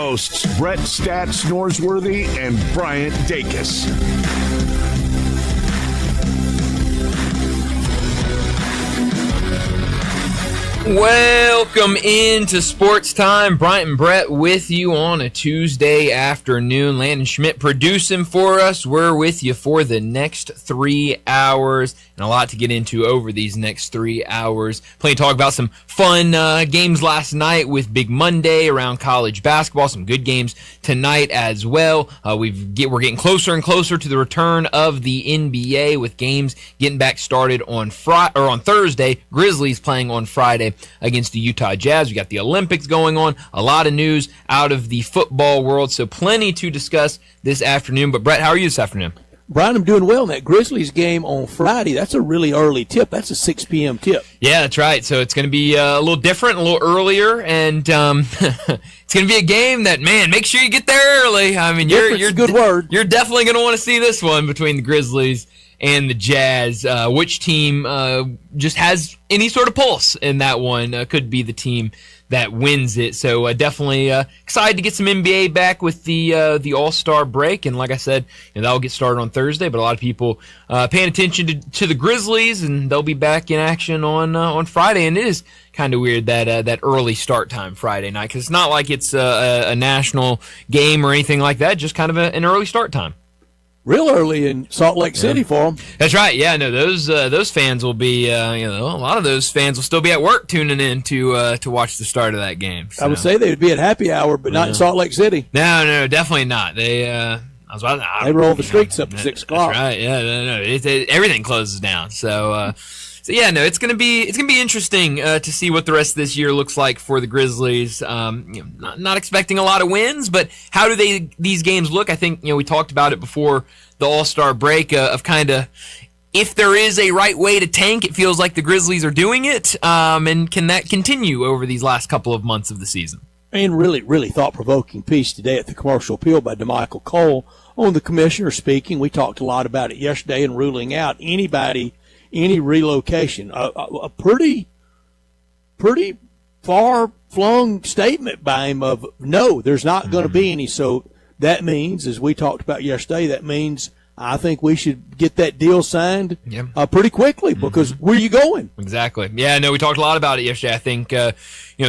hosts, Brett Stats Norsworthy and Bryant Dacus. Welcome into Sports Time. Bryant and Brett with you on a Tuesday afternoon. Landon Schmidt producing for us. We're with you for the next 3 hours, and a lot to get into over these next 3 hours. Plenty to talk about some fun games last night with Big Monday around college basketball. Some good games tonight as well. We're getting closer and closer to the return of the NBA with games getting back started on Thursday. Grizzlies playing on Friday against the Utah Jazz. We got the Olympics going on. A lot of news out of the football world, so plenty to discuss this afternoon. But Brett, how are you this afternoon? Brian, I'm doing well in that Grizzlies game on Friday. That's a really early tip. That's a 6 p.m. tip. Yeah, that's right. So it's going to be a little different, a little earlier, and it's going to be a game that, man, make sure you get there early. I mean, you're a good word. You're definitely going to want to see this one between the Grizzlies and the Jazz. Which team just has any sort of pulse in that one could be the team that wins it. So definitely excited to get some NBA back with the All-Star break. And like I said, that'll get started on Thursday, but a lot of people paying attention to the Grizzlies, and they'll be back in action on Friday. And it is kind of weird that early start time Friday night, because it's not like it's a national game or anything like that, just kind of an early start time. Real early in Salt Lake City for them. That's right. Yeah, no, those fans will be, a lot of those fans will still be at work tuning in to watch the start of that game. So. I would say they would be at happy hour, but not in Salt Lake City. No, definitely not. They they roll the streets up at 6 o'clock. That's right. Yeah, no, everything closes down. So yeah, no, it's gonna be interesting to see what the rest of this year looks like for the Grizzlies. Not expecting a lot of wins, but how do these games look? I think we talked about it before the All-Star break of kind of if there is a right way to tank. It feels like the Grizzlies are doing it, and can that continue over these last couple of months of the season? And really, really thought-provoking piece today at the Commercial Appeal by DeMichael Cole on the commissioner speaking. We talked a lot about it yesterday and ruling out any relocation. A pretty far-flung statement by him of no, there's not going to be any. So that means, as we talked about yesterday, that means I think we should get that deal signed pretty quickly, because where are you going? Exactly. Yeah, no, we talked a lot about it yesterday. I think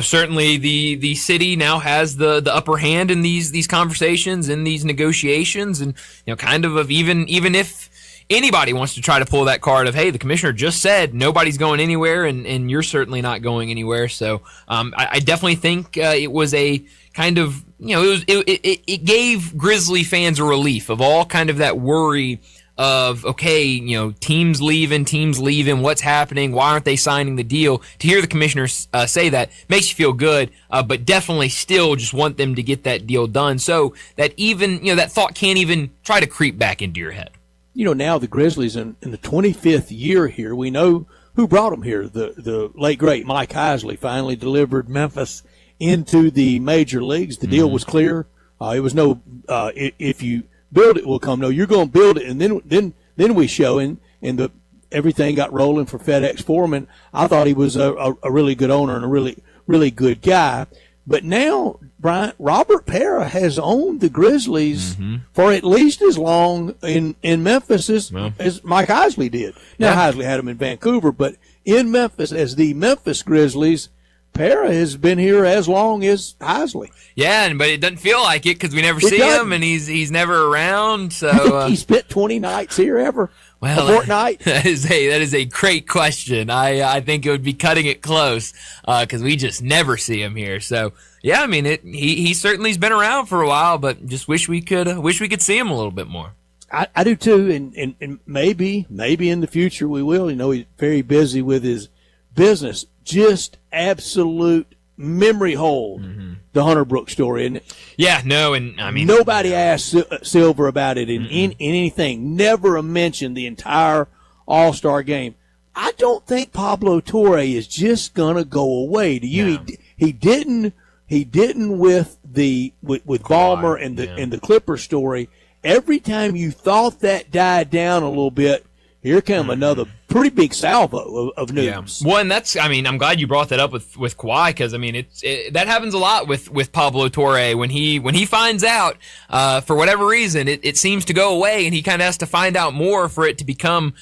certainly the city now has the upper hand in these conversations, in these negotiations, and kind of even if anybody wants to try to pull that card of, hey, the commissioner just said nobody's going anywhere, and you're certainly not going anywhere. So I definitely think it was a kind of, it gave Grizzly fans a relief of all kind of that worry of, okay, teams leaving, what's happening, why aren't they signing the deal? To hear the commissioner say that makes you feel good, but definitely still just want them to get that deal done so that even, that thought can't even try to creep back into your head. Now the Grizzlies in the 25th year here, we know who brought them here. The late, great Mike Heisley finally delivered Memphis into the major leagues. The deal was clear. It was no, if you build it, will come. No, you're going to build it, and then we show, and everything got rolling for FedEx Foreman. I thought he was a really good owner and a really, really good guy. But now, Bryant, Robert Parra has owned the Grizzlies for at least as long in Memphis as Mike Heisley did. Now, Heisley had him in Vancouver, but in Memphis, as the Memphis Grizzlies, Parra has been here as long as Heisley. Yeah, but it doesn't feel like it because we never see him, and he's never around. So you think he spent 20 nights here ever? Well, a fortnight? That is a great question. I think it would be cutting it close because we just never see him here. So yeah, I mean he certainly's been around for a while, but just wish we could see him a little bit more. I do too, and maybe in the future we will. He's very busy with his business. Just absolute memory hole. The Hunter Brooks story, isn't it? Yeah, no, and I mean nobody asked Silver about it in anything. Never mentioned the entire All-Star game. I don't think Pablo Torre is just gonna go away. Do you? No. He didn't with Ballmer and the Clipper story. Every time you thought that died down a little bit, here come another pretty big salvo of news. Yeah. Well, and I'm glad you brought that up with Kawhi, because that happens a lot with Pablo Torre when he finds out for whatever reason it seems to go away, and he kind of has to find out more for it to become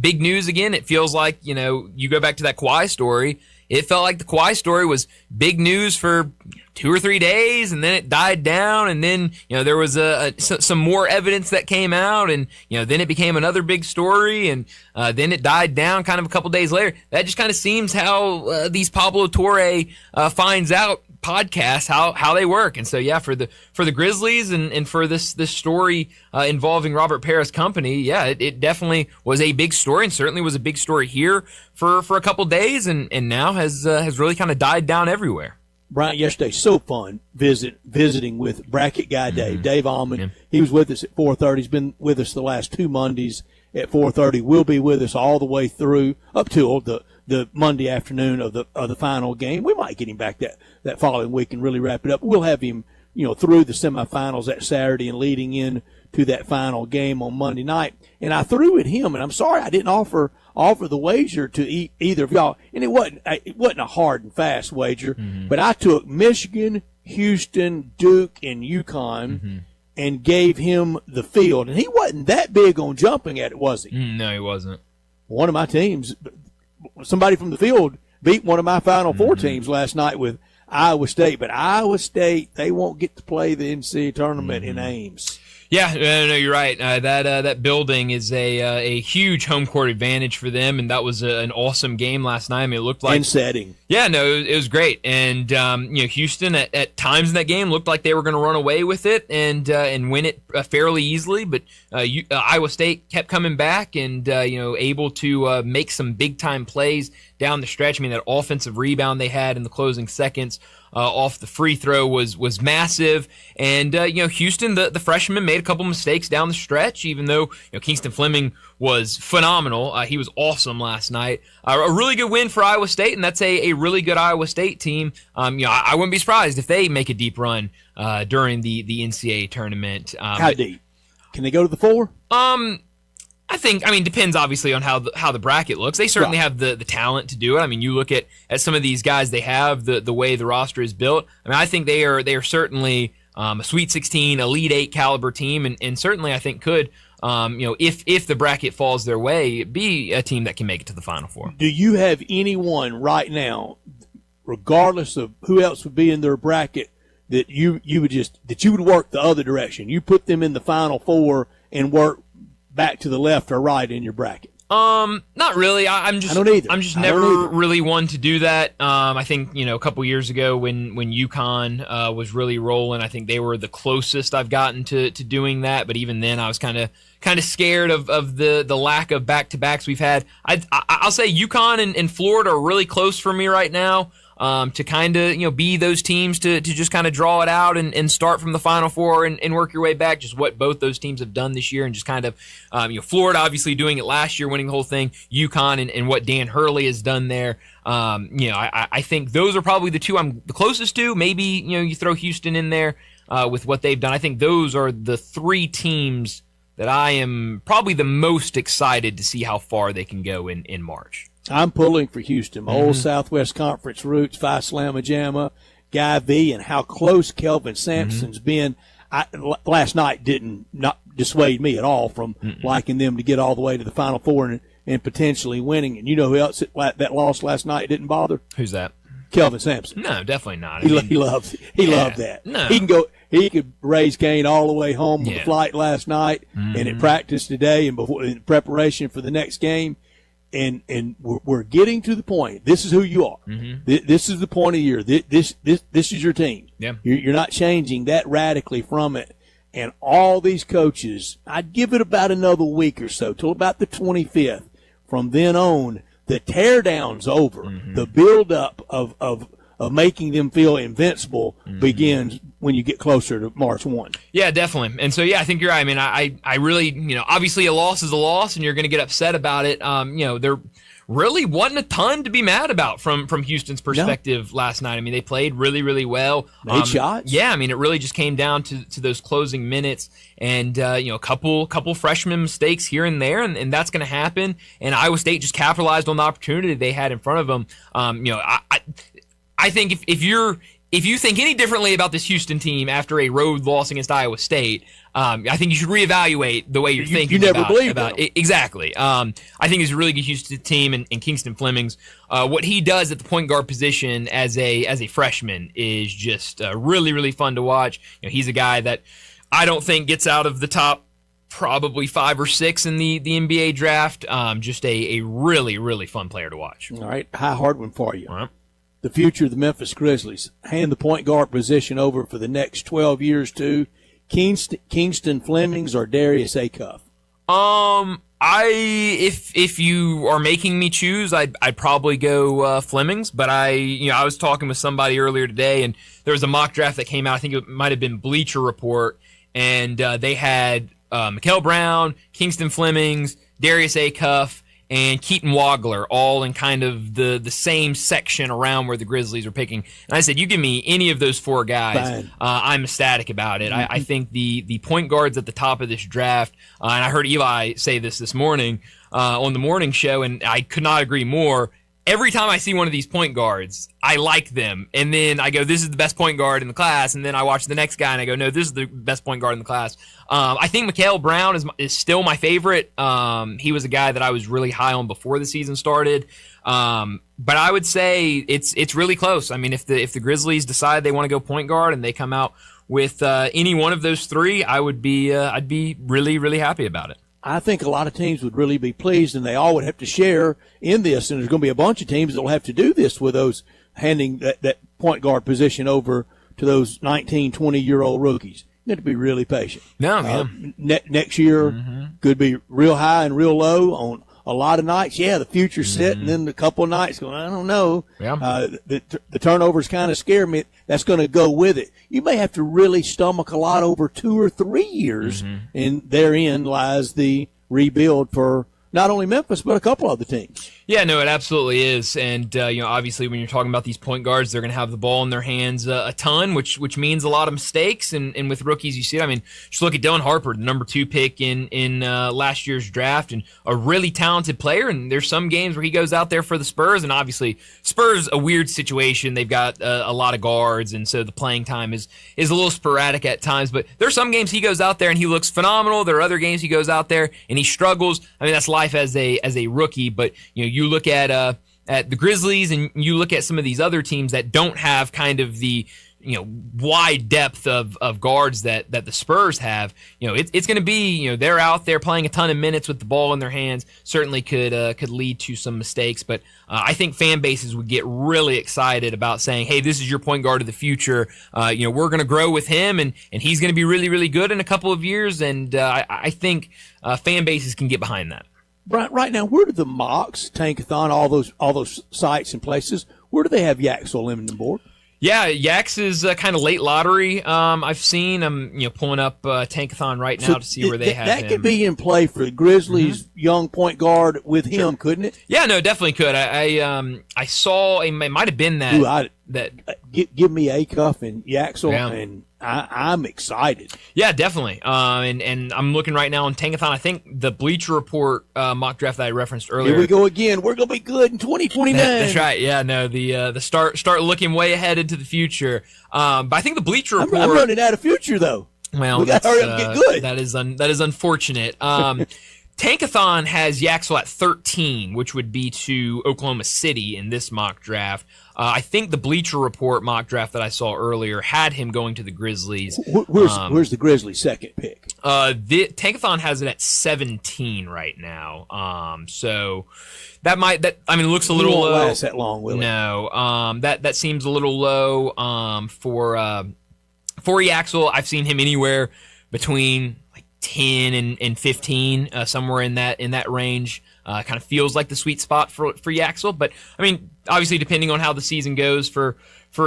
big news again. It feels like, you go back to that Kawhi story. It felt like the Kawhi story was big news for 2 or 3 days, and then it died down, and then there was some more evidence that came out, and then it became another big story, and then it died down kind of a couple days later. That just kind of seems how these Pablo Torre finds out podcasts how they work. And so for the Grizzlies and for this story involving Robert Parra's company, it definitely was a big story, and certainly was a big story here for a couple days, and now has really kind of died down everywhere. Bryant, yesterday, so fun visiting with Bracket Guy Dave Allman. Yeah. He was with us at 4:30. He's been with us the last 2 Mondays at 4:30. Will be with us all the way through up to the Monday afternoon of the final game. We might get him back that following week and really wrap it up. We'll have him through the semifinals that Saturday and leading in to that final game on Monday night. And I threw at him, and I'm sorry I didn't offer the wager to either of y'all. And it wasn't a hard and fast wager, but I took Michigan, Houston, Duke, and UConn and gave him the field. And he wasn't that big on jumping at it, was he? No, he wasn't. One of my teams, somebody from the field, beat one of my Final Four teams last night with Iowa State. But Iowa State, they won't get to play the NCAA tournament in Ames. Yeah, no, you're right. That building is a huge home court advantage for them, and that was an awesome game last night. I mean, it looked like and setting. Yeah, no, it was great, and Houston at times in that game looked like they were going to run away with it and win it fairly easily, but Iowa State kept coming back and able to make some big time plays down the stretch. I mean, that offensive rebound they had in the closing seconds off the free throw was massive. And, Houston, the freshman, made a couple mistakes down the stretch, even though, Kingston Fleming was phenomenal. He was awesome last night. A really good win for Iowa State, and that's a really good Iowa State team. I wouldn't be surprised if they make a deep run during the NCAA tournament. How deep? Can they go to the 4? I think, depends obviously on how the bracket looks. They certainly have the talent to do it. I mean, you look at some of these guys they have, the way the roster is built. I mean, I think they are certainly a Sweet 16, Elite 8 caliber team, and certainly I think could, if the bracket falls their way, be a team that can make it to the Final Four. Do you have anyone right now, regardless of who else would be in their bracket, that you would work the other direction? You put them in the Final Four and work back to the left or right in your bracket? Not really. I don't either. I'm just never really one to do that. I think, a couple years ago when UConn was really rolling, I think they were the closest I've gotten to doing that. But even then, I was kind of scared of the lack of back-to-backs we've had. I'll say UConn and Florida are really close for me right now. To kind of, be those teams to just kind of draw it out and start from the Final Four and work your way back, just what both those teams have done this year, and just kind of, Florida obviously doing it last year, winning the whole thing, UConn and what Dan Hurley has done there. I think those are probably the two I'm the closest to. Maybe, you throw Houston in there with what they've done. I think those are the 3 teams that I am probably the most excited to see how far they can go in March. I'm pulling for Houston. My old Southwest Conference roots, Phi Slamma Jamma, Guy V, and how close Kelvin Sampson's been. Last night didn't not dissuade me at all from liking them to get all the way to the Final Four and potentially winning. And you know who else that lost last night didn't bother? Who's that? Kelvin Sampson. No, definitely not. He loved that. No. He could raise Kane all the way home on the flight last night and at practice today and in preparation for the next game. And we're getting to the point. This is who you are. This is the point of the year. This is your team. Yeah. You're not changing that radically from it. And all these coaches, I'd give it about another week or so till about the 25th. From then on, the teardown's over. The build-up of making them feel invincible begins when you get closer to March 1. Yeah, definitely. And so, I think you're right. I mean, I really, obviously a loss is a loss, and you're going to get upset about it. They're really wasn't a ton to be mad about from Houston's perspective last night. I mean, they played really, really well. Made shots. Yeah, I mean, it really just came down to those closing minutes and, a couple freshman mistakes here and there, and that's going to happen. And Iowa State just capitalized on the opportunity they had in front of them. I think if you think any differently about this Houston team after a road loss against Iowa State, I think you should reevaluate the way you're thinking. You never believed about it. Exactly. I think it's a really good Houston team, and Kingston Flemings, what he does at the point guard position as a freshman is just really, really fun to watch. He's a guy that I don't think gets out of the top probably 5 or 6 in the NBA draft. Just a really, really fun player to watch. All right, hard one for you. All right. The future of the Memphis Grizzlies. Hand the point guard position over for the next 12 years to Kingston Flemings or Darius Acuff. If you are making me choose, I'd probably go Flemings. But I was talking with somebody earlier today, and there was a mock draft that came out. I think it might have been Bleacher Report, and they had Mikael Brown, Kingston Flemings, Darius Acuff, and Keaton Wagler all in kind of the same section around where the Grizzlies are picking. And I said, you give me any of those 4 guys, I'm ecstatic about it. I think the point guards at the top of this draft, and I heard Eli say this morning on the morning show, and I could not agree more. Every time I see one of these point guards, I like them. And then I go, this is the best point guard in the class. And then I watch the next guy and I go, no, this is the best point guard in the class. I think Mikael Brown is still my favorite. He was a guy that I was really high on before the season started. But I would say it's really close. I mean, if the Grizzlies decide they want to go point guard and they come out with any one of those 3, I'd be really, really happy about it. I think a lot of teams would really be pleased, and they all would have to share in this. And there's going to be a bunch of teams that will have to do this with those handing that point guard position over to those 19, 20-year-old rookies. You have to be really patient. Next year could be real high and real low on a lot of nights. Yeah, the future's set, and then a couple of nights going, I don't know. Yeah. The turnovers kind of scare me. That's going to go with it. You may have to really stomach a lot over 2 or 3 years, and therein lies the rebuild for not only Memphis, but a couple other teams. Yeah, no, it absolutely is. And, obviously when you're talking about these point guards, they're going to have the ball in their hands a ton, which means a lot of mistakes. And with rookies, you see it. I mean, just look at Dylan Harper, the number 2 pick in last year's draft, and a really talented player. And there's some games where he goes out there for the Spurs, and obviously Spurs, a weird situation. They've got a lot of guards, and so the playing time is a little sporadic at times. But there's some games he goes out there and he looks phenomenal. There are other games he goes out there and he struggles. I mean, that's life as a rookie. But you look at the Grizzlies and you look at some of these other teams that don't have kind of the wide depth of guards that the Spurs have. It's going to be they're out there playing a ton of minutes with the ball in their hands. Certainly could lead to some mistakes, but I think fan bases would get really excited about saying, hey, this is your point guard of the future. We're going to grow with him, and he's going to be really, really good in a couple of years. And I think fan bases can get behind that. Right now, where do the mocks, Tankathon, all those sites and places, where do they have Yaks eliminating board? Yeah, Yaks is kind of late lottery. I've seen. I'm pulling up Tankathon right now to see where they have him. That could be in play for the Grizzlies' young point guard with him, couldn't it? Yeah, no, definitely could. I saw it might have been that. Give me Acuff and Yaxel, and I'm excited. Yeah, definitely. And I'm looking right now on Tankathon. I think the Bleacher Report mock draft that I referenced earlier. Here we go again. We're going to be good in 2029. That's right. Yeah, no, the start looking way ahead into the future. But I think the Bleacher Report. I'm running out of future though. Well, we got to hurry up and get good. That is unfortunate. Tankathon has Yaxel at 13, which would be to Oklahoma City in this mock draft. I think the Bleacher Report mock draft that I saw earlier had him going to the Grizzlies. Where's the Grizzlies' second pick? Tankathon has it at 17 right now. So it looks a little low. Won't last that long, will it? No. That seems a little low for Yaxel. I've seen him anywhere between 10 and 15, somewhere in that range. Kind of feels like the sweet spot for Yaxel. But I mean, obviously, depending on how the season goes for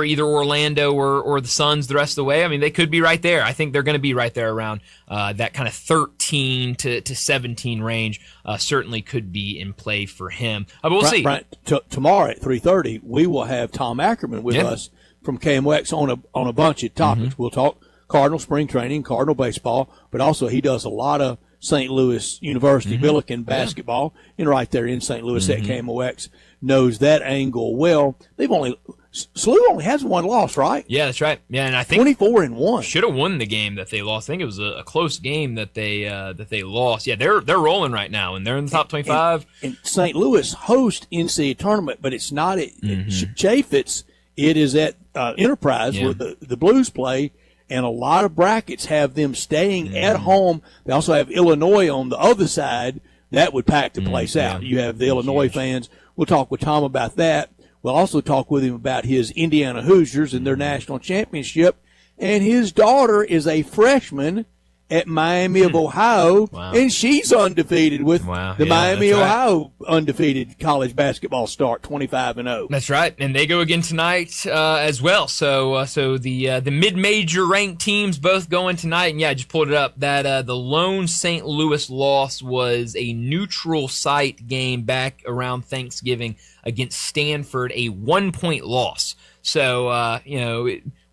either Orlando or the Suns the rest of the way, I mean, they could be right there. I think they're going to be right there around that kind of 13 to 17 range. Certainly could be in play for him. But we'll see. Brian, tomorrow at 3:30, we will have Tom Ackerman with us from KMOX on a bunch of topics. We'll talk Cardinal spring training, Cardinal baseball, but also he does a lot of St. Louis University Billiken basketball, and right there in St. Louis at KMOX knows that angle well. SLU only has one loss, right? Yeah, that's right. Yeah, and I think 24-1 should have won the game that they lost. I think it was a close game that they lost. Yeah, they're rolling right now, and they're in the top 25. And St. Louis hosts NCAA tournament, but it's not at Chaffetz. It is at Enterprise where the Blues play. And a lot of brackets have them staying at home. They also have Illinois on the other side. That would pack the place out. You have the Illinois fans. We'll talk with Tom about that. We'll also talk with him about his Indiana Hoosiers and their national championship. And his daughter is a freshman at Miami of Ohio, and she's undefeated with the Miami, Ohio undefeated college basketball start, 25-0. That's right, and they go again tonight as well. So the mid-major ranked teams both going tonight, and I just pulled it up that the lone St. Louis loss was a neutral site game back around Thanksgiving against Stanford, a 1-point loss. So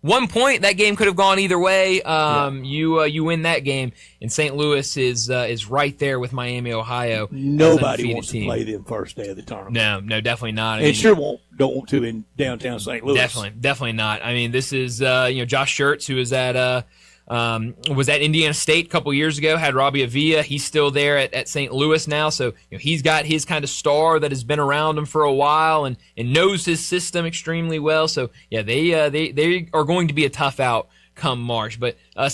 1 point, that game could have gone either way. You win that game, and St. Louis is right there with Miami, Ohio. Nobody wants to play them first day of the tournament. No, definitely not. Don't want to in downtown St. Louis. Definitely not. I mean, this is Josh Schertz, who is was at Indiana State a couple years ago, had Robbie Avila. He's still there at St. Louis now, so he's got his kind of star that has been around him for a while and knows his system extremely well. So yeah, they are going to be a tough out come March. But a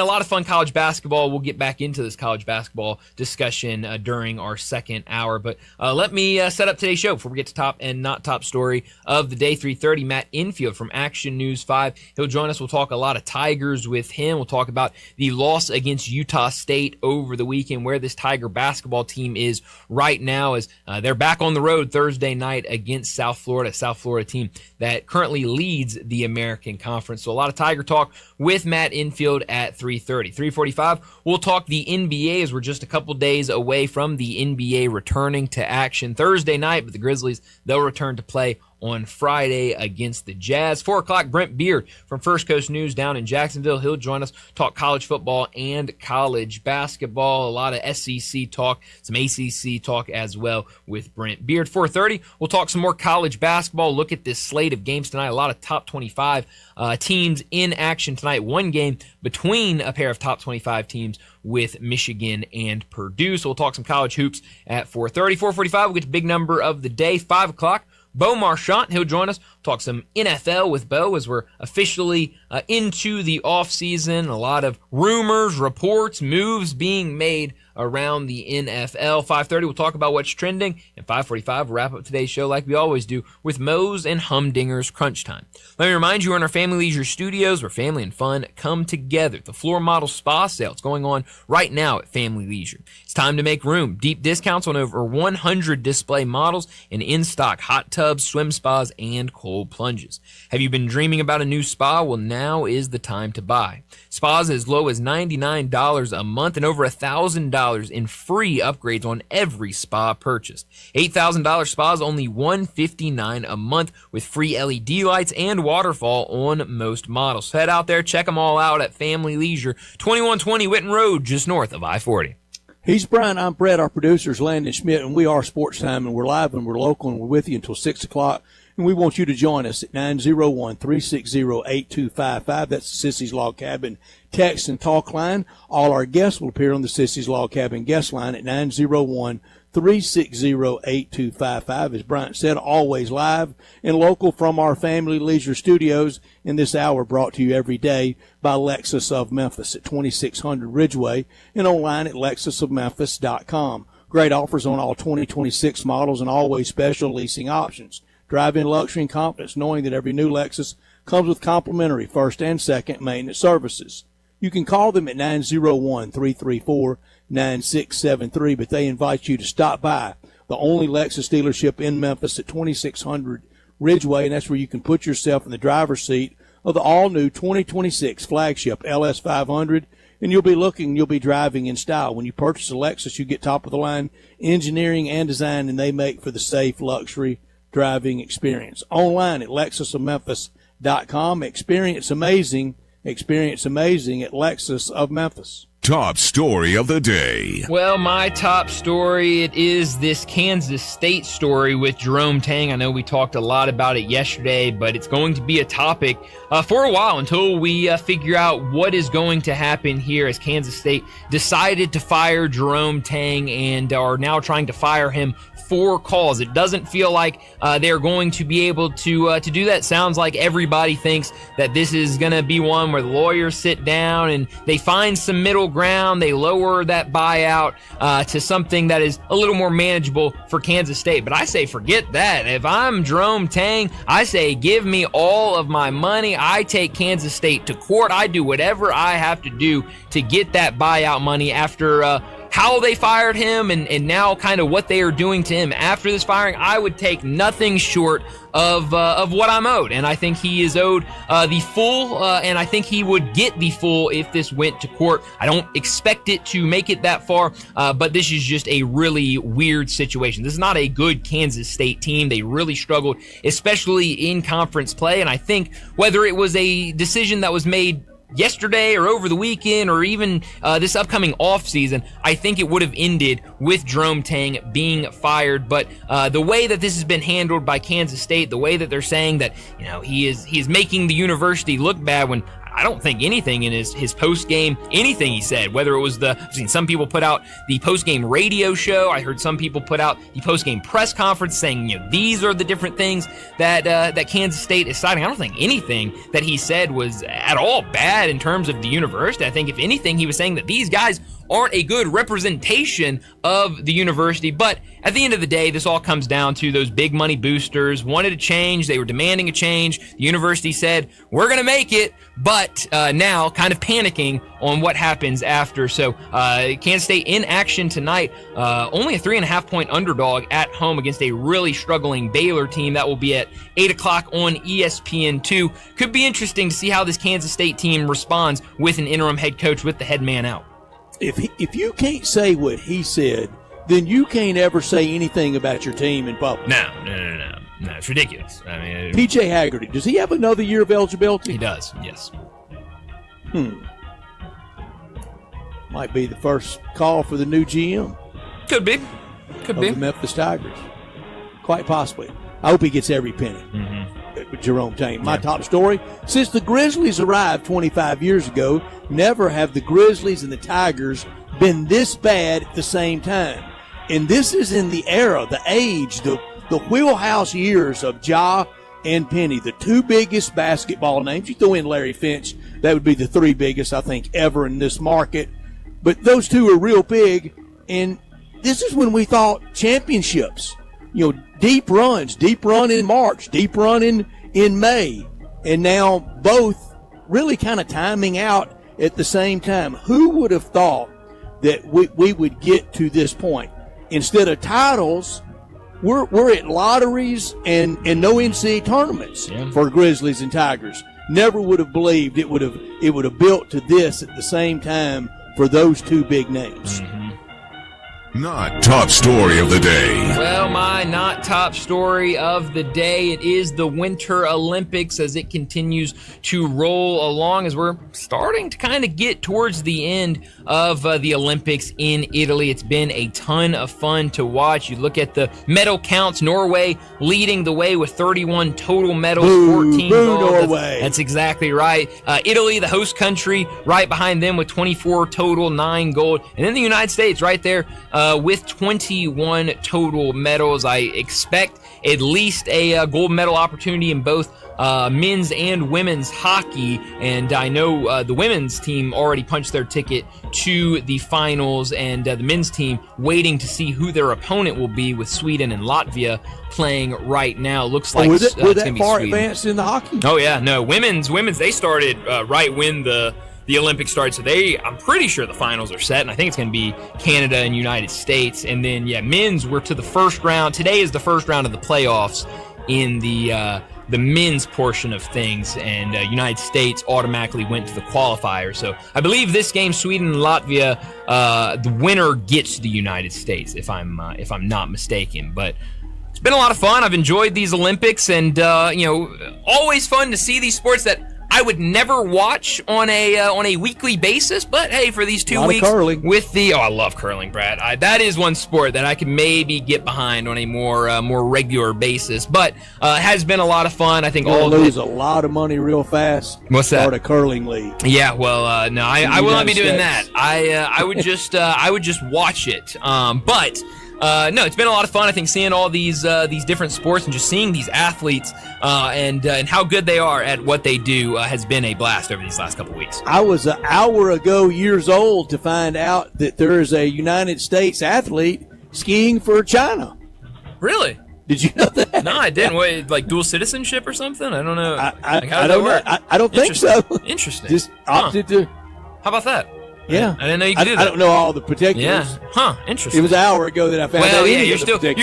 lot of fun college basketball. We'll get back into this college basketball discussion during our second hour. But let me set up today's show before we get to top and not top story of the day. 3:30, Matt Infield from Action News 5. He'll join us. We'll talk a lot of Tigers with him. We'll talk about the loss against Utah State over the weekend, where this Tiger basketball team is right now as they're back on the road Thursday night against South Florida team that currently leads the American Conference. So a lot of Tiger talk with Matt Infield at 3:30. 3:45, we'll talk the NBA as we're just a couple days away from the NBA returning to action Thursday night, but the Grizzlies, they'll return to play on Friday against the Jazz. 4 o'clock, Brent Beard from First Coast News down in Jacksonville. He'll join us, talk college football and college basketball. A lot of SEC talk, some ACC talk as well with Brent Beard. 4:30, we'll talk some more college basketball, look at this slate of games tonight. A lot of top 25 teams in action tonight. One game between a pair of top 25 teams with Michigan and Purdue. So we'll talk some college hoops at 4:30. 4:45, we'll get the big number of the day. 5 o'clock, Bo Marchant, he'll join us, talk some NFL with Bo as we're officially into the offseason. A lot of rumors, reports, moves being made around the NFL. 5:30, we'll talk about what's trending. And 5:45, we'll wrap up today's show like we always do with Moe's and Humdinger's Crunch Time. Let me remind you, we're in our Family Leisure Studios where family and fun come together. The Floor Model Spa sale is going on right now at Family Leisure. It's time to make room. Deep discounts on over 100 display models and in-stock hot tubs, swim spas, and cold plunges. Have you been dreaming about a new spa? Well, now is the time to buy. Spas as low as $99 a month and over $1,000 in free upgrades on every spa purchase. $8,000 spas only $159 a month with free LED lights and waterfall on most models. Head out there, check them all out at Family Leisure, 2120 Witten Road, just north of I-40. He's Brian. I'm Brett. Our producer's Landon Schmidt, and we are Sportstime, and we're live and we're local, and we're with you until 6 o'clock. And we want you to join us at 901-360-8255. That's the Sissy's Log Cabin text and talk line. All our guests will appear on the Sissy's Log Cabin guest line at 901-360-8255. As Bryant said, always live and local from our Family Leisure Studios. In this hour brought to you every day by Lexus of Memphis at 2600 Ridgeway and online at lexusofmemphis.com. Great offers on all 2026 models and always special leasing options. Drive in luxury and confidence knowing that every new Lexus comes with complimentary first and second maintenance services. You can call them at 901-334-9673, but they invite you to stop by the only Lexus dealership in Memphis at 2600 Ridgeway, and that's where you can put yourself in the driver's seat of the all-new 2026 flagship LS500, and you'll be driving in style. When you purchase a Lexus, you get top-of-the-line engineering and design, and they make for the safe luxury driving experience. Online at LexusOfMemphis.com. Experience amazing at Lexus of Memphis. Top story of the day. Well, my top story, it is this Kansas State story with Jerome Tang. I know we talked a lot about it yesterday, but it's going to be a topic for a while until we figure out what is going to happen here, as Kansas State decided to fire Jerome Tang and are now trying to fire him for calls. It doesn't feel like they're going to be able to do that. Sounds like everybody thinks that this is going to be one where the lawyers sit down and they find some middle ground. They lower that buyout to something that is a little more manageable for Kansas State. But I say forget that. If I'm Jerome Tang, I say give me all of my money. I take Kansas State to court. I do whatever I have to do to get that buyout money after how they fired him and now kind of what they are doing to him after this firing. I would take nothing short of what I'm owed, and I think he is owed the full, and I think he would get the full if this went to court. I don't expect it to make it that far, but this is just a really weird situation. This is not a good Kansas State team. They really struggled, especially in conference play, and I think whether it was a decision that was made yesterday or over the weekend or even this upcoming offseason, I think it would have ended with Jerome Tang being fired. But the way that this has been handled by Kansas State, the way that they're saying that, you know, he is making the university look bad, when I don't think anything in his post-game, anything he said, whether it was I've seen some people put out the post-game radio show. I heard some people put out the post-game press conference saying, you know, these are the different things that Kansas State is citing. I don't think anything that he said was at all bad in terms of the university. I think if anything, he was saying that these guys aren't a good representation of the university. But at the end of the day, this all comes down to those big money boosters wanted a change. They were demanding a change. The university said, we're going to make it, but now kind of panicking on what happens after. So Kansas State in action tonight, only a 3.5-point underdog at home against a really struggling Baylor team. That will be at 8 o'clock on ESPN2. Could be interesting to see how this Kansas State team responds with an interim head coach with the head man out. If you can't say what he said, then you can't ever say anything about your team in public. No, it's ridiculous. I mean, P.J. Haggerty, does he have another year of eligibility? He does, yes. Might be the first call for the new GM. Could be. The Memphis Tigers. Quite possibly. I hope he gets every penny. Jerome Tang. My top story, since the Grizzlies arrived 25 years ago, never have the Grizzlies and the Tigers been this bad at the same time. And this is in the era, the age, the wheelhouse years of Ja and Penny, the two biggest basketball names. You throw in Larry Finch, that would be the three biggest, I think, ever in this market. But those two are real big, and this is when we thought championships. You know, deep run in March, deep run in May, and now both really kind of timing out at the same time. Who would have thought that we would get to this point? Instead of titles, we're at lotteries and no NCAA tournaments for Grizzlies and Tigers. Never would have believed it would have built to this at the same time for those two big names. Not top story of the day. Well, my not top story of the day, it is the Winter Olympics as it continues to roll along as we're starting to kind of get towards the end of the Olympics in Italy. It's been a ton of fun to watch. You look at the medal counts, Norway leading the way with 31 total medals, 14 gold. Norway. That's exactly right. Italy, the host country, right behind them with 24 total, 9 gold. And then the United States right there with 21 total medals. I expect at least a gold medal opportunity in both men's and women's hockey, and I know the women's team already punched their ticket to the finals, and the men's team waiting to see who their opponent will be, with Sweden and Latvia playing right now. Looks like it's going to be far Sweden. Advanced in the hockey? Oh yeah, no, women's they started right when the the Olympics start. So I'm pretty sure the finals are set, and I think it's going to be Canada and United States. And then, men's, we're to the first round. Today is the first round of the playoffs in the men's portion of things, and United States automatically went to the qualifier. So I believe this game, Sweden and Latvia, the winner gets the United States, if I'm not mistaken. But it's been a lot of fun. I've enjoyed these Olympics, and always fun to see these sports that I would never watch on a weekly basis, but hey, for these 2 weeks with I love curling, Brad. That is one sport that I can maybe get behind on a more regular basis, but has been a lot of fun. I think you'll lose a lot of money real fast. What's that? Start a curling league. Yeah, well, no, I will not be doing that. I would just watch it. But. No, it's been a lot of fun. I think seeing all these different sports and just seeing these athletes and how good they are at what they do has been a blast over these last couple weeks. I was an hour ago years old to find out that there is a United States athlete skiing for China. Really? Did you know that? No, I didn't. Wait, like dual citizenship or something? I don't know. I don't know. I don't think so. Interesting. Just opted to. How about that? Yeah, I didn't know you could do that. I don't know all the particulars. Yeah, interesting. It was an hour ago that I found out. You're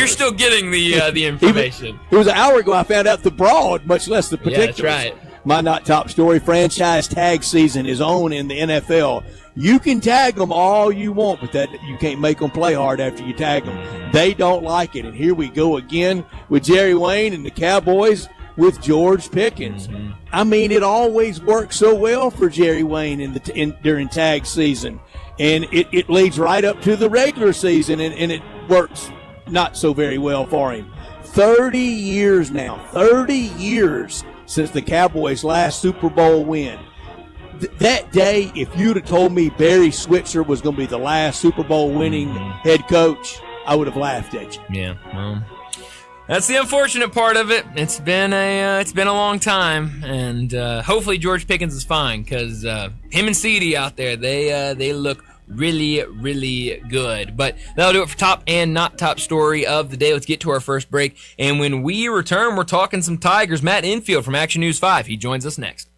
still getting the information. It was an hour ago I found out the broad, much less the particulars. Yeah, that's right. My not top story: franchise tag season is on in the NFL. You can tag them all you want, but that you can't make them play hard after you tag them. Mm-hmm. They don't like it, and here we go again with Jerry Wayne and the Cowboys with George Pickens. Mm-hmm. I mean, it always works so well for Jerry Wayne during tag season, and it leads right up to the regular season, and it works not so very well for him. 30 years now, 30 years since the Cowboys' last Super Bowl win. That day, if you'd have told me Barry Switzer was going to be the last Super Bowl winning head coach, I would have laughed at you. Yeah, well, that's the unfortunate part of it. It's been a long time, and hopefully George Pickens is fine, because him and CeeDee out there, they look really, really good. But that'll do it for top and not top story of the day. Let's get to our first break, and when we return, we're talking some Tigers. Matt Infield from Action News 5, he joins us next.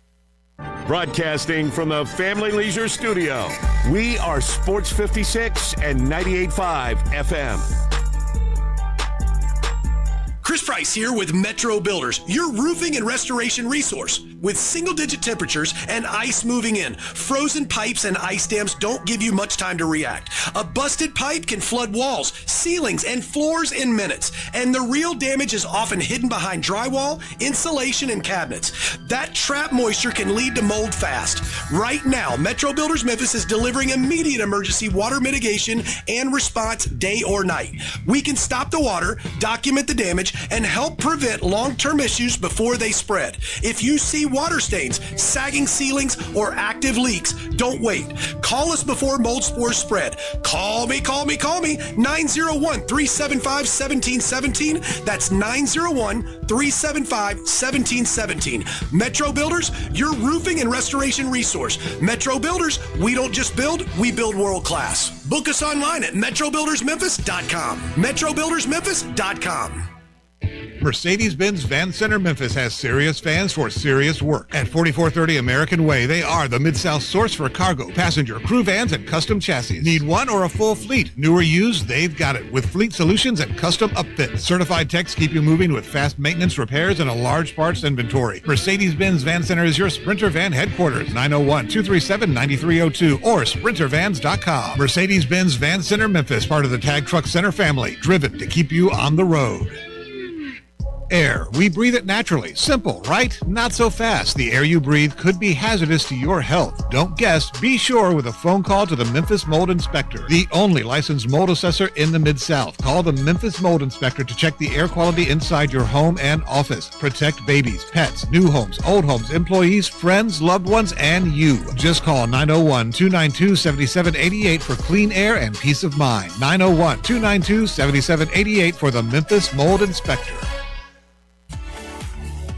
Broadcasting from the Family Leisure Studio, we are Sports 56 and 98.5 FM. Chris Price here with Metro Builders, your roofing and restoration resource. With single-digit temperatures and ice moving in, frozen pipes and ice dams don't give you much time to react. A busted pipe can flood walls, ceilings, and floors in minutes. And the real damage is often hidden behind drywall, insulation, and cabinets. That trapped moisture can lead to mold fast. Right now, Metro Builders Memphis is delivering immediate emergency water mitigation and response day or night. We can stop the water, document the damage, and help prevent long-term issues before they spread. If you see water stains, sagging ceilings, or active leaks, don't wait. Call us before mold spores spread. Call me, 901-375-1717. That's 901-375-1717. Metro Builders, your roofing and restoration resource. Metro Builders, we don't just build, we build world class. Book us online at metrobuildersmemphis.com. metrobuildersmemphis.com. Mercedes-Benz Van Center Memphis has serious vans for serious work. At 4430 American Way, they are the Mid-South source for cargo, passenger, crew vans, and custom chassis. Need one or a full fleet? New or used, they've got it. With fleet solutions and custom upfit. Certified techs keep you moving with fast maintenance, repairs, and a large parts inventory. Mercedes-Benz Van Center is your Sprinter Van headquarters. 901-237-9302 or sprintervans.com. Mercedes-Benz Van Center Memphis, part of the Tag Truck Center family. Driven to keep you on the road. Air. We breathe it naturally. Simple, right? Not so fast. The air you breathe could be hazardous to your health. Don't guess. Be sure with a phone call to the Memphis Mold Inspector, the only licensed mold assessor in the Mid-South. Call the Memphis Mold Inspector to check the air quality inside your home and office. Protect babies, pets, new homes, old homes, employees, friends, loved ones, and you. Just call 901-292-7788 for clean air and peace of mind. 901-292-7788 for the Memphis Mold Inspector.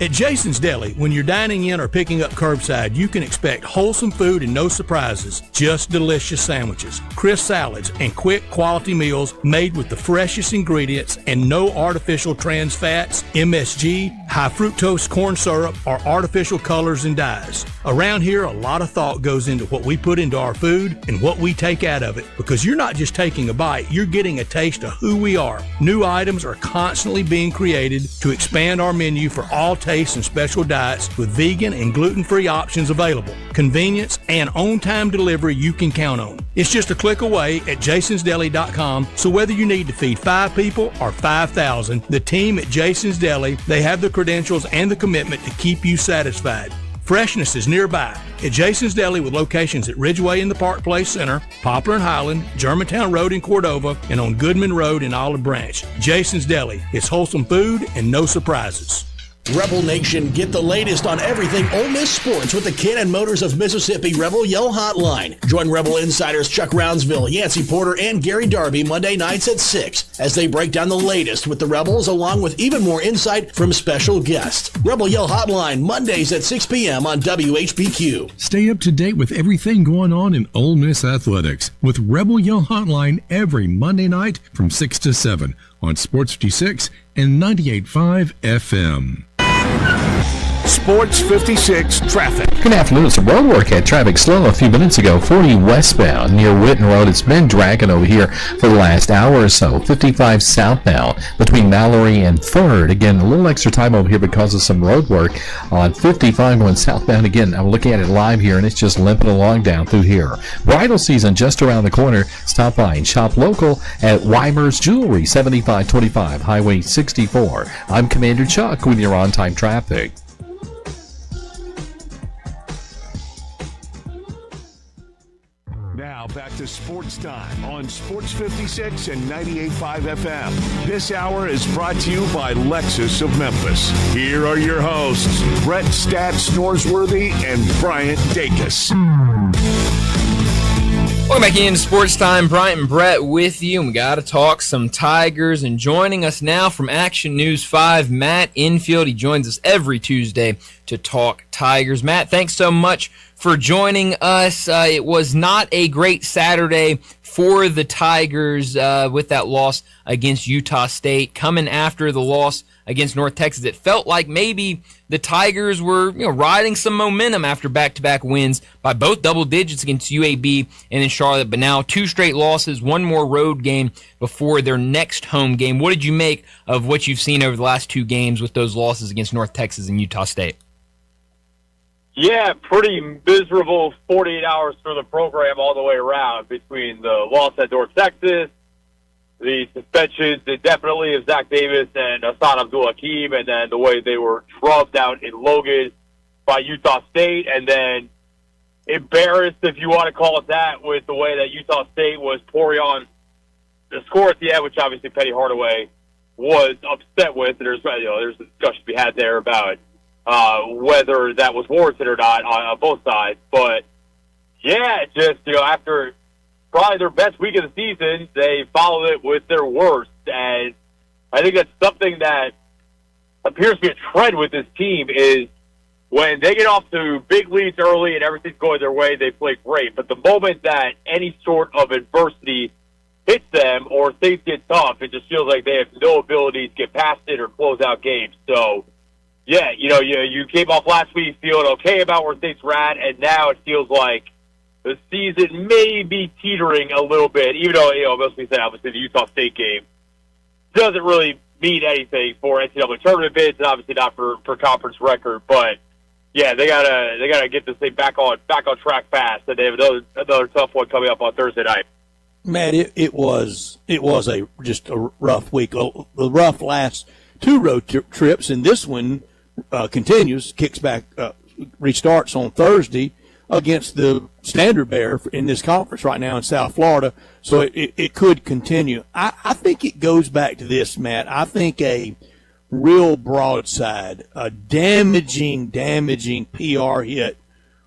At Jason's Deli, when you're dining in or picking up curbside, you can expect wholesome food and no surprises, just delicious sandwiches, crisp salads, and quick quality meals made with the freshest ingredients and no artificial trans fats, MSG, high fructose corn syrup, or artificial colors and dyes. Around here, a lot of thought goes into what we put into our food and what we take out of it, because you're not just taking a bite, you're getting a taste of who we are. New items are constantly being created to expand our menu for all tastes and special diets with vegan and gluten-free options available. Convenience and on-time delivery you can count on. It's just a click away at jasonsdeli.com, so whether you need to feed 5 people or 5,000, the team at Jason's Deli, they have the credentials and the commitment to keep you satisfied. Freshness is nearby at Jason's Deli with locations at Ridgeway in the Park Place Center, Poplar and Highland, Germantown Road in Cordova, and on Goodman Road in Olive Branch. Jason's Deli. It's wholesome food and no surprises. Rebel Nation, get the latest on everything Ole Miss sports with the Cannon Motors of Mississippi Rebel Yell Hotline. Join Rebel insiders Chuck Rounsville, Yancey Porter, and Gary Darby Monday nights at 6 as they break down the latest with the Rebels, along with even more insight from special guests. Rebel Yell Hotline, Mondays at 6 p.m. on WHBQ. Stay up to date with everything going on in Ole Miss athletics with Rebel Yell Hotline every Monday night from 6 to 7 on Sports 56 and 98.5 FM. Sports 56 traffic. Good afternoon. Some road work had traffic slow a few minutes ago. 40 westbound near Witten Road. It's been dragging over here for the last hour or so. 55 southbound between Mallory and 3rd. Again, a little extra time over here because of some road work on 55 going southbound. Again, I'm looking at it live here, and it's just limping along down through here. Bridal season just around the corner. Stop by and shop local at Weimer's Jewelry, 7525 Highway 64. I'm Commander Chuck with your on-time traffic. Now back to Sports Time on Sports 56 and 98.5 FM. This hour is brought to you by Lexus of Memphis. Here are your hosts, Brett Stats Norsworthy and Bryant Dacus. Welcome back into Sports Time. Bryant and Brett with you, and we got to talk some Tigers. And joining us now from Action News 5, Matt Infield. He joins us every Tuesday to talk Tigers. Matt, thanks so much for joining us. It was not a great Saturday for the Tigers with that loss against Utah State. Coming after the loss against North Texas, it felt like maybe the Tigers were riding some momentum after back-to-back wins by both double digits against UAB and in Charlotte, but now 2 straight losses, 1 more road game before their next home game. What did you make of what you've seen over the last 2 games with those losses against North Texas and Utah State? Yeah, pretty miserable 48 hours for the program all the way around between the loss at North Texas, the suspensions indefinitely of Zach Davis and Hassan Abdul-Hakim, and then the way they were drubbed out in Logan by Utah State, and then embarrassed, if you want to call it that, with the way that Utah State was pouring on the score at the end, which obviously Penny Hardaway was upset with. And there's a discussion to be had there about whether that was warranted or not on both sides. But, yeah, just, after probably their best week of the season, they followed it with their worst. And I think that's something that appears to be a trend with this team is when they get off to big leads early and everything's going their way, they play great. But the moment that any sort of adversity hits them or things get tough, it just feels like they have no ability to get past it or close out games. So, yeah, you came off last week feeling okay about where things were at, and now it feels like the season may be teetering a little bit, even though, most people say, obviously, the Utah State game doesn't really mean anything for NCAA tournament bids and obviously not for conference record. But, yeah, they gotta get this thing back on track fast, and they have another tough one coming up on Thursday night. Matt, it was just a rough week. The rough last 2 road trips, and this one continues, kicks back, restarts on Thursday against the Standard Bear in this conference right now in South Florida. So it could continue. I think it goes back to this, Matt. I think a real broadside, a damaging PR hit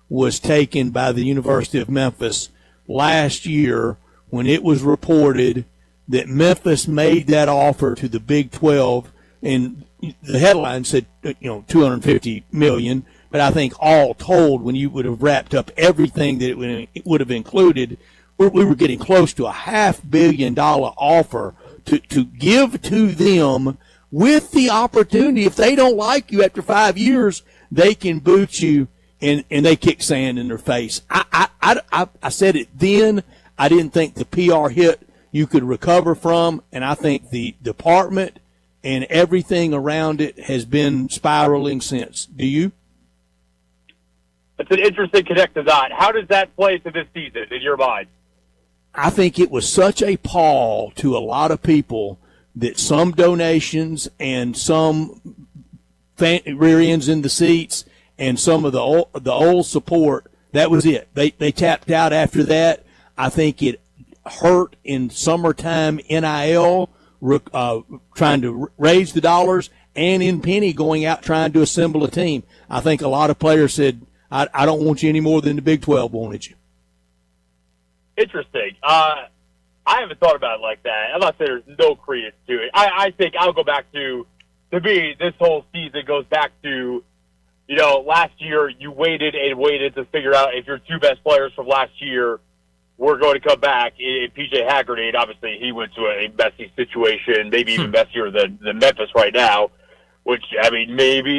was taken by the University of Memphis last year when it was reported that Memphis made that offer to the Big 12 and the headline said, $250 million. But I think all told, when you would have wrapped up everything that it would have included, we were getting close to a $500 million offer to give to them, with the opportunity, if they don't like you after 5 years, they can boot you, and they kick sand in their face. I said it then. I didn't think the PR hit you could recover from, and I think the department and everything around it has been spiraling since. Do you? It's an interesting connect to that. How does that play to this season in your mind? I think it was such a pall to a lot of people that some donations and some rear ends in the seats and some of the old support, that was it. They tapped out after that. I think it hurt in summertime NIL, trying to raise the dollars, and in Penny going out trying to assemble a team. I think a lot of players said, I don't want you any more than the Big 12 wanted you. Interesting. I haven't thought about it like that. I'm not saying there's no credence to it. I think I'll go back to me, this whole season goes back to, last year you waited and waited to figure out if your two best players from last year were going to come back in P.J. Haggerty, and obviously he went to a messy situation, maybe even messier than Memphis right now, which, I mean, maybe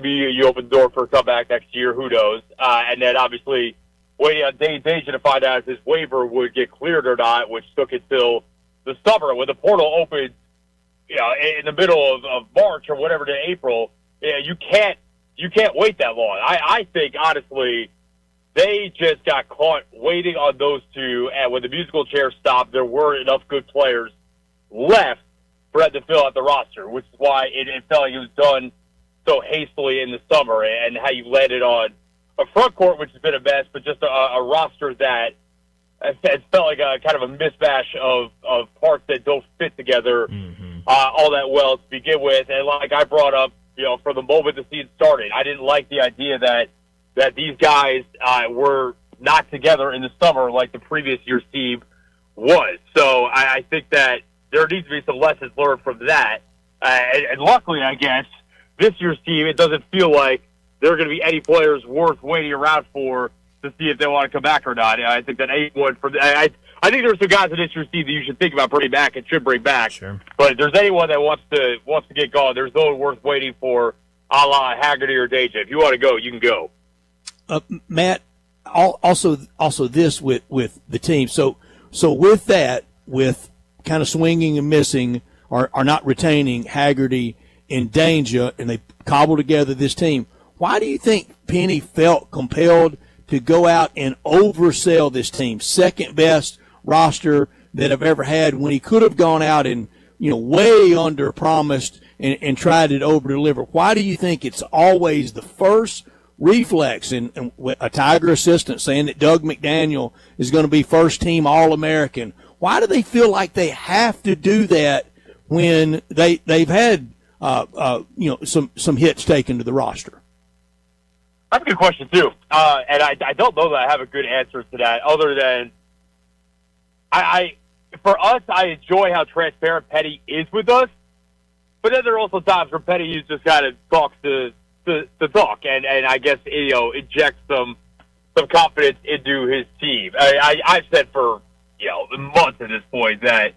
you open the door for a comeback next year, who knows. And then obviously waiting on Dane Deja to find out if his waiver would get cleared or not, which took until the summer when the portal opened, in the middle of March or whatever to April. You can't wait that long. I think, honestly, they just got caught waiting on those two, and when the musical chairs stopped, there weren't enough good players left for them to fill out the roster, which is why it felt like it was done so hastily in the summer, and how you landed on a front court, which has been a mess, but just a roster that it felt like a kind of a mismatch of parts that don't fit together all that well to begin with. And like I brought up, from the moment the season started, I didn't like the idea that these guys were not together in the summer like the previous year's team was. So I think that there needs to be some lessons learned from that. And luckily, I guess, this year's team, it doesn't feel like there are going to be any players worth waiting around for to see if they want to come back or not. I think that anyone from I think there's some guys in this year's team that you should think about bringing back and should bring back. Sure. But if there's anyone that wants to get going, there's no one worth waiting for, a la Haggerty or Deja. If you want to go, you can go. Matt, also this with the team. So with that, with kind of swinging and missing, or not retaining Haggerty and Danger, and they cobbled together this team. Why do you think Penny felt compelled to go out and oversell this team? Second best roster that I've ever had, when he could have gone out and, way under promised and tried to over deliver. Why do you think it's always the first reflex, and a Tiger assistant saying that Doug McDaniel is going to be first team All-American? Why do they feel like they have to do that when they've had some hits taken to the roster? That's a good question, too. And I don't know that I have a good answer to that, other than for us, I enjoy how transparent Petty is with us, but then there are also times where Petty just kind of talks to talk, and I guess, inject some confidence into his team. I've said for, months at this point that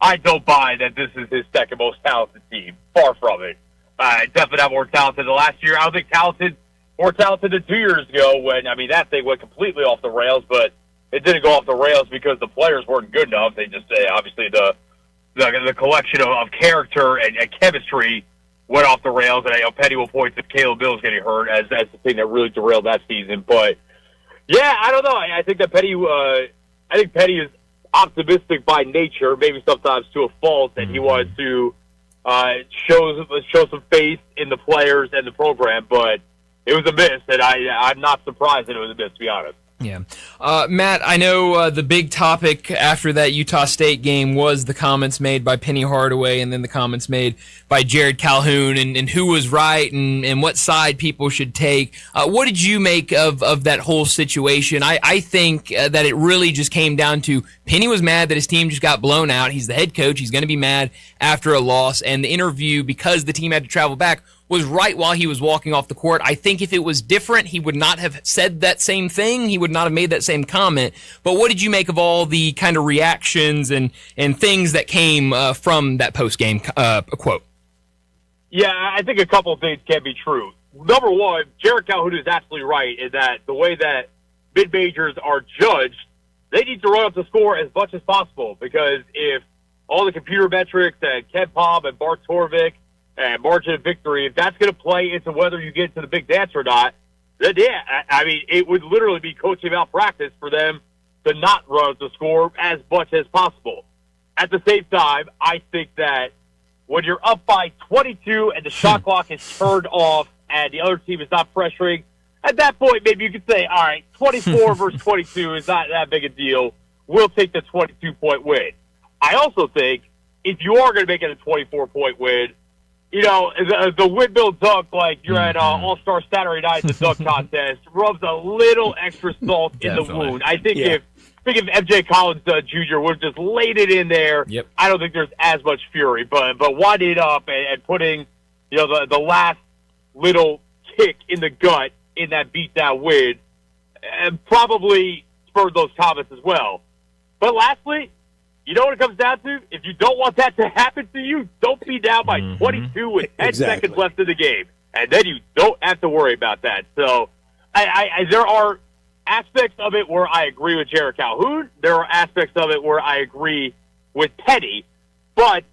I don't buy that this is his second most talented team. Far from it. Definitely not more talented than last year. I don't think more talented than 2 years ago when, that thing went completely off the rails, but it didn't go off the rails because the players weren't good enough. They just, obviously, the collection of character and chemistry went off the rails, and Petty will point to Caleb Mills getting hurt as the thing that really derailed that season. But, yeah, I don't know. I think that Petty is optimistic by nature, maybe sometimes to a fault, and he wanted to show some faith in the players and the program, but it was a miss, and I'm not surprised that it was a miss, to be honest. Yeah. Matt, I know the big topic after that Utah State game was the comments made by Penny Hardaway and then the comments made by Jared Calhoun and who was right and what side people should take. What did you make of that whole situation? I think that it really just came down to Penny was mad that his team just got blown out. He's the head coach. He's going to be mad after a loss. And the interview, because the team had to travel back, was right while he was walking off the court. I think if it was different, he would not have said that same thing. He would not have made that same comment. But what did you make of all the kind of reactions and things that came from that post-game quote? Yeah, I think a couple of things can be true. Number one, Jared Calhoun is absolutely right in that the way that mid-majors are judged, they need to run up the score as much as possible, because if all the computer metrics and Ken Pom and Bart Torvik and margin of victory, if that's going to play into whether you get to the big dance or not, then yeah, I mean, it would literally be coaching malpractice for them to not run up the score as much as possible. At the same time, I think that when you're up by 22 and the shot clock is turned off and the other team is not pressuring, at that point, maybe you could say, all right, 24 versus 22 is not that big a deal. We'll take the 22-point win. I also think if you are going to make it a 24-point win, you know, the windmill dunk, like you're at All-Star Saturday Night, the dunk contest, rubs a little extra salt in the wound. I think if MJ Collins Jr. would have just laid it in there, I don't think there's as much fury. But winding it up and putting, you know, the last little kick in the gut in that beatdown win, and probably spurred those comments as well. But lastly, you know what it comes down to? If you don't want that to happen to you, don't be down by 22 with 10 seconds left in the game. And then you don't have to worry about that. So there are aspects of it where I agree with Jared Calhoun. There are aspects of it where I agree with Penny. But,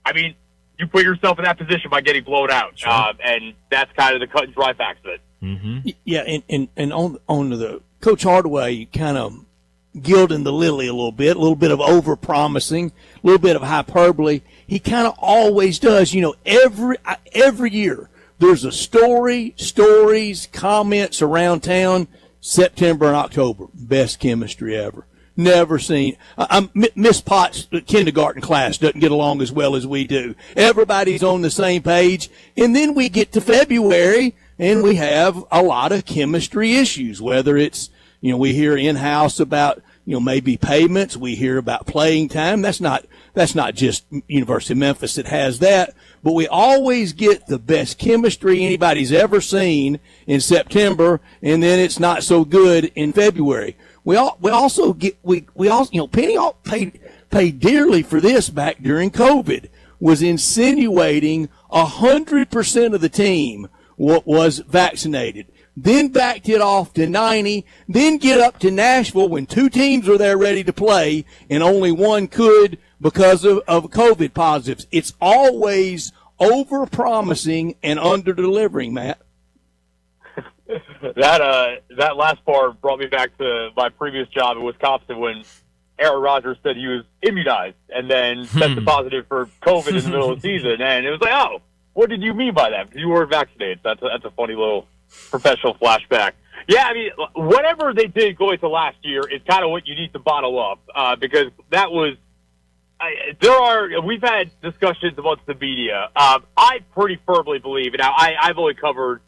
I mean, you put yourself in that position by getting blown out. Sure. And that's kind of the cut and dry facts of it. Yeah, and on the Coach Hardaway kind of gilding the lily a little bit of over-promising, a little bit of hyperbole. He kind of always does. You know, every year there's a stories, comments around town, September and October, best chemistry ever. Never seen. Miss Potts' kindergarten class doesn't get along as well as we do. Everybody's on the same page. And then we get to February, and we have a lot of chemistry issues, whether it's, you know, we hear in-house about, you know, maybe payments. We hear about playing time. That's not just University of Memphis that has that, but we always get the best chemistry anybody's ever seen in September, and then it's not so good in February. We also, you know, Penny paid dearly for this back during COVID, was insinuating 100% of the team was vaccinated. Then backed it off to 90, then get up to Nashville when two teams were there ready to play and only one could because of COVID positives. It's always over-promising and under-delivering, Matt. That last part brought me back to my previous job in Wisconsin when Aaron Rodgers said he was immunized and then tested positive for COVID in the middle of the season. And it was like, oh, what did you mean by that? Because you weren't vaccinated. That's a funny little professional flashback. Yeah, I mean, whatever they did going to last year is kind of what you need to bottle up because that was. We've had discussions amongst the media. I pretty firmly believe. Now, I've only covered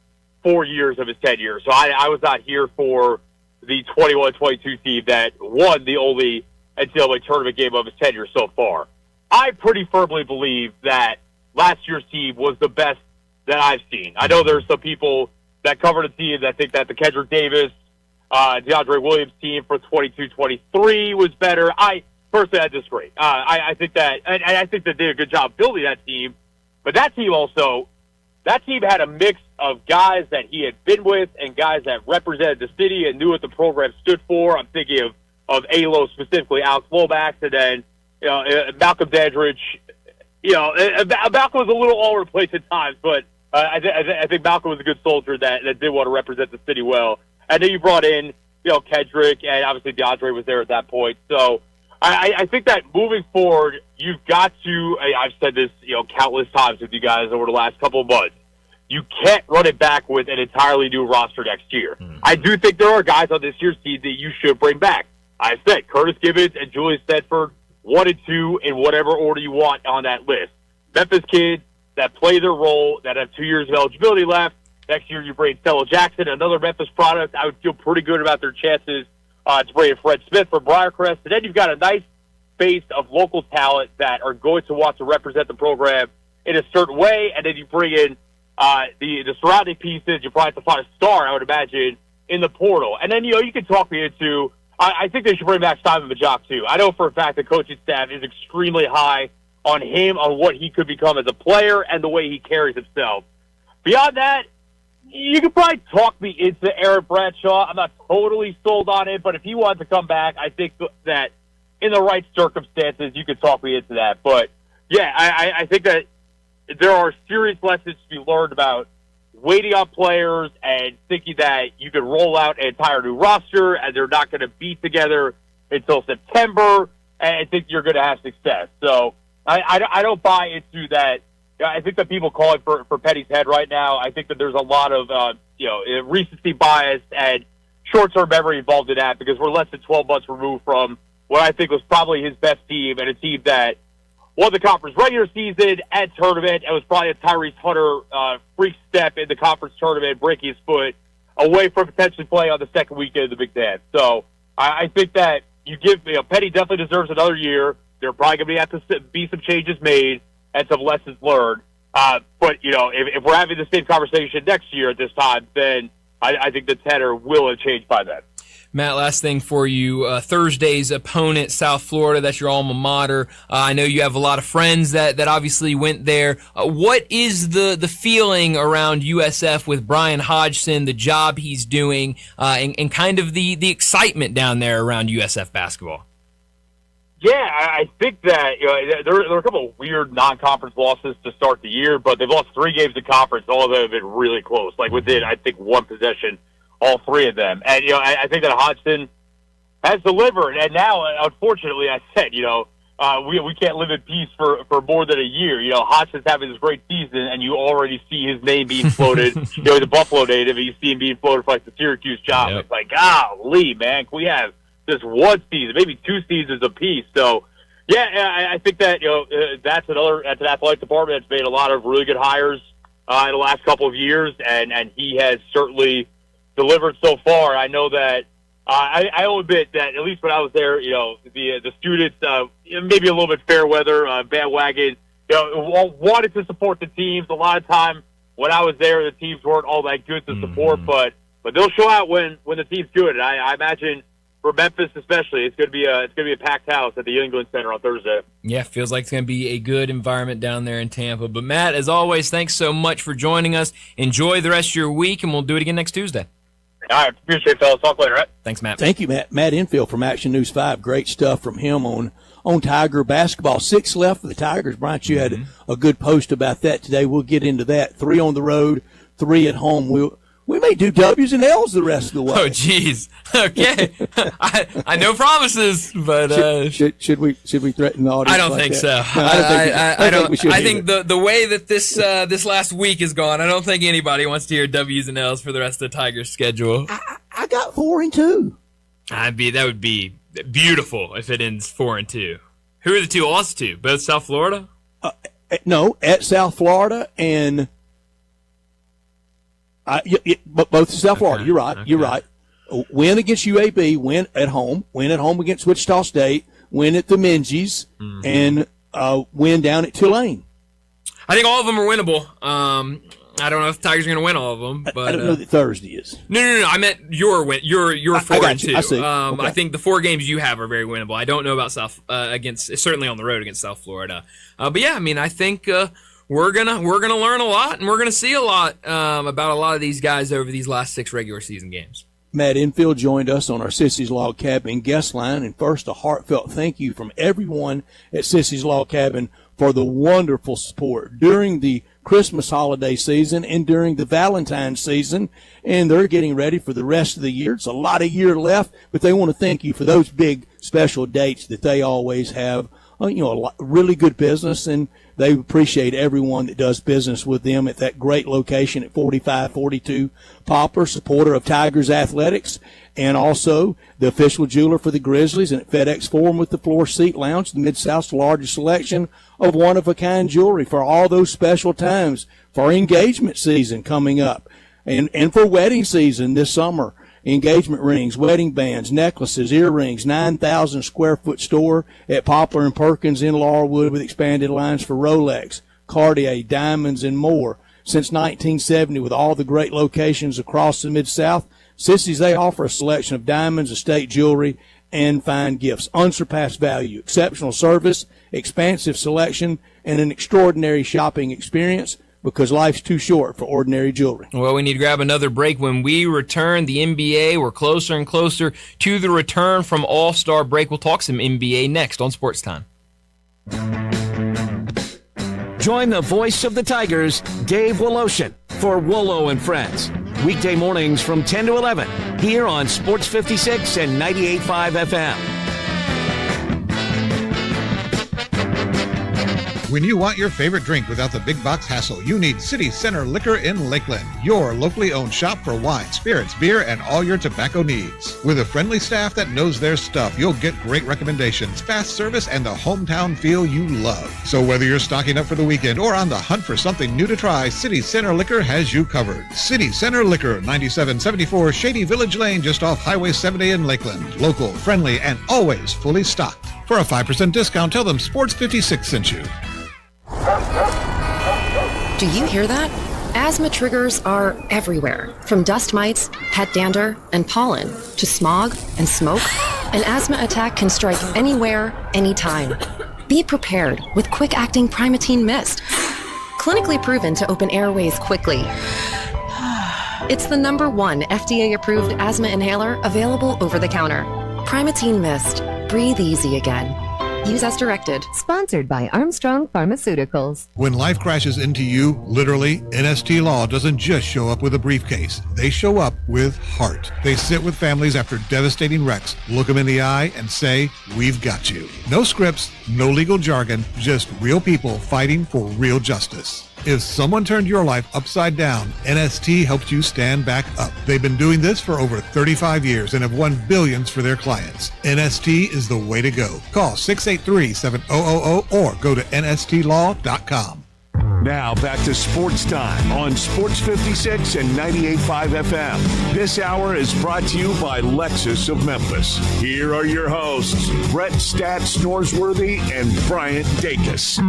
4 years of his tenure, so I was not here for the 21-22 team that won the only NCAA tournament game of his tenure so far. I pretty firmly believe that last year's team was the best that I've seen. I know there's some people that covered a team that think that the Kendrick Davis, DeAndre Williams team for 22-23 was better. Personally, I disagree. I think that they did a good job building that team, but that team had a mix of guys that he had been with and guys that represented the city and knew what the program stood for. I'm thinking of ALO specifically, Alex Lomax, and then Malcolm Dandridge. Malcolm was a little all over the place at times, but I think Malcolm was a good soldier that did want to represent the city well. And then you brought in, Kendrick, and obviously DeAndre was there at that point. So I think that moving forward, you've got to, I've said this, countless times with you guys over the last couple of months, you can't run it back with an entirely new roster next year. I do think there are guys on this year's team that you should bring back. I said Curtis Gibbons and Julius Thetford, 1 and 2 in whatever order you want on that list. Memphis kids that play their role, that have 2 years of eligibility left. Next year you bring Stella Jackson, another Memphis product. I would feel pretty good about their chances to bring in Fred Smith from Briarcrest. And then you've got a nice base of local talent that are going to want to represent the program in a certain way. And then you bring in the surrounding pieces. You probably have to find a star, I would imagine, in the portal. And then, you can talk me into, I think they should bring back Simon Majok, too. I know for a fact the coaching staff is extremely high on him, on what he could become as a player and the way he carries himself. Beyond that, you could probably talk me into Aaron Bradshaw. I'm not totally sold on it, but if he wants to come back, I think that in the right circumstances, you could talk me into that. But, yeah, I think that there are serious lessons to be learned about waiting on players and thinking that you can roll out an entire new roster and they're not going to be together until September, and I think you're going to have success. So I don't buy into that. I think that people calling for Petty's head right now, I think that there's a lot of recency bias and short-term memory involved in that, because we're less than 12 months removed from what I think was probably his best team, and a team that won the conference regular season and tournament, and was probably a Tyrese Hunter freak step in the conference tournament, breaking his foot away from potentially playing on the second weekend of the Big Ten. So I think that Petty definitely deserves another year. There are probably going to have to be some changes made and some lessons learned. But, if we're having the same conversation next year at this time, then I think the tenor will have changed by then. Matt, last thing for you. Thursday's opponent, South Florida, that's your alma mater. I know you have a lot of friends that obviously went there. What is the feeling around USF with Brian Hodgson, the job he's doing, and kind of the excitement down there around USF basketball? Yeah, I think that there are a couple of weird non-conference losses to start the year, but they've lost 3 games in conference. All of them have been really close, like within, I think, one possession, all 3 of them. And, I think that Hodgson has delivered. And now, unfortunately, I said, we can't live in peace for more than a year. Hodgson's having this great season, and you already see his name being floated. He's a Buffalo native, and you see him being floated for, the Syracuse job. Yep. It's like, golly, man, can we have just one season, maybe 2 seasons apiece? So, yeah, I think that that's an athletic department that's made a lot of really good hires in the last couple of years, and he has certainly delivered so far. I know that I will admit that at least when I was there, the students maybe a little bit fair weather bandwagon, wanted to support the teams. A lot of time when I was there, the teams weren't all that good to support, but they'll show out when the team's good. And I imagine for Memphis especially, it's going to be a packed house at the England Center on Thursday. Yeah, feels like it's going to be a good environment down there in Tampa. But Matt, as always, thanks so much for joining us. Enjoy the rest of your week, and we'll do it again next Tuesday. All right, appreciate it, fellas. Talk later, right? Thanks, Matt. Thank you, Matt. Matt Infield from Action News 5. Great stuff from him on Tiger basketball. 6 left for the Tigers. Bryant, you had a good post about that today. We'll get into that. 3 on the road, 3 at home. We may do W's and L's the rest of the way. Oh, geez. Okay. I know promises, but should we threaten the audience? I don't think so. No, I don't think we should. I think the way that this last week has gone, I don't think anybody wants to hear W's and L's for the rest of the Tigers' schedule. I got 4 and 2. That would be beautiful if it ends 4 and 2. Who are the 2 lost to? Both South Florida? No, at South Florida and. Both South Florida. You're right. Okay. You're right. Win against UAB, win at home against Wichita State, win at the Minges, and win down at Tulane. I think all of them are winnable. I don't know if the Tigers are going to win all of them, but I don't know that Thursday is. No. I meant your win. Your 4 and 2. I see. Okay. I think the 4 games you have are very winnable. I don't know about South certainly on the road against South Florida. But yeah, I mean, I think. We're gonna learn a lot, and we're gonna see a lot about a lot of these guys over these last 6 regular season games. Matt Infield joined us on our Sissy's Log Cabin guest line, and first a heartfelt thank you from everyone at Sissy's Log Cabin for the wonderful support during the Christmas holiday season and during the Valentine's season, and they're getting ready for the rest of the year. It's a lot of year left, but they want to thank you for those big special dates that they always have really good business, and they appreciate everyone that does business with them at that great location at 4542 Poplar, supporter of Tigers Athletics, and also the official jeweler for the Grizzlies, and at FedEx Forum with the Floor Seat Lounge, the Mid-South's largest selection of one-of-a-kind jewelry for all those special times for engagement season coming up, and for wedding season this summer. Engagement rings, wedding bands, necklaces, earrings, 9,000 square foot store at Poplar and Perkins in Laurelwood with expanded lines for Rolex, Cartier, diamonds, and more. Since 1970, with all the great locations across the Mid-South, Sissy's, they offer a selection of diamonds, estate jewelry, and fine gifts. Unsurpassed value, exceptional service, expansive selection, and an extraordinary shopping experience, because life's too short for ordinary jewelry. Well, we need to grab another break. When we return, the NBA, we're closer and closer to the return from All-Star break. We'll talk some NBA next on Sports Time. Join the voice of the Tigers, Dave Woloshin, for Wolo and Friends. Weekday mornings from 10 to 11 here on Sports 56 and 98.5 FM. When you want your favorite drink without the big box hassle, you need City Center Liquor in Lakeland, your locally owned shop for wine, spirits, beer, and all your tobacco needs. With a friendly staff that knows their stuff, you'll get great recommendations, fast service, and the hometown feel you love. So whether you're stocking up for the weekend or on the hunt for something new to try, City Center Liquor has you covered. City Center Liquor, 9774 Shady Village Lane, just off Highway 70 in Lakeland. Local, friendly, and always fully stocked. For a 5% discount, tell them Sports 56 sent you. Do you hear that? Asthma triggers are everywhere, from dust mites, pet dander, and pollen, to smog and smoke. An asthma attack can strike anywhere, anytime. Be prepared with quick-acting Primatene Mist. Clinically proven to open airways quickly. It's the #1 FDA-approved asthma inhaler available over the counter. Primatene Mist. Breathe easy again. Use as directed. Sponsored by Armstrong Pharmaceuticals. When life crashes into you, literally, NST Law doesn't just show up with a briefcase. They show up with heart. They sit with families after devastating wrecks, look them in the eye, and say, "We've got you." No scripts, no legal jargon, just real people fighting for real justice. If someone turned your life upside down, NST helped you stand back up. They've been doing this for over 35 years and have won billions for their clients. NST is the way to go. Call 683-7000 or go to nstlaw.com. Now back to Sports Time on Sports 56 and 98.5 FM. This hour is brought to you by Lexus of Memphis. Here are your hosts, Brett Stats Norsworthy and Bryant Dacus.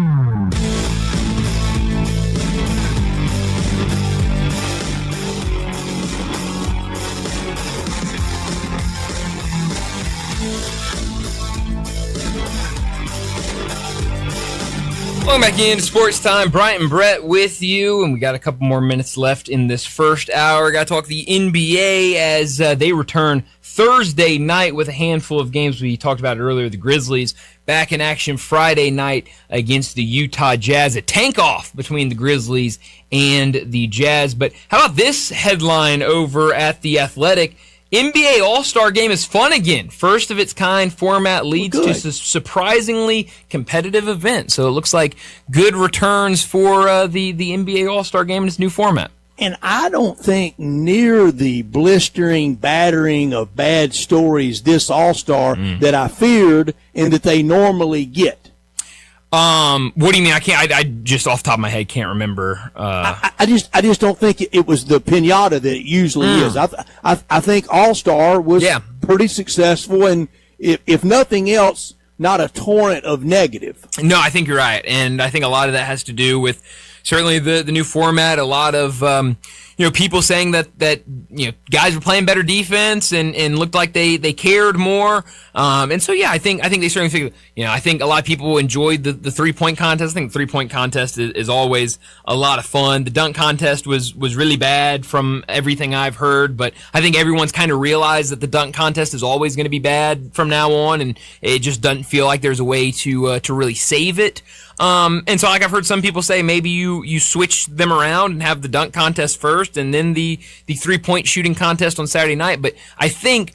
Welcome back into Sports Time. Bryant and Brett with you, and we got a couple more minutes left in this first hour. Got to talk the NBA as they return Thursday night with a handful of games. We talked about it earlier. The Grizzlies back in action Friday night against the Utah Jazz. A tank-off between the Grizzlies and the Jazz. But how about this headline over at The Athletic? NBA All-Star Game is fun again. First of its kind format leads to a surprisingly competitive event. So it looks like good returns for the NBA All-Star Game in its new format. And I don't think near the blistering battering of bad stories this All-Star that I feared and that they normally get. What do you mean? I just off the top of my head can't remember. I just don't think it was the pinata that it usually is. I think All-Star was pretty successful, and if nothing else, not a torrent of negative. No, I think you're right, and I think a lot of that has to do with certainly the new format. A lot of people saying that guys were playing better defense and looked like they cared more. And so I think they certainly figured. I think a lot of people enjoyed the 3-point contest. I think the 3-point contest is always a lot of fun. The dunk contest was really bad from everything I've heard, but I think everyone's kind of realized that the dunk contest is always going to be bad from now on, and it just doesn't feel like there's a way to really save it. And so I've heard some people say maybe you switch them around and have the dunk contest first and then the 3-point shooting contest on Saturday night. But I think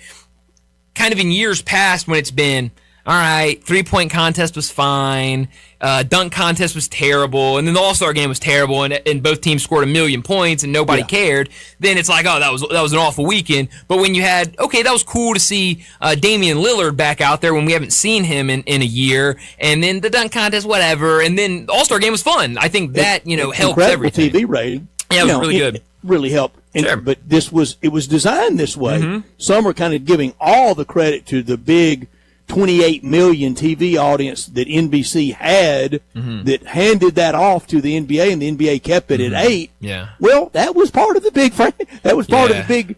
kind of in years past when it's been, all right, 3-point contest was fine. Dunk contest was terrible. And then the All-Star game was terrible. And both teams scored 1 million points and nobody cared. Then it's like, oh, that was an awful weekend. But when you had, okay, that was cool to see Damian Lillard back out there when we haven't seen him in a year. And then the dunk contest, whatever. And then the All-Star game was fun. I think that, helps everything. TV rating. Yeah, it was really good. Really helped. Sure. But it was designed this way. Some are kind of giving all the credit to the big 28 million TV audience that NBC had that handed that off to the NBA, and the NBA kept it at 8. Yeah. Well, that was part of the big that was part of the big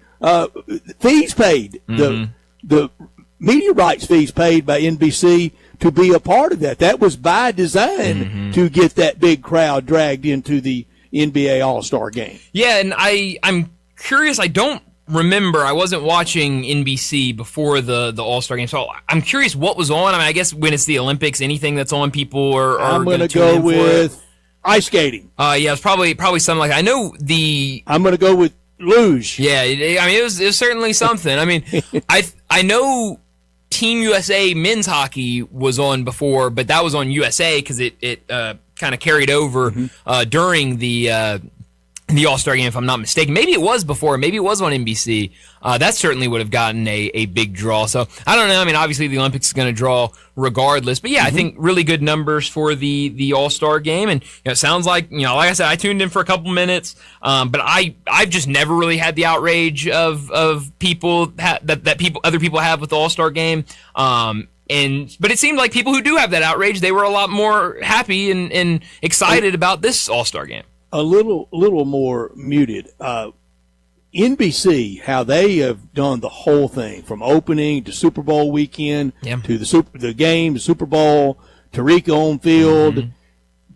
fees paid. The media rights fees paid by NBC to be a part of that. That was by design to get that big crowd dragged into the NBA All-Star game. Yeah, and I'm curious. I don't remember. I wasn't watching NBC before the All-Star game, so I'm curious what was on. I mean, I guess when it's the Olympics, anything that's on, people are I'm going to go with ice skating. Yeah, it's probably something like that. I know I'm going to go with luge. Yeah, I mean, it was certainly something. I mean, I know Team USA men's hockey was on before, but that was on USA because it kind of carried over during the All-Star game, if I'm not mistaken. Maybe it was before. Maybe it was on NBC. That certainly would have gotten a big draw. So, I don't know. I mean, obviously the Olympics is going to draw regardless. But, yeah, I think really good numbers for the All-Star game. And, it sounds like, like I said, I tuned in for a couple minutes. But I've just never really had the outrage of people that other people have with the All-Star game. But it seemed like people who do have that outrage, they were a lot more happy and excited about this All-Star game. A little more muted. NBC, how they have done the whole thing from opening to Super Bowl weekend to the game, the Super Bowl, Tariq on field,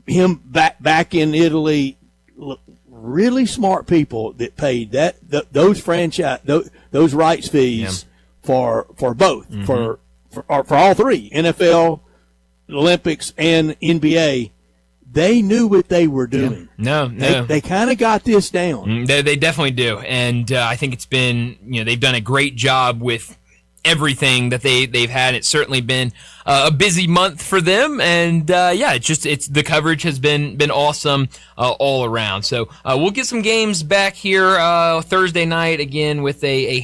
him back in Italy. Really smart people that paid those franchise those rights fees for both for all three, NFL, Olympics, and NBA. They knew what they were doing. No. They kind of got this down. They definitely do. And I think it's been, they've done a great job with everything that they've had. It's certainly been a busy month for them. And it's the coverage has been awesome all around. So we'll get some games back here Thursday night again with a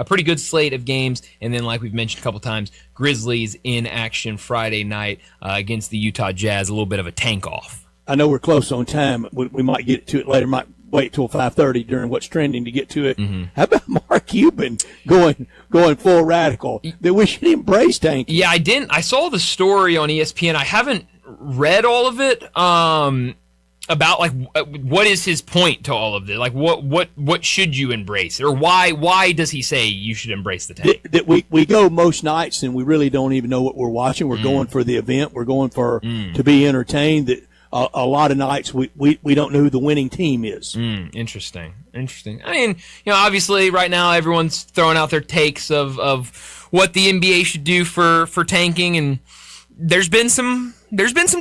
pretty good slate of games. And then, like we've mentioned a couple times, Grizzlies in action Friday night against the Utah Jazz, a little bit of a tank off. I know we're close on time. We might get to it later. Might wait till 5:30 during what's trending to get to it. How about Mark Cuban going full radical? That we should embrace tanking. Yeah, I didn't. I saw the story on ESPN. I haven't read all of it. About what is his point to all of this? Like what should you embrace, or why does he say you should embrace the tank? That we go most nights and we really don't even know what we're watching. We're going for the event. We're going for to be entertained. That a lot of nights we don't know who the winning team is. Interesting. I mean, obviously right now everyone's throwing out their takes of what the NBA should do for tanking, and there's been some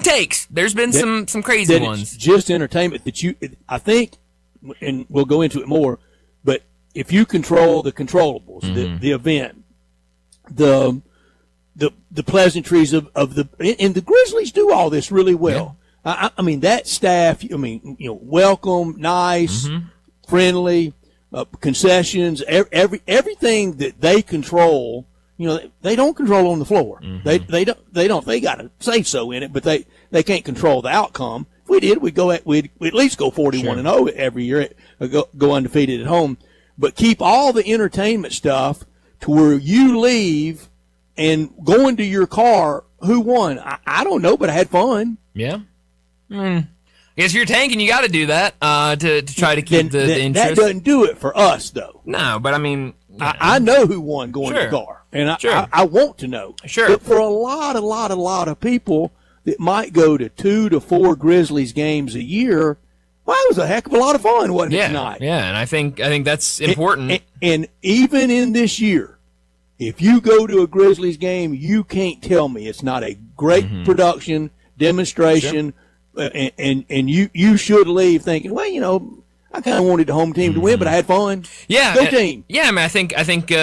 takes. There's been some crazy ones. It's just entertainment I think, and we'll go into it more, but if you control the controllables, the event, the pleasantries of and the Grizzlies do all this really well. I mean, that staff, welcome, nice, friendly, concessions, everything that they control. They don't control on the floor. They got a say so in it, but they can't control the outcome. If we did, we'd at least go 41-0 every year, go undefeated at home. But keep all the entertainment stuff to where you leave and go into your car. Who won? I don't know, but I had fun. Yeah. I guess if you're tanking, you got to do that to try to keep the interest. That doesn't do it for us, though. No, but I mean, I know who won going to the car, and I want to know. Sure. But for a lot of people that might go to 2 to 4 Grizzlies games a year, well, it was a heck of a lot of fun, wasn't it, tonight? Yeah, and I think that's important. And even in this year, if you go to a Grizzlies game, you can't tell me it's not a great production, demonstration. And you should leave thinking, well, I kind of wanted the home team to win, but I had fun. Yeah, Go team. Yeah, I mean, I think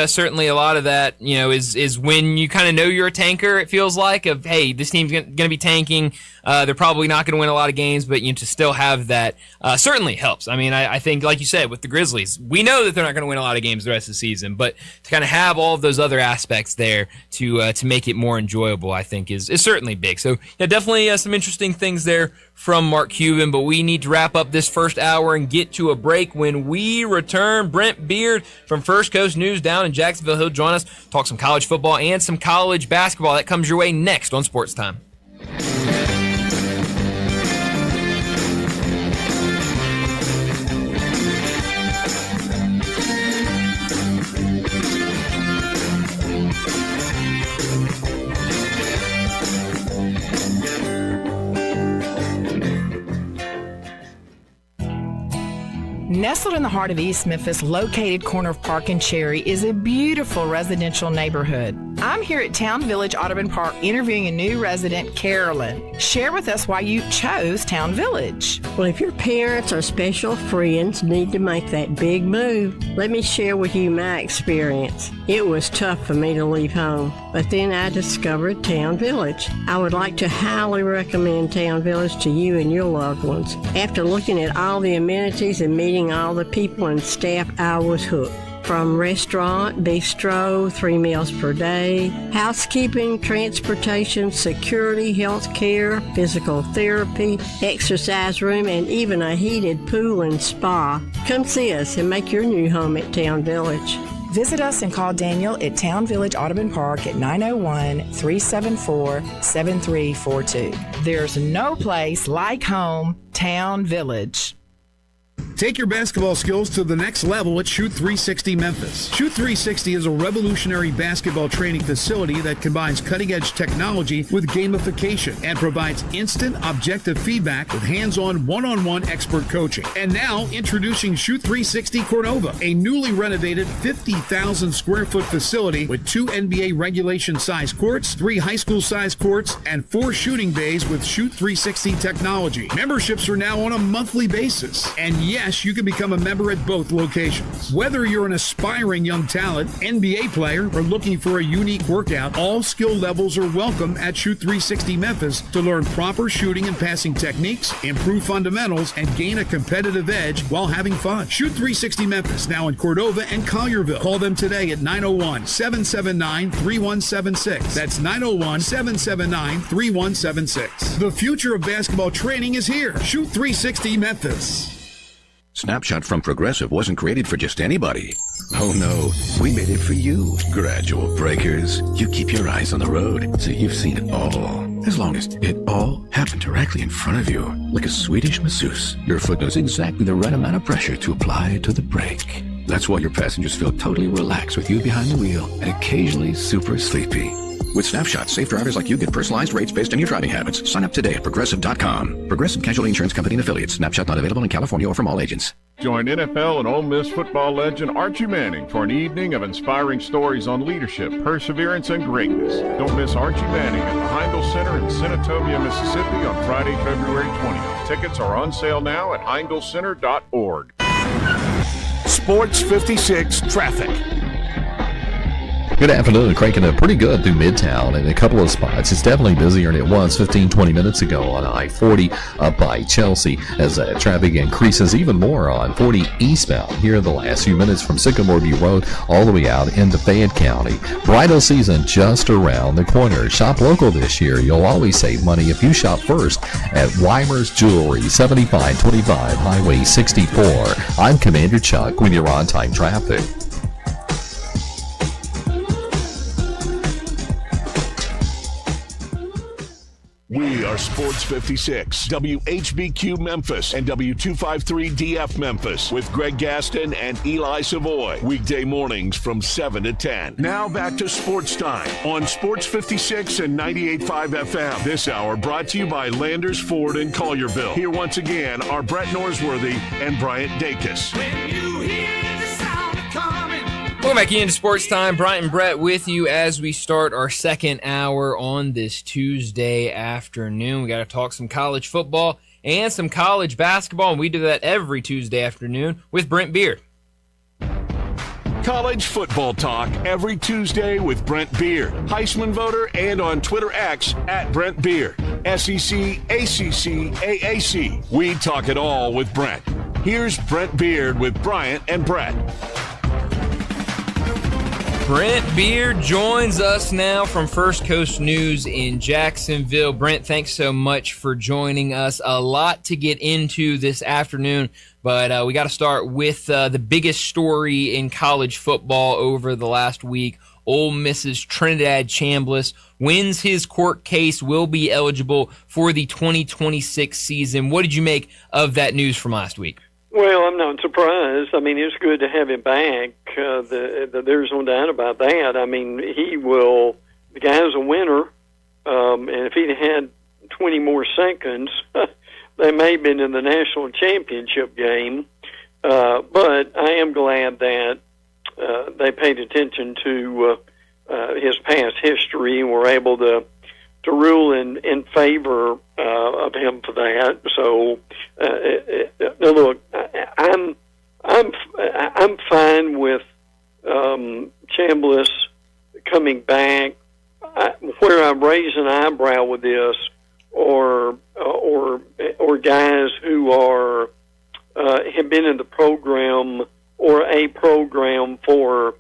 certainly a lot of that, is when you kind of know you're a tanker. It feels like of, hey, this team's going to be tanking. They're probably not going to win a lot of games, but to still have that certainly helps. I mean, I think, like you said, with the Grizzlies, we know that they're not going to win a lot of games the rest of the season, but to kind of have all of those other aspects there to make it more enjoyable, I think is certainly big. So yeah, definitely some interesting things there from Mark Cuban, but we need to wrap up this first hour and get to a break. When we return, Brent Beard from First Coast News down in Jacksonville, he'll join us, talk some college football and some college basketball. That comes your way next on Sports Time. Nestled in the heart of East Memphis, located corner of Park and Cherry, is a beautiful residential neighborhood. I'm here at Town Village Audubon Park interviewing a new resident, Carolyn. Share with us why you chose Town Village. Well, if your parents or special friends need to make that big move, let me share with you my experience. It was tough for me to leave home, but then I discovered Town Village. I would like to highly recommend Town Village to you and your loved ones. After looking at all the amenities and meeting all the people and staff, I was hooked. From restaurant, bistro, 3 meals per day, housekeeping, transportation, security, health care, physical therapy, exercise room, and even a heated pool and spa. Come see us and make your new home at Town Village. Visit us and call Daniel at Town Village Audubon Park at 901-374-7342. There's no place like home, Town Village. Take your basketball skills to the next level at Shoot 360 Memphis. Shoot 360 is a revolutionary basketball training facility that combines cutting-edge technology with gamification and provides instant, objective feedback with hands-on, one-on-one expert coaching. And now, introducing Shoot 360 Cordova, a newly renovated 50,000 square foot facility with 2 NBA regulation-size courts, 3 high school-size courts, and 4 shooting bays with Shoot 360 technology. Memberships are now on a monthly basis. And yes, you can become a member at both locations. Whether you're an aspiring young talent, NBA player, or looking for a unique workout, all skill levels are welcome at Shoot 360 Memphis to learn proper shooting and passing techniques, improve fundamentals, and gain a competitive edge while having fun. Shoot 360 Memphis, now in Cordova and Collierville. Call them today at 901-779-3176. That's 901-779-3176. The future of basketball training is here. Shoot 360 Memphis. Snapshot from Progressive wasn't created for just anybody. Oh no, we made it for you, gradual breakers. You keep your eyes on the road, so you've seen it all. As long as it all happened directly in front of you, like a Swedish masseuse, your foot knows exactly the right amount of pressure to apply to the brake. That's why your passengers feel totally relaxed with you behind the wheel and occasionally super sleepy. With Snapshot, safe drivers like you get personalized rates based on your driving habits. Sign up today at Progressive.com. Progressive Casualty Insurance Company and Affiliates. Snapshot not available in California or from all agents. Join NFL and Ole Miss football legend Archie Manning for an evening of inspiring stories on leadership, perseverance, and greatness. Don't miss Archie Manning at the Heindel Center in Senatobia, Mississippi on Friday, February 20th. Tickets are on sale now at heindelcenter.org. Sports 56 traffic. Good afternoon. Cranking up pretty good through Midtown in a couple of spots. It's definitely busier than it was 15-20 minutes ago on I-40 up by Chelsea as traffic increases even more on 40 eastbound here in the last few minutes from Sycamore View Road all the way out into Fayette County. Bridal season just around the corner. Shop local this year. You'll always save money if you shop first at Weimer's Jewelry, 7525 Highway 64. I'm Commander Chuck with your on-time traffic. We are Sports 56, WHBQ Memphis, and W253DF Memphis with Greg Gaston and Eli Savoy. Weekday mornings from 7 to 10. Now back to Sports Time on Sports 56 and 98.5 FM. This hour brought to you by Landers Ford in Collierville. Here once again are Brett Norsworthy and Bryant Dacus. Welcome back into Sports Time. Bryant and Brett with you as we start our second hour on this Tuesday afternoon. We got to talk some college football and some college basketball, and we do that every Tuesday afternoon with Brent Beard. College football talk every Tuesday with Brent Beard, Heisman voter, and on Twitter X at Brent Beard. SEC, ACC, AAC. We talk it all with Brent. Here's Brent Beard with Bryant and Brett. Brent Beard joins us now from First Coast News in Jacksonville. Brent, thanks so much for joining us. A lot to get into this afternoon, but we got to start with the biggest story in college football over the last week. Ole Miss's Trinidad Chambliss wins his court case, will be eligible for the 2026 season. What did you make of that news from last week? Well, I'm not surprised. I mean, it's good to have him back. There's no doubt about that. I mean, the guy's a winner, and if he'd had 20 more seconds, they may have been in the national championship game. But I am glad that they paid attention to his past history and were able to rule in favor of him for that. So, now look, I'm fine with Chambliss coming back. Where I raise an eyebrow with this, or guys who are have been in the program or a program for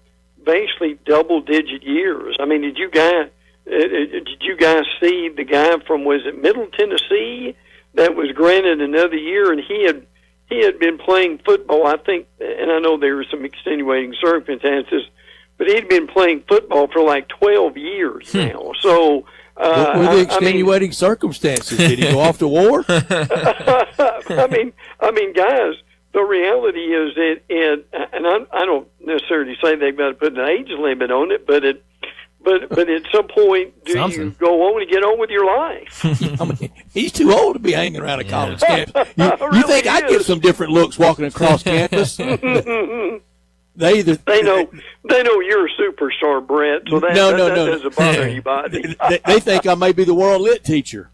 basically double-digit years. I mean, did you guys see the guy from, was it Middle Tennessee, that was granted another year, and he had been playing football, I think, and I know there were some extenuating circumstances, but he'd been playing football for like 12 years now. So what were the extenuating circumstances? Did he go off to war? I mean, guys, the reality is and I don't necessarily say they've got to put an age limit on it, but at some point, you go on and get on with your life? I mean, he's too old to be hanging around a college campus. You think I get some different looks walking across campus? They know you're a superstar, Brett. So that doesn't bother anybody. They think I may be the world lit teacher.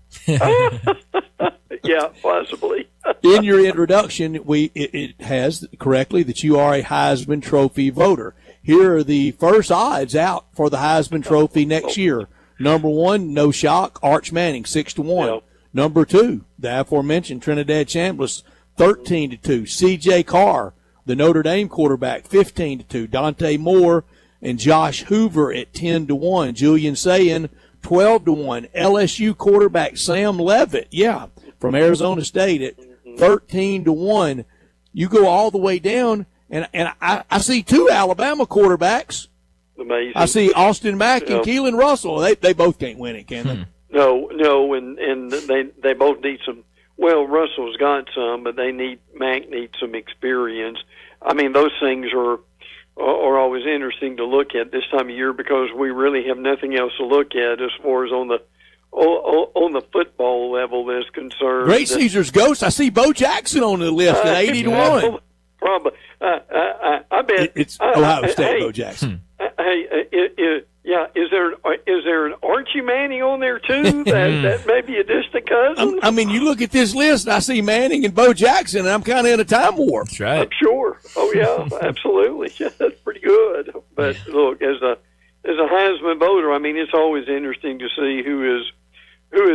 Yeah, possibly. In your introduction, it has correctly that you are a Heisman Trophy voter. Here are the first odds out for the Heisman Trophy next year. Number 1, no shock, Arch Manning, 6-1. Yep. Number 2, the aforementioned Trinidad Chambliss, 13-2. C.J. Carr, the Notre Dame quarterback, 15-2. Dante Moore and Josh Hoover at 10-1. Julian Sayin, 12-1. LSU quarterback Sam Leavitt, from Arizona State at 13-1. You go all the way down. And I see 2 Alabama quarterbacks. Amazing. I see Austin Mack and Keelan Russell. They both can't win it, can they? No, and they both need some. Well, Russell's got some, but Mack needs some experience. I mean, those things are always interesting to look at this time of year because we really have nothing else to look at as far as on the football level is concerned. Great Caesar's Ghost. I see Bo Jackson on the list at 80-1. Probably. I bet it's Ohio State. Bo Jackson. Is there an Archie Manning on there too? that may be a distant cousin. I mean, you look at this list, and I see Manning and Bo Jackson, and I'm kind of in a time warp. That's right. I'm sure. Oh yeah, absolutely. Yeah, that's pretty good. But look, as a Heisman voter, I mean, it's always interesting to see who is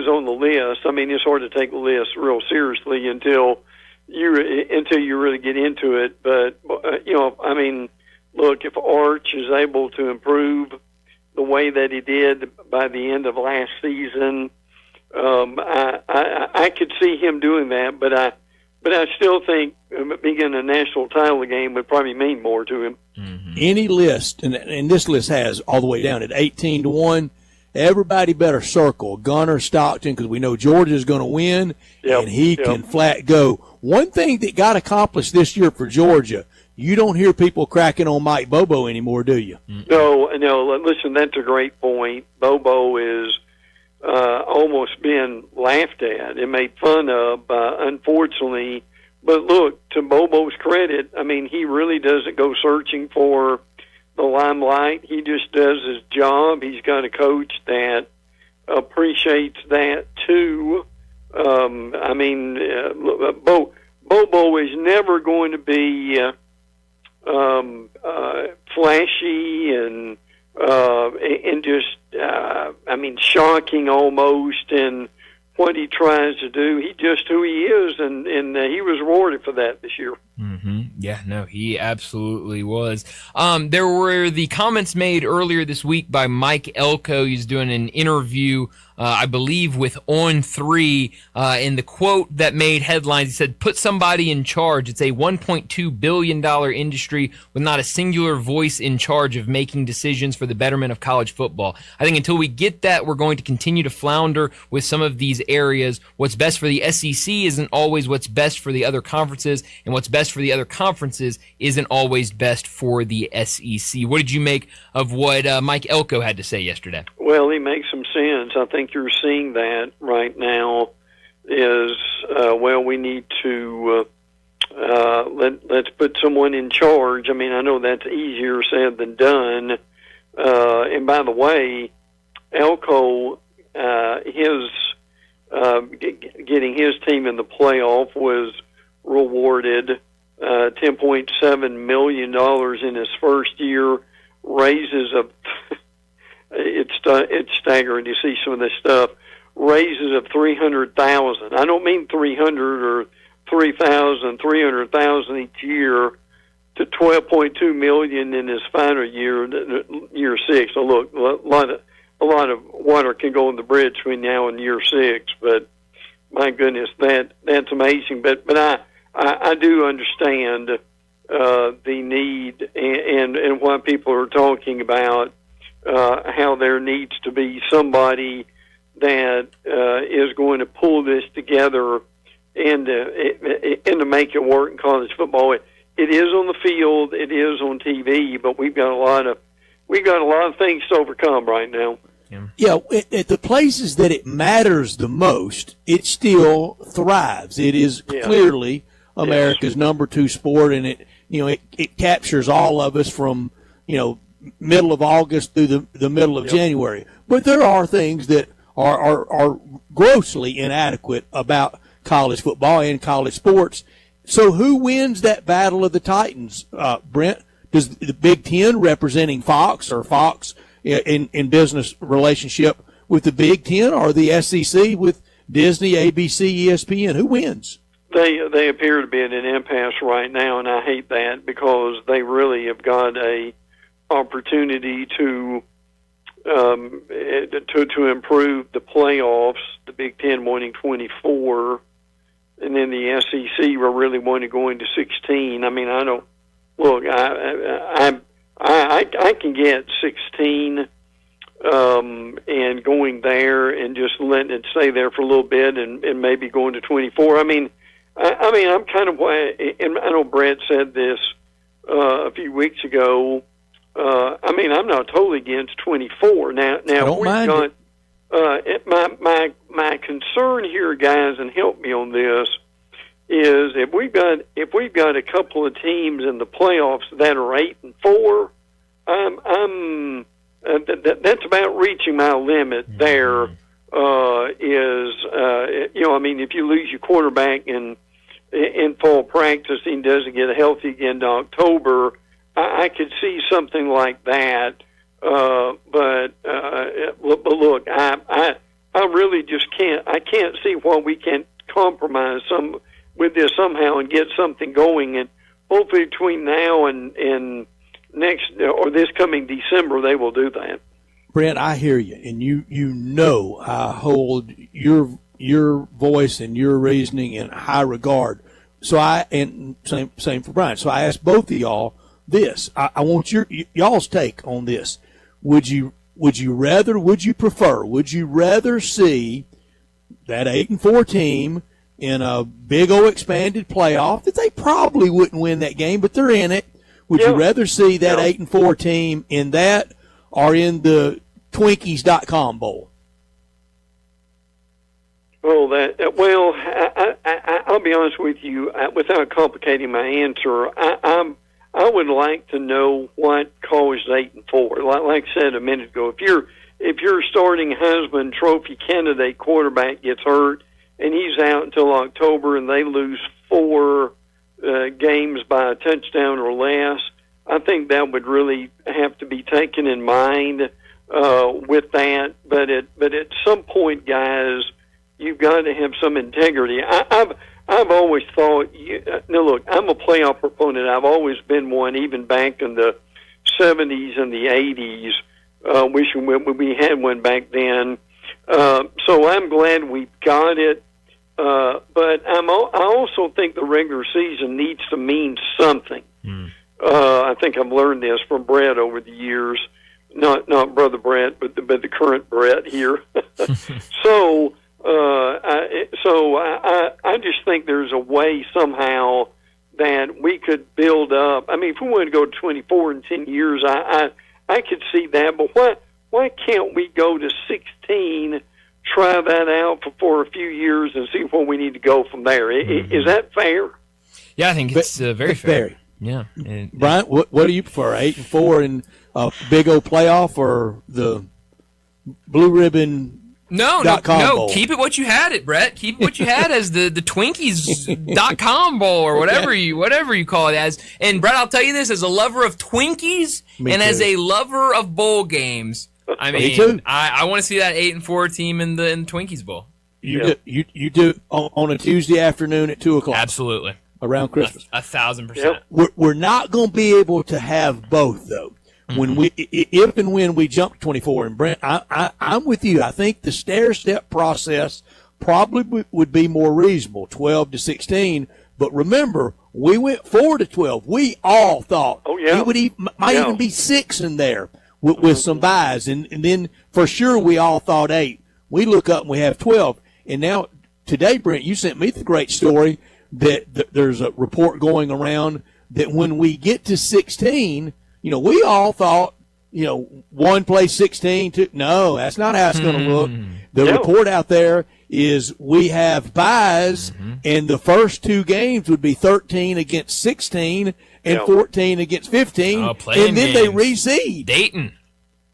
on the list. I mean, it's hard to take the list real seriously until you really get into it. But I mean, look, if Arch is able to improve the way that he did by the end of last season, I could see him doing that. But I still think being in a national title game would probably mean more to him. Mm-hmm. Any list, and this list has all the way down at 18-1. Everybody better circle Gunner Stockton because we know Georgia's going to win, and he can flat go. One thing that got accomplished this year for Georgia, you don't hear people cracking on Mike Bobo anymore, do you? No. Listen, that's a great point. Bobo is almost been laughed at and made fun of, unfortunately. But look, to Bobo's credit, I mean, he really doesn't go searching for the limelight. He just does his job. He's got a coach that appreciates that too. I mean, Bobo is never going to be flashy and just shocking almost in what he tries to do. He's just who he is, and he was rewarded for that this year. Mm-hmm. Yeah, no, he absolutely was. There were the comments made earlier this week by Mike Elko. He's doing an interview, I believe, with On3. In the quote that made headlines, he said, "Put somebody in charge. It's a $1.2 billion industry with not a singular voice in charge of making decisions for the betterment of college football. I think until we get that, we're going to continue to flounder with some of these areas. What's best for the SEC isn't always what's best for the other conferences, and what's best for the other conferences isn't always best for the SEC." What did you make of what Mike Elko had to say yesterday? Well, he makes some sense. I think you're seeing that right now is, we need to let's put someone in charge. I mean, I know that's easier said than done. And by the way, Elko, getting his team in the playoff was rewarded $10.7 million in his first year, raises of it's staggering to see some of this stuff, raises of $300,000. I don't mean 300 or 3,000, 300,000 each year, to $12.2 million in his final year, year 6. So look, a lot of water can go on the bridge between now and year 6, but my goodness, that's amazing. But I do understand the need and why people are talking about how there needs to be somebody that is going to pull this together and to make it work in college football. It is on the field, it is on TV, but we've got a lot of things to overcome right now. Yeah, at the places that it matters the most, it still thrives. It is clearly America's number 2 sport, and it captures all of us from middle of August through the middle of January. But there are things that are grossly inadequate about college football and college sports. So who wins that battle of the Titans, Brent? Does the Big Ten representing Fox, or Fox in business relationship with the Big Ten, or the SEC with Disney, ABC, ESPN? Who wins? They appear to be at an impasse right now, and I hate that because they really have got a opportunity to improve the playoffs. The Big Ten wanting 24, and then the SEC were really wanting to go into 16. I mean, I don't look. I can get 16 and going there and just letting it stay there for a little bit, and maybe going to 24. I mean, I'm kind of, and I know Brett said this a few weeks ago. I'm not totally against 24. Now we've got my concern here, guys, and help me on this, is if we've got a couple of teams in the playoffs that are 8-4, that's about reaching my limit. There if you lose your quarterback in fall practice and doesn't get healthy again to October, I could see something like that. But look, I really just can't. I can't see why we can't compromise with this somehow and get something going. And hopefully between now and next or this coming December, they will do that. Brent, I hear you, and I hold your voice and your reasoning in high regard. So same for Brian. So I asked both of y'all this. I want y'all's take on this. Would you rather see that 8-4 team in a big old expanded playoff that they probably wouldn't win that game, but they're in it? Would you rather see that 8-4 team in that, or in the Twinkies.com bowl? I'll be honest with you, without complicating my answer. I would like to know what caused 8-4. Like I said a minute ago, if your starting Heisman Trophy candidate quarterback gets hurt and he's out until October, and they lose 4 games by a touchdown or less, I think that would really have to be taken in mind with that. But at some point, guys, you've got to have some integrity. I've always thought. Now, look, I'm a playoff proponent. I've always been one, even back in the 70s and the 80s. Wishing we had one back then. So I'm glad we've got it. But I also think the regular season needs to mean something. I think I've learned this from Brett over the years, not Brother Brett, but the current Brett here. So I just think there's a way somehow that we could build up. I mean, if we want to go to 24 in 10 years, I could see that. But why can't we go to 16? Try that out for a few years and see where we need to go from there. Is that fair? Yeah, I think it's very fair. Yeah. Brian, what do you prefer, 8-4 and a big old playoff, or the Blue Ribbon? No, bowl? Keep it what you had it, Brett. Keep it what you had as the Twinkies.com bowl, or whatever you call it as. And Brett, I'll tell you this, as a lover of Twinkies as a lover of bowl games, I mean, Me too. I want to see that 8-4 team in the Twinkies Bowl. You do on a Tuesday afternoon at 2:00. Absolutely. Around Christmas. 1,000%. We're not going to be able to have both, though. When if and when we jump to 24, and Brent, I'm with you. I think the stair-step process probably would be more reasonable, 12 to 16. But remember, we went 4 to 12. We all thought it would even be 6 in there with some buys, and then for sure we all thought 8. We look up and we have 12. And now today, Brent, you sent me the great story that there's a report going around that when we get to 16, we all thought, one plays 16, two. No, that's not how it's going to look. The report out there is we have buys, and the first 2 games would be 13 against 16 and 14 against 15, and then they reseed. Dayton.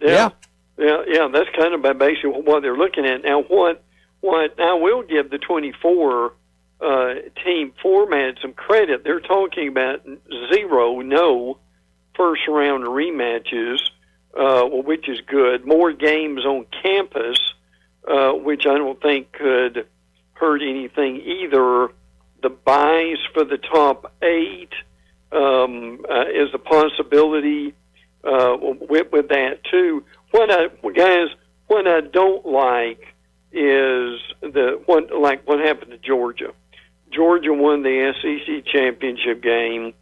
Yeah, that's kind of basically what they're looking at. Now, what I will give the 24 team format some credit. They're talking about no first-round rematches, which is good. More games on campus, which I don't think could hurt anything either. The buys for the top 8 is a possibility with that, too. What I don't like is what happened to Georgia. Georgia won the SEC championship game,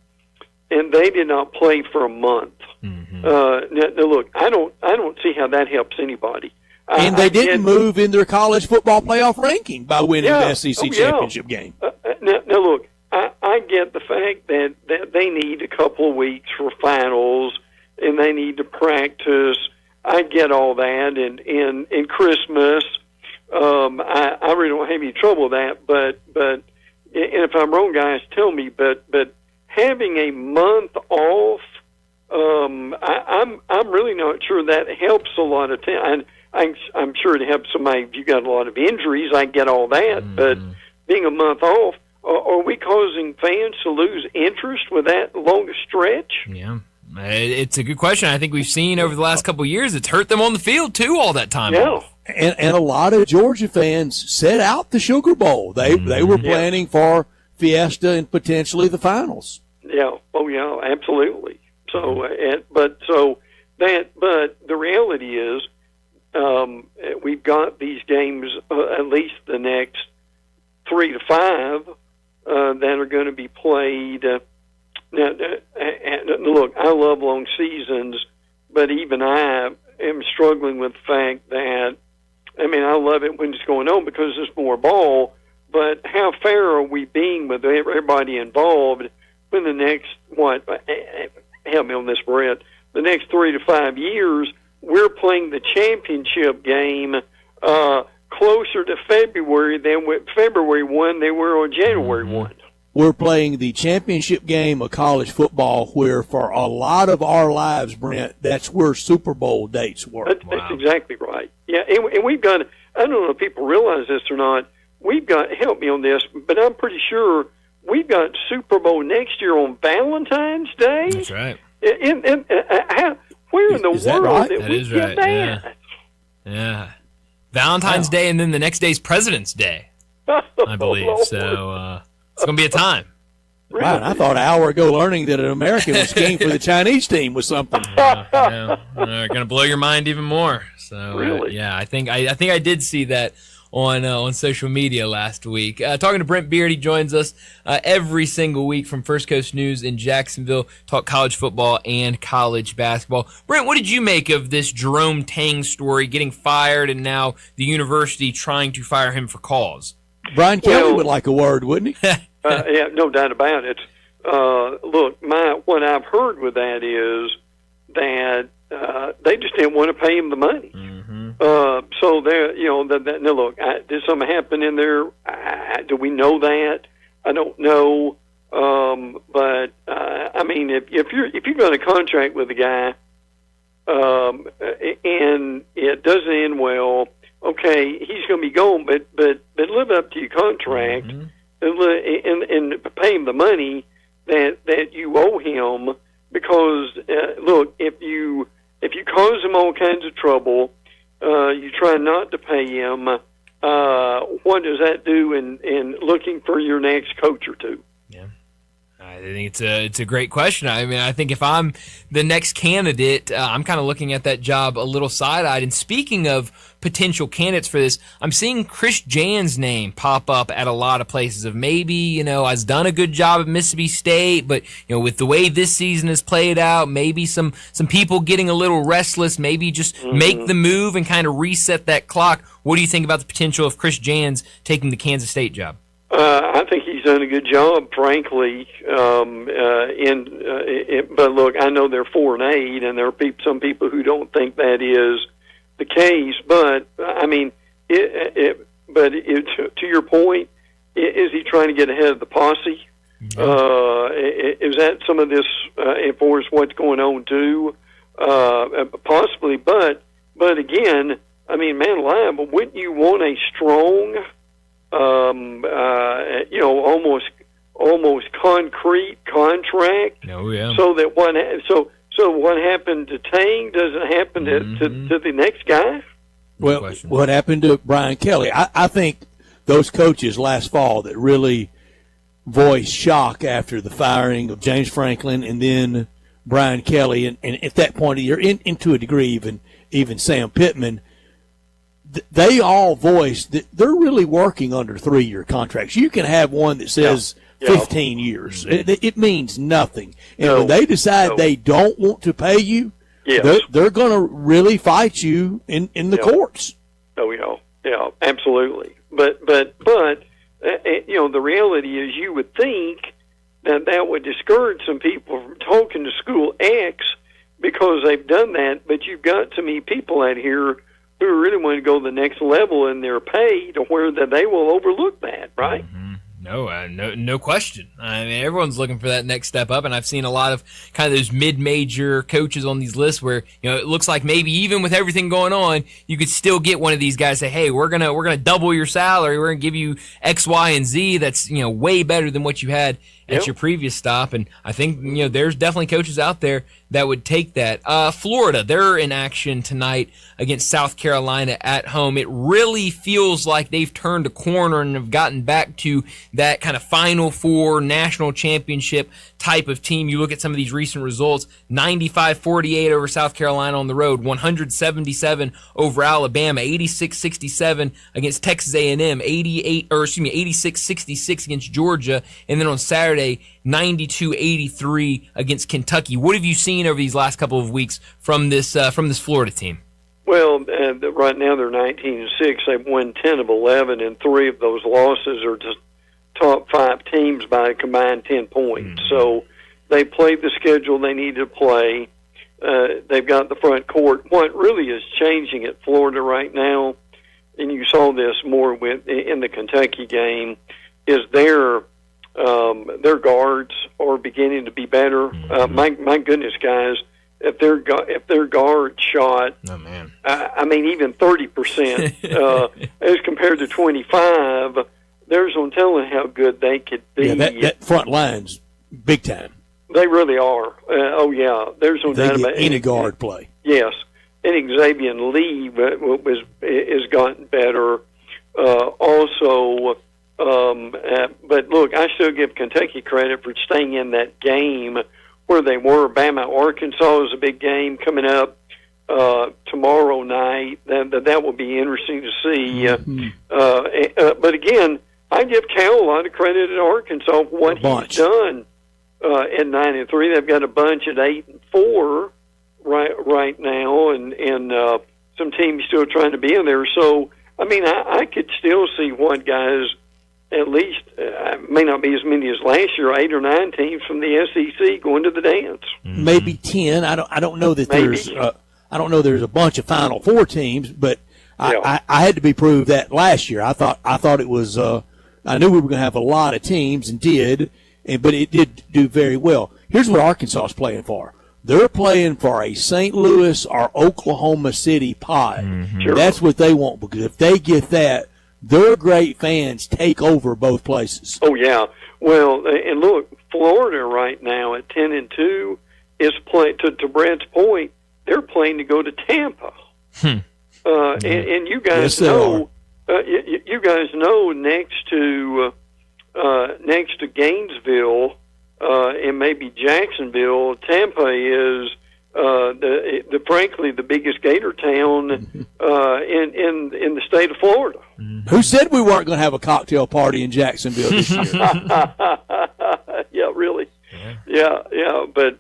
and they did not play for a month. Now, look, I don't see how that helps anybody. And they didn't move in their college football playoff ranking by winning the SEC championship game. Now, look, I get the fact that they need a couple of weeks for finals, and they need to practice. I get all that, and in Christmas, I really don't have any trouble with that. But and if I'm wrong, guys, tell me. But having a month off, I'm really not sure that helps a lot of time. I'm sure it helps somebody if you got a lot of injuries. I get all that, but being a month off, are we causing fans to lose interest with that long stretch? Yeah. It's a good question. I think we've seen over the last couple of years it's hurt them on the field, too, all that time off. And a lot of Georgia fans set out the Sugar Bowl. They were planning for Fiesta and potentially the finals. Yeah. Oh, yeah, absolutely. So, but the reality is we've got these games, at least the next 3 to 5, that are going to be played. Now, look, I love long seasons, but even I am struggling with the fact that, I love it when it's going on because there's more ball, but how fair are we being with everybody involved when the next, help me on this, Brett, the next 3 to 5 years, we're playing the championship game closer to February than with February 1 they were on January 1. We're playing the championship game of college football where for a lot of our lives, Brent, that's where Super Bowl dates were. That's exactly right. Yeah, and we've got, I don't know if people realize this or not, we've got, help me on this, but I'm pretty sure we've got Super Bowl next year on Valentine's Day. That's right. Where in the world right? did That we is get right, that? Yeah. Valentine's Day, and then the next day is President's Day, I believe. So it's going to be a time. Wow, I thought an hour ago learning that an American was skiing for the Chinese team was something. Going to blow your mind even more. So Really? I think I did see that on social media last week. Talking to Brent Beard, he joins us every single week from First Coast News in Jacksonville. Talk college football and college basketball. Brent, what did you make of this Jerome Tang story, getting fired, and now the university trying to fire him for cause? Brian Kelly would like a word, wouldn't he? Yeah, no doubt about it. Look, what I've heard with that is that they just didn't want to pay him the money. So there, now look, did something happen in there? Do we know that? I don't know. But I mean, if you've got a contract with a guy, and it doesn't end well, okay, he's going to be gone. But live up to your contract. And pay him the money that you owe him, because look, if you cause him all kinds of trouble, you try not to pay him, what does that do in looking for your next coach or two? I think it's a great question. I mean, I think if I'm the next candidate, I'm kind of looking at that job a little side-eyed. And speaking of potential candidates for this, I'm seeing Chris Jan's name pop up at a lot of places. Of maybe, has done a good job at Mississippi State, but with the way this season has played out, maybe some people getting a little restless. Maybe just make the move and kind of reset that clock. What do you think about the potential of Chris Jan's taking the Kansas State job? I think he's done a good job, frankly. But look, I know they're 4-8, and there are some people who don't think that is the case. But I mean, to your point, is he trying to get ahead of the posse? Is that some of this enforce what's going on too? Possibly, but again, I mean, man alive, but wouldn't you want a strong, almost concrete contract? Oh yeah. So that what happened to Tang doesn't happen to the next guy. Well, what happened to Brian Kelly? I think those coaches last fall that really voiced shock after the firing of James Franklin and then Brian Kelly, and at that point, you're into a degree, even Sam Pittman. They all voiced that they're really working under 3-year contracts. You can have one that says 15 years. It means nothing. And when they decide they don't want to pay you, they're going to really fight you in the courts. Oh, yeah, absolutely. But the reality is, you would think that would discourage some people from talking to school X because they've done that. But you've got so many people out here who really want to go to the next level in their pay to where that they will overlook that, right? No question. I mean, everyone's looking for that next step up, and I've seen a lot of kind of those mid-major coaches on these lists where it looks like maybe even with everything going on, you could still get one of these guys say, "Hey, we're gonna double your salary. We're gonna give you X, Y, and Z. That's way better than what you had at your previous stop." And I think there's definitely coaches out there that would take that. Florida, they're in action tonight against South Carolina at home. It really feels like they've turned a corner and have gotten back to that kind of Final Four national championship type of team. You look at some of these recent results: 95-48 over South Carolina on the road, 177 over Alabama, 86-67 against Texas A&M, 86-66 against Georgia, and then on Saturday, 92-83 against Kentucky. What have you seen over these last couple of weeks from this Florida team? Well, right now they're 19-6. They've won 10 of 11, and 3 of those losses are to top 5 teams by a combined 10 points. So they played the schedule they needed to play. They've got the front court. What really is changing at Florida right now, and you saw this more in the Kentucky game, is their guards are beginning to be better. My goodness, guys, if their guard shot, oh man, I mean even 30% as compared to 25, there's no telling how good they could be. Yeah, that front line's big time. They really are. Oh yeah, there's no doubt about it. Any guard play. Yes, and Xavier Lee has gotten better. Also, but look, I still give Kentucky credit for staying in that game where they were. Bama, Arkansas is a big game coming up tomorrow night. That will be interesting to see. But again, I give Cal a lot of credit at Arkansas for what he's done at 9-3. They've got a bunch at 8-4 right now, and some teams still trying to be in there. So, I mean, I could still see what guys, at least, may not be as many as last year, 8 or 9 teams from the SEC going to the dance. Maybe 10. I don't know that there's I don't know there's a bunch of Final Four teams, but I had to be proved that last year. I thought it was. I knew we were going to have a lot of teams, and did, but it did do very well. Here's what Arkansas is playing for. They're playing for a St. Louis or Oklahoma City pod. Sure. That's what they want, because if they get that, their great fans take over both places. Oh yeah. Well, and look, Florida right now at 10-2 is playing. To Brad's point, they're playing to go to Tampa. And you guys know, you guys know next to Gainesville and maybe Jacksonville, Tampa is frankly the biggest Gator town in the state of Florida. Who said we weren't going to have a cocktail party in Jacksonville this year? Yeah, really. Yeah. But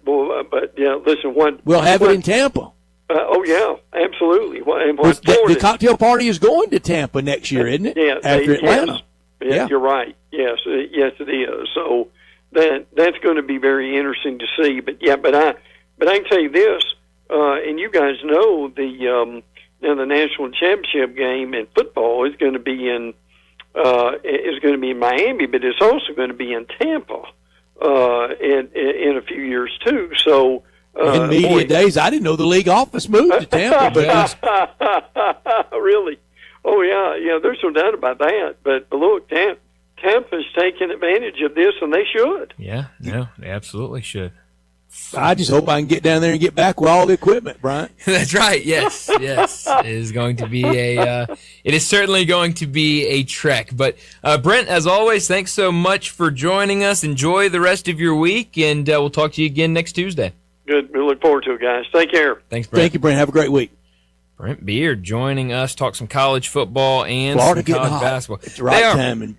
yeah. Listen, we'll have it in Tampa. Oh yeah, absolutely. The cocktail party is going to Tampa next year, isn't it? Yeah, after Atlanta. Yeah, you're right. Yes, it is. So that's going to be very interesting to see. But I can tell you this, and you guys know the national championship game in football is going to be in Miami, but it's also going to be in Tampa in a few years too. So. In media days, I didn't know the league office moved to Tampa. But really? Oh, yeah. There's no doubt about that. But look, Tampa's taking advantage of this, and they should. Yeah, no, they absolutely should. I just hope I can get down there and get back with all the equipment, Brian. That's right. Yes. It is going to be it is certainly going to be a trek. But Brent, as always, thanks so much for joining us. Enjoy the rest of your week, and we'll talk to you again next Tuesday. Good. We look forward to it, guys. Take care. Thanks, Brent. Thank you, Brent. Have a great week. Brent Beard joining us, talk some college football and Florida some college hot. basketball. It's the right time, and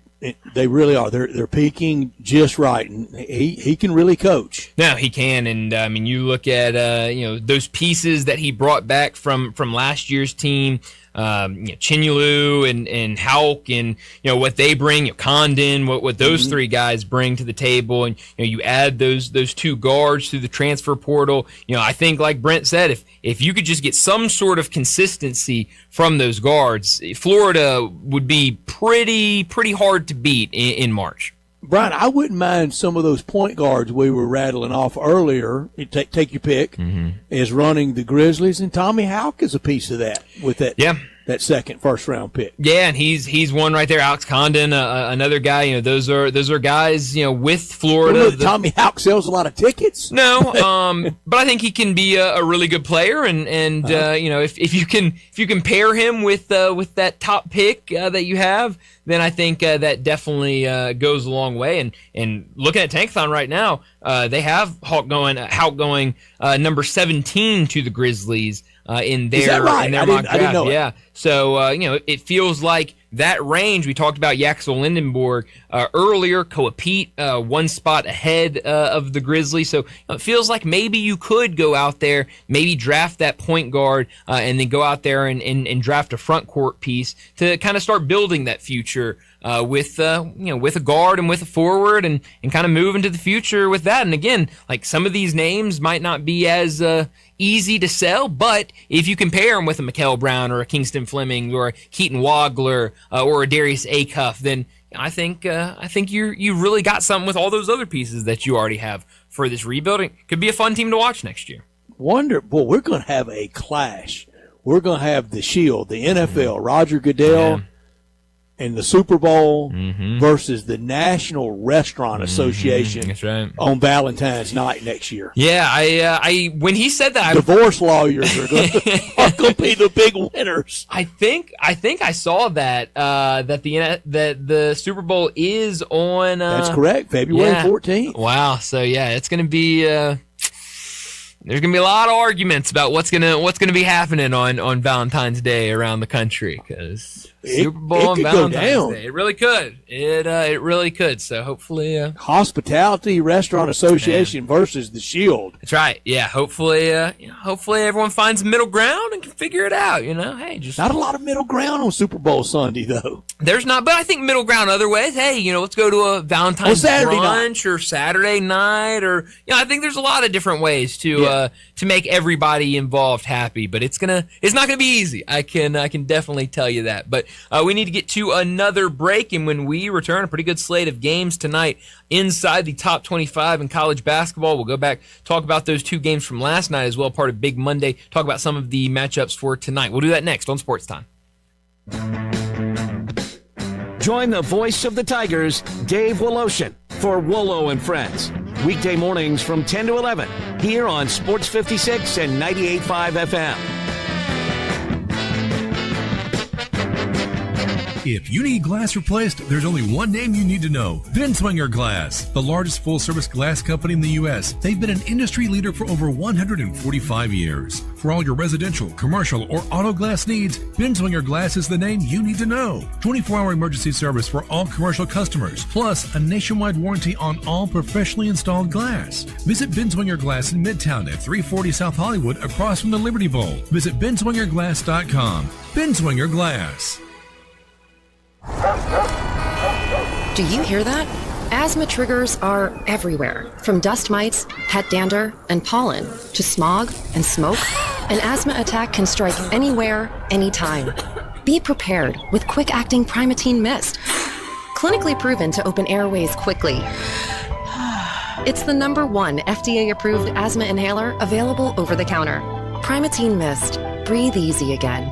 they really are. They're peaking just right, and he can really coach. No, he can, and I mean, you look at those pieces that he brought back from last year's team. Chinyalu and Hauk and what they bring, Condon, what those three guys bring to the table, and you add those two guards through the transfer portal. I think, like Brent said, if you could just get some sort of consistency from those guards, Florida would be pretty hard to beat in March. Brian, I wouldn't mind some of those point guards we were rattling off earlier. Take your pick. Is running the Grizzlies, and Tommy Hauk is a piece of that with that. Yeah. That second first round pick. Yeah, and he's one right there. Alex Condon, another guy. Those are guys. With Florida. Tommy Hauk sells a lot of tickets. No, but I think he can be a really good player, and if you can pair him with that top pick that you have, then I think that definitely goes a long way. And looking at Tankathon right now, they have Hauk going number 17 to the Grizzlies. In their right? mock draft. I didn't know yeah. So, it feels like that range. We talked about Yaxel Lindenborg earlier, Coapete, one spot ahead of the Grizzlies. So it feels like maybe you could go out there, maybe draft that point guard, and then go out there and draft a front court piece to kind of start building that future with a guard and with a forward and kind of move into the future with that. And again, like some of these names might not be as easy to sell, but if you compare them with a Mikal Brown or a Kingston Fleming or a Keaton Wagler or a Darius Acuff, then I think you really got something with all those other pieces that you already have for this rebuilding. Could be a fun team to watch next year. wonder, boy, we're going to have a clash. We're going to have the Shield, the NFL, Roger Goodell, and the Super Bowl versus the National Restaurant Association. That's right. On Valentine's night next year. Yeah, I when he said that, divorce lawyers are going to be the big winners. I think I saw that that the Super Bowl is on. That's correct, February 14th. Wow. So yeah, it's going to be. There's gonna be a lot of arguments about what's gonna be happening on Valentine's Day around the country, because Super Bowl and Valentine's Day, it really could. It really could. So hopefully, Hospitality Restaurant Association versus the Shield. That's right. Yeah. Hopefully, hopefully everyone finds middle ground and can figure it out. Hey, just not a lot of middle ground on Super Bowl Sunday though. There's not, but I think middle ground other ways. Hey, let's go to a Valentine's brunch or Saturday night, or I think there's a lot of different ways to make everybody involved happy. But it's not gonna be easy. I can definitely tell you that. But we need to get to another break, and when we return, a pretty good slate of games tonight inside the top 25 in college basketball. We'll go back, talk about those two games from last night as well, part of Big Monday. Talk about some of the matchups for tonight. We'll do that next on Sports Time. Join the voice of the Tigers, Dave Woloshin, for Wolo and Friends. Weekday mornings from 10 to 11 here on Sports 56 and 98.5 FM. If you need glass replaced, there's only one name you need to know. Binswanger Glass, the largest full-service glass company in the U.S. They've been an industry leader for over 145 years. For all your residential, commercial, or auto glass needs, Binswanger Glass is the name you need to know. 24-hour emergency service for all commercial customers, plus a nationwide warranty on all professionally installed glass. Visit Binswanger Glass in Midtown at 340 South Hollywood across from the Liberty Bowl. Visit binswingerglass.com. Binswanger Glass. Do you hear that? Asthma triggers are everywhere, from dust mites, pet dander, and pollen, to smog and smoke. An asthma attack can strike anywhere, anytime. Be prepared with quick-acting Primatene Mist. Clinically proven to open airways quickly. It's the #1 FDA-approved asthma inhaler available over the counter. Primatene Mist. Breathe easy again.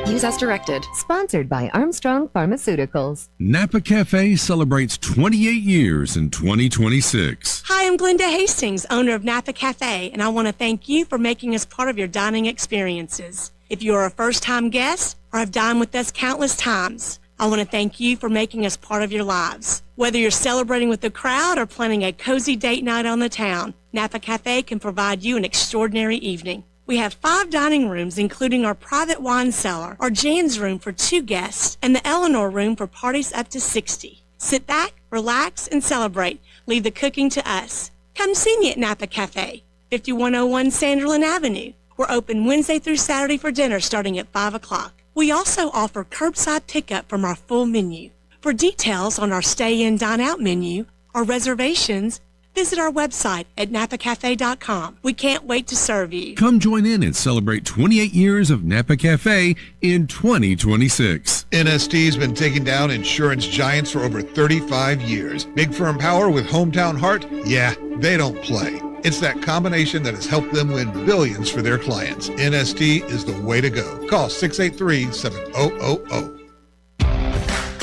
Use as directed. Sponsored by Armstrong Pharmaceuticals. Napa Cafe celebrates 28 years in 2026. Hi, I'm Glenda Hastings, owner of Napa Cafe, and I want to thank you for making us part of your dining experiences. If you are a first-time guest or have dined with us countless times, I want to thank you for making us part of your lives. Whether you're celebrating with the crowd or planning a cozy date night on the town, Napa Cafe can provide you an extraordinary evening. We have 5 dining rooms, including our private wine cellar, our Jan's room for 2 guests, and the Eleanor room for parties up to 60. Sit back, relax, and celebrate. Leave the cooking to us. Come see me at Napa Cafe, 5101 Sanderlin Avenue. We're open Wednesday through Saturday for dinner starting at 5 o'clock. We also offer curbside pickup from our full menu. For details on our stay-in, dine-out menu or reservations, visit our website at napacafe.com. We can't wait to serve you. Come join in and celebrate 28 years of Napa Cafe in 2026. NST's been taking down insurance giants for over 35 years. Big firm power with hometown heart? Yeah, they don't play. It's that combination that has helped them win billions for their clients. NST is the way to go. Call 683-7000.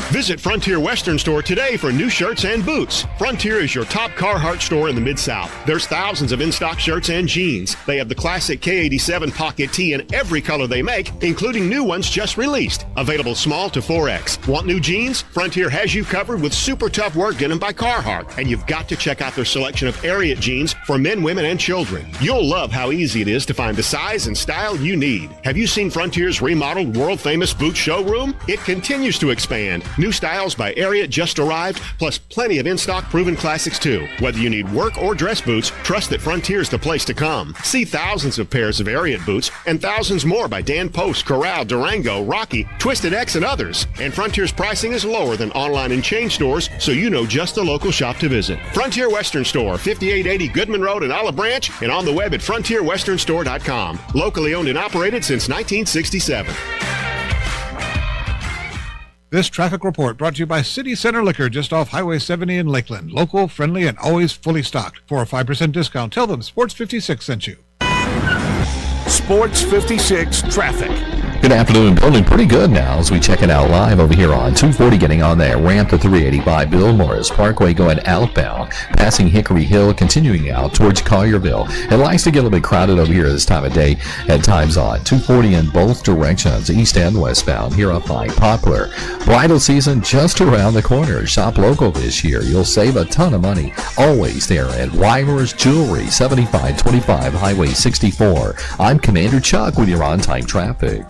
Visit Frontier Western Store today for new shirts and boots. Frontier is your top Carhartt store in the Mid-South. There's thousands of in-stock shirts and jeans. They have the classic K87 pocket tee in every color they make, including new ones just released. Available small to 4X. Want new jeans? Frontier has you covered with super tough work denim by Carhartt. And you've got to check out their selection of Ariat jeans for men, women, and children. You'll love how easy it is to find the size and style you need. Have you seen Frontier's remodeled world-famous boot showroom? It continues to expand. New styles by Ariat just arrived, plus plenty of in-stock proven classics too. Whether you need work or dress boots, trust that Frontier's the place to come. See thousands of pairs of Ariat boots and thousands more by Dan Post, Corral, Durango, Rocky, Twisted X, and others. And Frontier's pricing is lower than online and chain stores, so you know just the local shop to visit. Frontier Western Store, 5880 Goodman Road in Olive Branch, and on the web at frontierwesternstore.com. Locally owned and operated since 1967. This traffic report brought to you by City Center Liquor just off Highway 70 in Lakeland. Local, friendly, and always fully stocked. For a 5% discount, tell them Sports 56 sent you. Sports 56 traffic. Good afternoon. Building pretty good now as we check it out live over here on 240 getting on there. Ramp to 385 Bill Morris Parkway going outbound, passing Hickory Hill, continuing out towards Collierville. It likes to get a little bit crowded over here this time of day at times on 240 in both directions, east and westbound, here up by Poplar. Bridal season just around the corner. Shop local this year. You'll save a ton of money. Always there at Weimer's Jewelry, 7525 Highway 64. I'm Commander Chuck with your on-time traffic.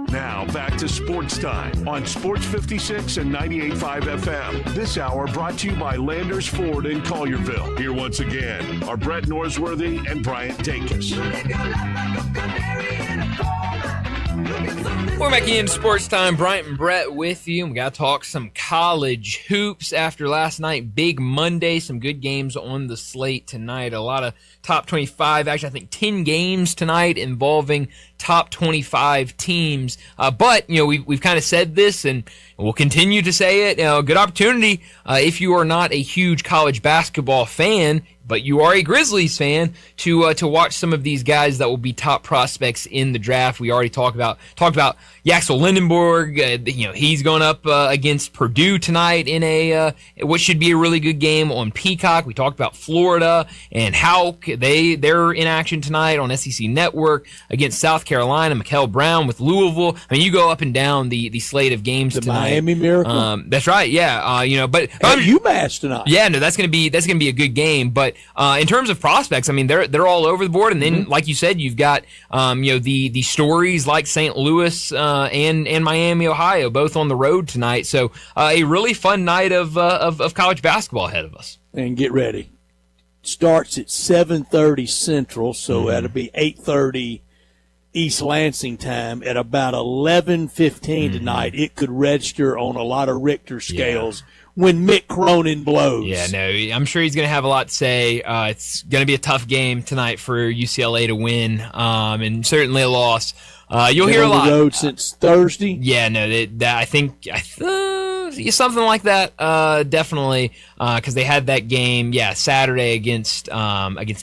Now back to Sports Time on Sports 56 and 98.5 FM. This hour brought to you by Landers Ford in Collierville. Here once again are Brett Norsworthy and Bryant Dacus. We're back in Sports Time. Bryant and Brett with you. We got to talk some college hoops after last night. Big Monday. Some good games on the slate tonight. A lot of top 25. Actually, I think 10 games tonight involving top 25 teams. But, you know, we've kind of said this and we'll continue to say it. You know, good opportunity if you are not a huge college basketball fan, but you are a Grizzlies fan, to watch some of these guys that will be top prospects in the draft. We already talked about Yaxel Lindenberg. You know, he's going up against Purdue tonight in a what should be a really good game on Peacock. We talked about Florida and how they're in action tonight on SEC Network against South Carolina. Mikael Brown with Louisville. I mean, you go up and down the slate of games the tonight. Miami Miracle. That's right. Yeah. You know, but UMass tonight. Yeah, no, that's gonna be a good game. But in terms of prospects, I mean, they're all over the board. And then, like you said, you've got you know, the stories like St. Louis and Miami, Ohio, both on the road tonight. So a really fun night of college basketball ahead of us. And get ready. Starts at 7:30 Central, so that'll be 8:30 East Lansing time. At about 11:15 tonight, it could register on a lot of Richter scales when Mick Cronin blows. Yeah, no, I'm sure he's going to have a lot to say. It's going to be a tough game tonight for UCLA to win, and certainly a loss. You'll hear a lot. On the road since Thursday. Yeah, no, I think something like that, definitely, because they had that game, Saturday against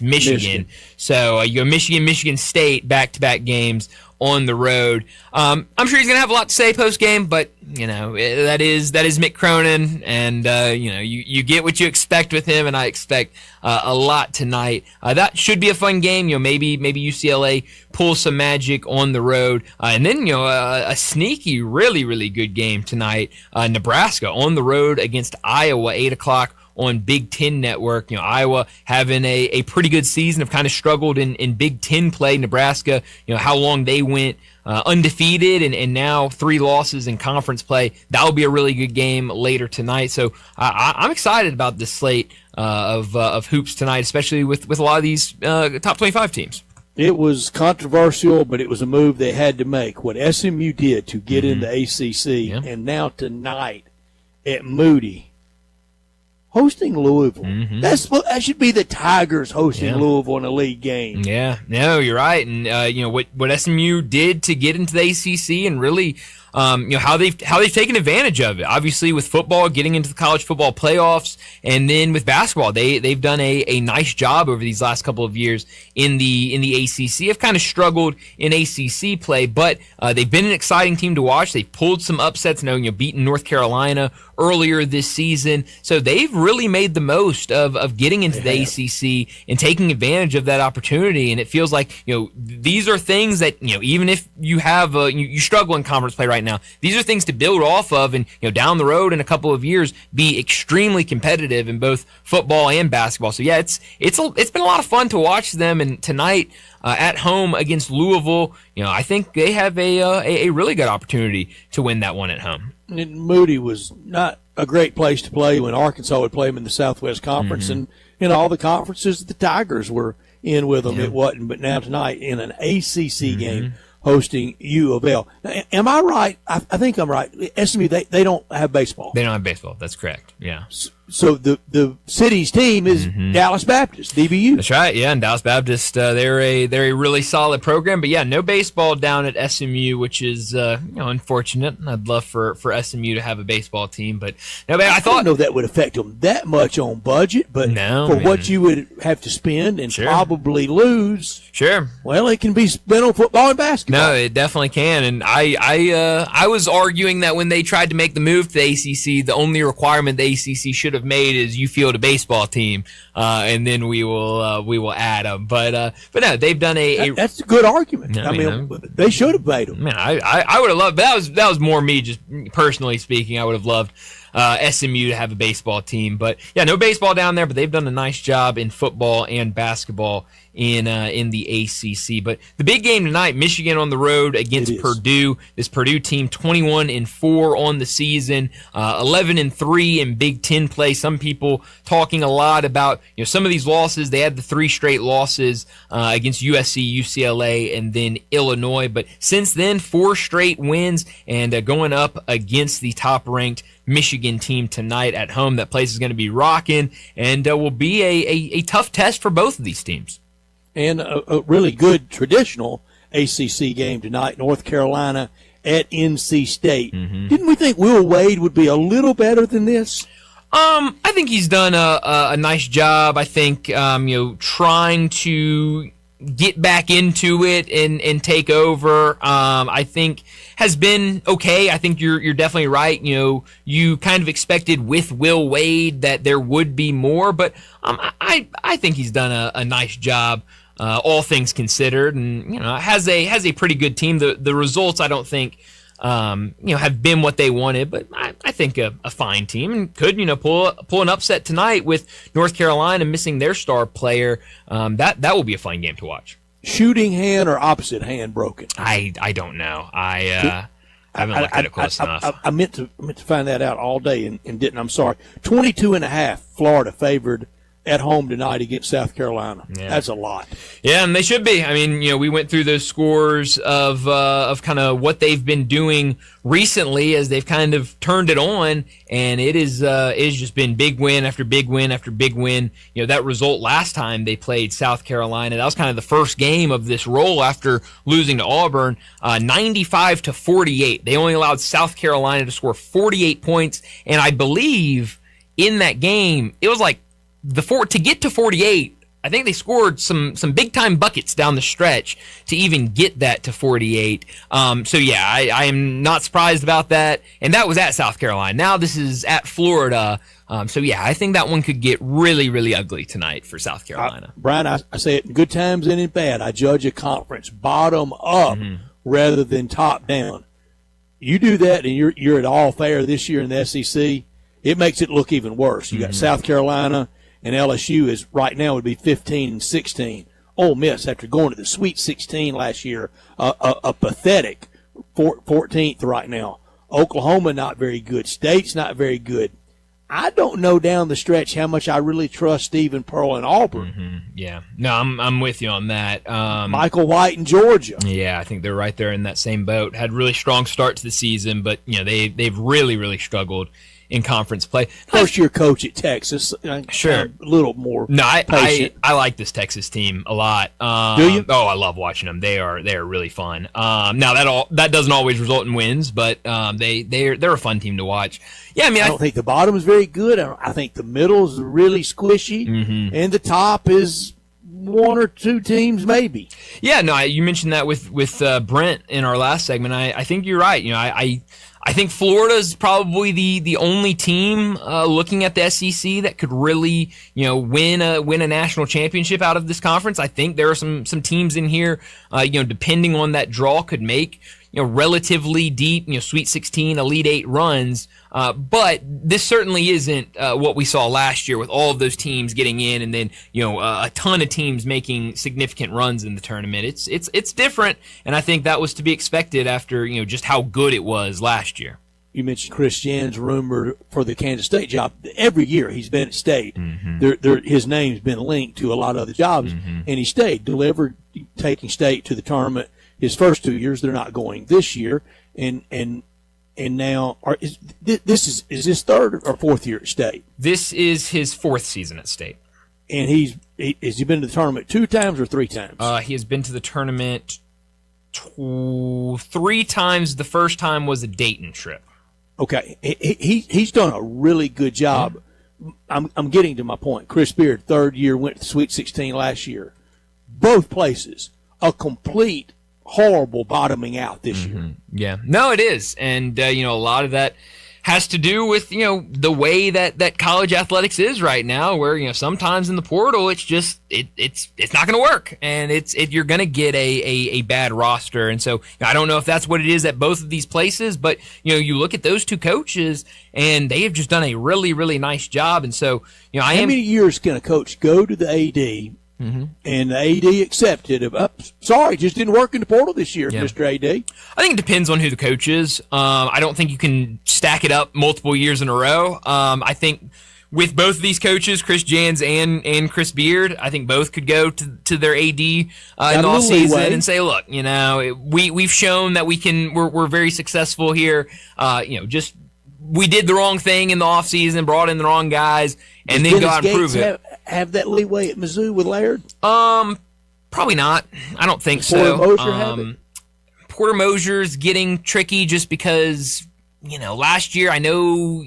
Michigan. So you go Michigan State, back-to-back games on the road. I'm sure he's going to have a lot to say post-game, but, you know, that is Mick Cronin, and, you know, you get what you expect with him, and I expect a lot tonight. That should be a fun game. You know, maybe UCLA pulls some magic on the road. And then, you know, a sneaky, really, really good game tonight. Nebraska on the road against Iowa, 8 o'clock on Big Ten Network. You know, Iowa having a pretty good season, have kind of struggled in Big Ten play. Nebraska, you know, how long they went undefeated and now 3 losses in conference play. That'll be a really good game later tonight. So I'm excited about this slate of hoops tonight, especially with a lot of these top 25 teams. It was controversial, but it was a move they had to make. What SMU did to get in the ACC, and now tonight at Moody, hosting Louisville. That should be the Tigers hosting Louisville in a league game. Yeah, no, you're right. And you know what SMU did to get into the ACC, and really, you know, how they've taken advantage of it. Obviously, with football getting into the college football playoffs, and then with basketball, they've done a nice job over these last couple of years in the ACC. Have kind of struggled in ACC play, but they've been an exciting team to watch. They've pulled some upsets, you know, beaten North Carolina earlier this season. So they've really made the most of getting into the ACC and taking advantage of that opportunity. And it feels like, you know, these are things that, you know, even if you have you struggle in conference play right now, these are things to build off of, and, you know, down the road in a couple of years be extremely competitive in both football and basketball. So yeah, it's been a lot of fun to watch them. And tonight at home against Louisville, you know, I think they have a really good opportunity to win that one at home. And Moody was not a great place to play when Arkansas would play them in the Southwest Conference, and in all the conferences the Tigers were in with them. It wasn't, but now tonight in an ACC game hosting U of L. Now, am I right? I think I'm right. SMU, they don't have baseball. They don't have baseball. That's correct. Yeah. So the city's team is Dallas Baptist, DBU. That's right, yeah, and Dallas Baptist, they're a really solid program, but yeah, no baseball down at SMU, which is unfortunate. I'd love for SMU to have a baseball team, but no, I thought don't know that would affect them that much on budget, but what you would have to spend and probably lose, well, it can be spent on football and basketball. No, it definitely can, and I was arguing that when they tried to make the move to the ACC, the only requirement the ACC should have made is you field a baseball team, and then we will add them. But no, they've done that's a good argument. I mean, they should have made them. Man, I would have loved. That was more me, just personally speaking. I would have loved SMU to have a baseball team, but yeah, no baseball down there. But they've done a nice job in football and basketball in the ACC. But the big game tonight, Michigan on the road against Purdue. This Purdue team 21-4 on the season, 11-3 in Big Ten play. Some people talking a lot about some of these losses. They had the 3 straight losses against USC, UCLA, and then Illinois. But since then, 4 straight wins and going up against the top-ranked Michigan team tonight at home. That place is going to be rocking and will be a tough test for both of these teams. And a really good traditional ACC game tonight, North Carolina at NC State. Didn't we think Will Wade would be a little better than this? I think he's done a nice job. I think trying to get back into it and take over. I think has been okay. I think you're definitely right. You kind of expected with Will Wade that there would be more, but I think he's done a nice job. All things considered, and has a pretty good team. The results I don't think have been what they wanted, but I think a fine team and could pull an upset tonight with North Carolina missing their star player. That will be a fun game to watch. Shooting hand or opposite hand broken? I don't know. I haven't looked at it close enough. I meant to find that out all day and didn't. I'm sorry. 22.5 Florida favored at home tonight against South Carolina. Yeah. That's a lot. Yeah, and they should be. I mean, we went through those scores of kind of what they've been doing recently as they've kind of turned it on, and it is just been big win after big win after big win. That result last time they played South Carolina, that was kind of the first game of this roll after losing to Auburn, 95-48. They only allowed South Carolina to score 48 points, and I believe in that game it was like to get to 48, I think they scored some big time buckets down the stretch to even get that to 48. So yeah, I am not surprised about that. And that was at South Carolina. Now this is at Florida. So yeah, I think that one could get really, really ugly tonight for South Carolina. Brian, I say it in good times and in bad. I judge a conference bottom up rather than top down. You do that and you're at all fair this year in the SEC, it makes it look even worse. You got South Carolina and LSU is right now would be 15-16. Ole Miss, after going to the Sweet 16 last year, a pathetic 14th right now. Oklahoma not very good. State's not very good. I don't know down the stretch how much I really trust Stephen Pearl and Auburn. Yeah, no, I'm with you on that. Michael White in Georgia. Yeah, I think they're right there in that same boat. Had really strong start to the season, but they've really, really struggled in conference play. First year coach at Texas. Sure. A little more patient. I like this Texas team a lot. Do you? Oh, I love watching them. They are really fun. Now that doesn't always result in wins, but they're a fun team to watch. Yeah, I mean, I don't think the bottom is very good. I think the middle is really squishy, and the top is one or two teams maybe. Yeah, no, you mentioned that with Brent in our last segment. I think you're right. I think Florida is probably the only team looking at the SEC that could really win a national championship out of this conference. I think there are some teams in here depending on that draw could make relatively deep Sweet 16, Elite 8 runs. But this certainly isn't what we saw last year with all of those teams getting in and then a ton of teams making significant runs in the tournament. It's different, and I think that was to be expected after just how good it was last year. You mentioned Chris Jans rumored for the Kansas State job. Every year he's been at State. His name's been linked to a lot of other jobs, and he stayed, delivered, taking State to the tournament. His first 2 years, they're not going this year, and and now is this third or fourth year at State? This is his fourth season at State. And has he been to the tournament 2 times or 3 times? He has been to the tournament 3 times. The first time was a Dayton trip. Okay, he's done a really good job. I'm getting to my point. Chris Beard, third year, went to the Sweet 16 last year. Both places, a complete horrible bottoming out this year. Yeah, no, it is, and a lot of that has to do with the way that college athletics is right now, where sometimes in the portal it's just it's not going to work, and you're going to get a bad roster, and so I don't know if that's what it is at both of these places, but you look at those two coaches and they have just done a really, really nice job, and so how many years can a coach go to the AD? And the AD accepted. Sorry, just didn't work in the portal this year, Mr. AD. I think it depends on who the coach is. I don't think you can stack it up multiple years in a row. I think with both of these coaches, Chris Jans and Chris Beard, I think both could go to their AD in the off season and say, look, we've shown that we're very successful here. We did the wrong thing in the off season, brought in the wrong guys, and then go out and prove it. Have that leeway at Mizzou with Laird? Probably not. I don't think so. Porter Moser have it? Porter Moser's getting tricky just because last year I know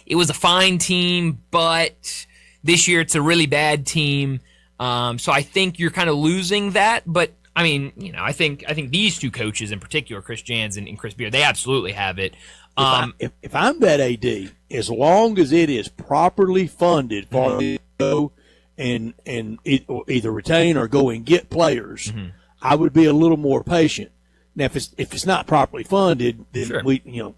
it was a fine team, but this year it's a really bad team. So I think you're kind of losing that, but I mean, I think these two coaches in particular, Chris Jans and Chris Beard, they absolutely have it. If I'm that AD, as long as it is properly funded for the go and either retain or go and get players, I would be a little more patient. Now, if it's not properly funded, then we don't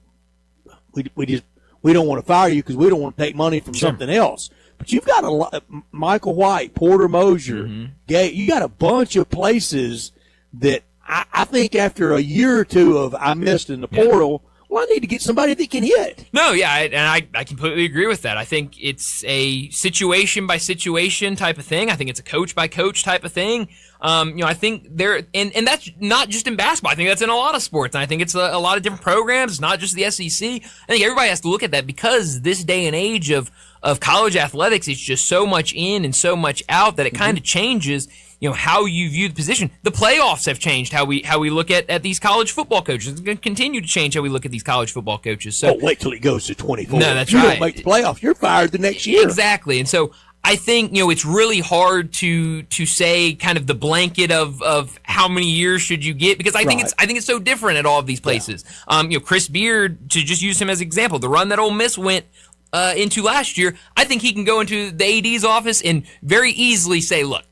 want to fire you because we don't want to take money from something else. But you've got a lot, Michael White, Porter Moser, you got a bunch of places that I think after a year or two of I missed in the portal. Well, I need to get somebody that can hit. No, yeah, and I completely agree with that. I think it's a situation by situation type of thing. I think it's a coach by coach type of thing. I think and that's not just in basketball. I think that's in a lot of sports. And I think it's a lot of different programs. It's not just the SEC. I think everybody has to look at that because this day and age of college athletics is just so much in and so much out that it kind of changes how you view the position. The playoffs have changed how we look at these college football coaches. It's going to continue to change how we look at these college football coaches. So wait till it goes to 24. No, that's right. right. You don't make the playoffs, you're fired the next year. Exactly. And so I think it's really hard to say kind of the blanket of how many years should you get, because I think it's so different at all of these places. Yeah. Chris Beard, to just use him as an example, the run that Ole Miss went into last year, I think he can go into the AD's office and very easily say, look,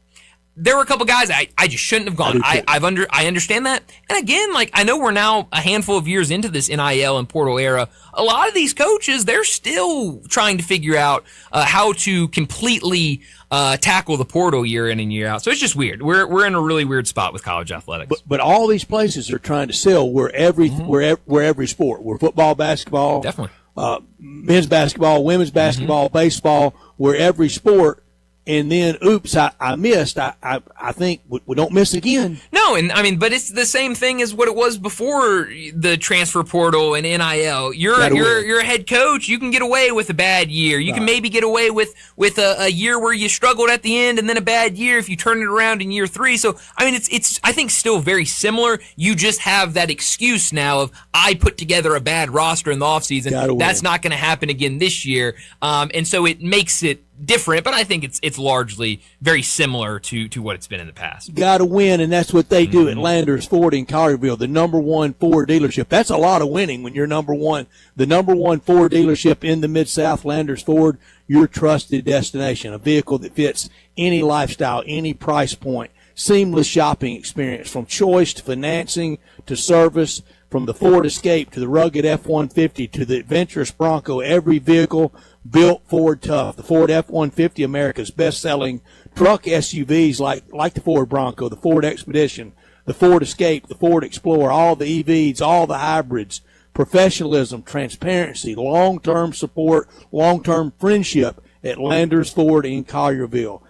there were a couple guys I just shouldn't have gone. I understand that. And again, I know we're now a handful of years into this NIL and portal era. A lot of these coaches, they're still trying to figure out how to completely tackle the portal year in and year out. So it's just weird. We're in a really weird spot with college athletics. But all these places are trying to sell we're every sport. We're football, basketball, definitely men's basketball, women's basketball, baseball. We're every sport. And then, oops, I missed. I think we don't miss again. No, and I mean, but it's the same thing as what it was before the transfer portal and NIL. You're a head coach. You can get away with a bad year. You can maybe get away with a year where you struggled at the end, and then a bad year if you turn it around in year 3. So I mean, it's I think still very similar. You just have that excuse now of I put together a bad roster in the offseason. That's not going to happen again this year, and so it makes it different, but I think it's largely very similar to what it's been in the past. Got to win, and that's what they do at Landers Ford in Collierville, the number 1 Ford dealership. That's a lot of winning when you're number 1. The number 1 Ford dealership in the Mid-South, Landers Ford, your trusted destination, a vehicle that fits any lifestyle, any price point. Seamless shopping experience, from choice to financing to service, from the Ford Escape to the rugged F-150 to the adventurous Bronco, every vehicle built Ford tough. The Ford F-150, America's best-selling truck SUVs like the Ford Bronco, the Ford Expedition, the Ford Escape, the Ford Explorer, all the EVs, all the hybrids. Professionalism, transparency, long-term support, long-term friendship at Landers Ford in Collierville.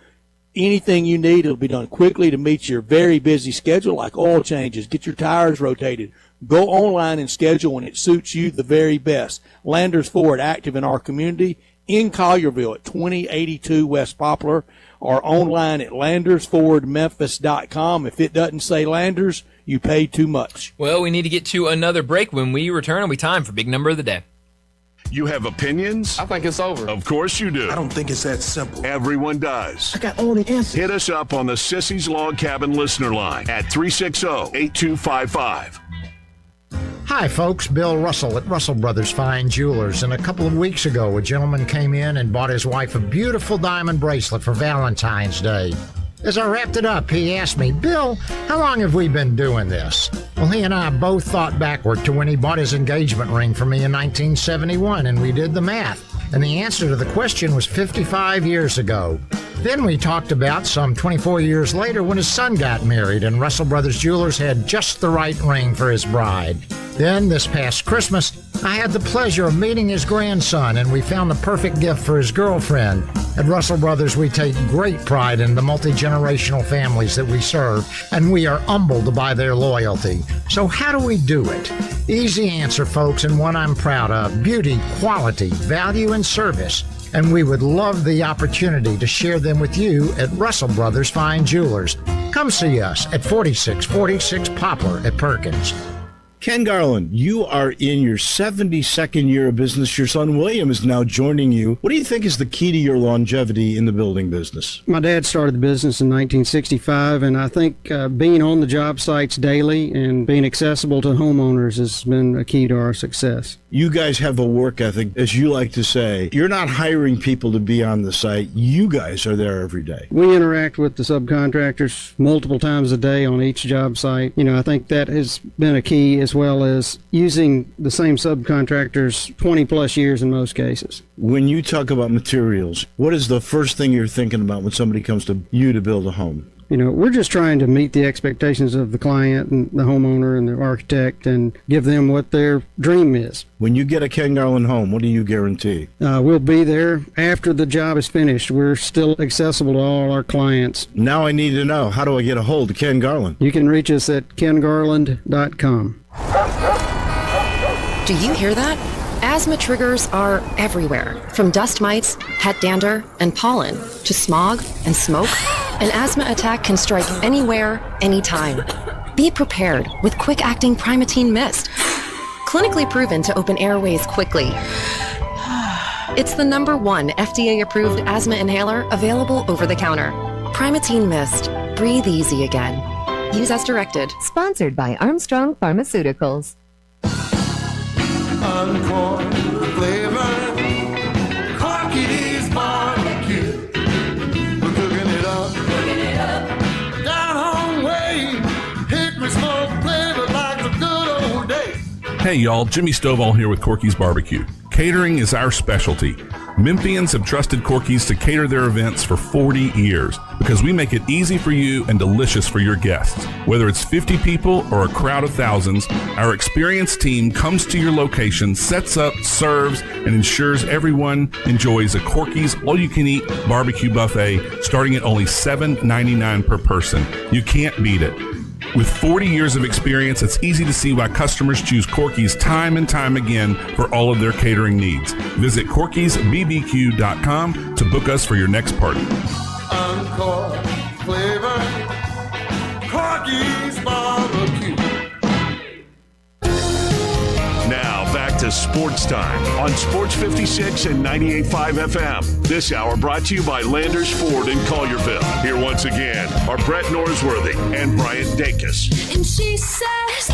Anything you need, it'll be done quickly to meet your very busy schedule, like oil changes, get your tires rotated, Go online and schedule when it suits you the very best. Landers Ford, active in our community in Collierville at 2082 West Poplar, or online at landersfordmemphis.com. If it doesn't say Landers, you pay too much. Well, we need to get to another break. When we return, it'll be time for Big Number of the Day. You have opinions? I think it's over. Of course you do. I don't think it's that simple. Everyone does. I got all the answers. Hit us up on the Sissy's Log Cabin listener line at 360-8255. Hi, folks. Bill Russell at Russell Brothers Fine Jewelers. And a couple of weeks ago, a gentleman came in and bought his wife a beautiful diamond bracelet for Valentine's Day. As I wrapped it up, he asked me, Bill, how long have we been doing this? Well, he and I both thought backward to when he bought his engagement ring for me in 1971, and we did the math. And the answer to the question was 55 years ago. Then we talked about some 24 years later when his son got married, and Russell Brothers Jewelers had just the right ring for his bride. Then, this past Christmas, I had the pleasure of meeting his grandson, and we found the perfect gift for his girlfriend. At Russell Brothers, we take great pride in the multi-generational families that we serve, and we are humbled by their loyalty. So how do we do it? Easy answer, folks, and one I'm proud of. Beauty, quality, value, and service. And we would love the opportunity to share them with you at Russell Brothers Fine Jewelers. Come see us at 4646 Poplar at Perkins. Ken Garland, you are in your 72nd year of business. Your son William is now joining you. What do you think is the key to your longevity in the building business? My dad started the business in 1965, and I think being on the job sites daily and being accessible to homeowners has been a key to our success. You guys have a work ethic, as you like to say. You're not hiring people to be on the site. You guys are there every day. We interact with the subcontractors multiple times a day on each job site. I think that has been a key, as well as using the same subcontractors 20 plus years in most cases. When you talk about materials, what is the first thing you're thinking about when somebody comes to you to build a home? We're just trying to meet the expectations of the client and the homeowner and the architect and give them what their dream is. When you get a Ken Garland home, what do you guarantee? We'll be there after the job is finished. We're still accessible to all our clients. Now I need to know, how do I get a hold of Ken Garland? You can reach us at kengarland.com. Do you hear that? Asthma triggers are everywhere, from dust mites, pet dander, and pollen, to smog and smoke. An asthma attack can strike anywhere, anytime. Be prepared with quick-acting Primatene Mist. Clinically proven to open airways quickly. It's the #1 FDA-approved asthma inhaler available over the counter. Primatene Mist. Breathe easy again. Use as directed. Sponsored by Armstrong Pharmaceuticals. Uncorn flavor, Corky's barbecue. We're cooking it up, down home way. Hickory smoke flavor like the good old days. Hey y'all, Jimmy Stovall here with Corky's Barbecue. Catering is our specialty. Memphians have trusted Corky's to cater their events for 40 years because we make it easy for you and delicious for your guests. Whether it's 50 people or a crowd of thousands, our experienced team comes to your location, sets up, serves, and ensures everyone enjoys a Corky's all-you-can-eat barbecue buffet starting at only $7.99 per person. You can't beat it. With 40 years of experience, it's easy to see why customers choose Corky's time and time again for all of their catering needs. Visit Corky'sBBQ.com to book us for your next party. Uncorn flavor, Corky's barbecue. Now back to Sports Time on Sports 56 and 98.5 FM. This hour brought to you by Landers Ford in Collierville. Here once again are Brett Norsworthy and Brian Dacus. And she says,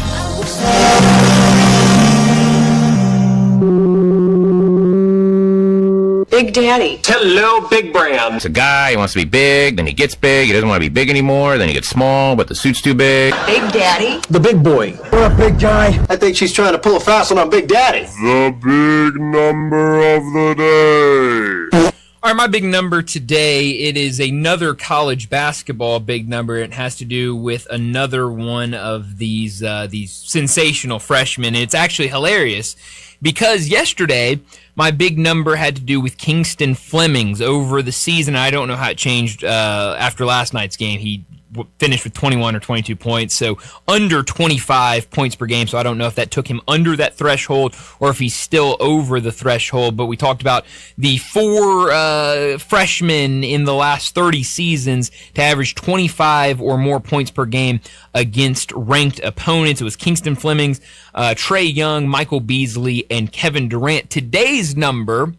Big Daddy. Hello, Big Brown. It's a guy, he wants to be big, then he gets big, he doesn't want to be big anymore, then he gets small, but the suit's too big. Big Daddy. The big boy. What up, big guy? I think she's trying to pull a fast one on Big Daddy. The big number of the day. All right, my big number today, it is another college basketball big number. It has to do with another one of these sensational freshmen. It's actually hilarious because yesterday my big number had to do with Kingston Flemings over the season. I don't know how it changed after last night's game. He finished with 21 or 22 points, so under 25 points per game. So I don't know if that took him under that threshold or if he's still over the threshold. But we talked about the 4 freshmen in the last 30 seasons to average 25 or more points per game against ranked opponents. It was Kingston Flemings, Trae Young, Michael Beasley, and Kevin Durant. Today's number,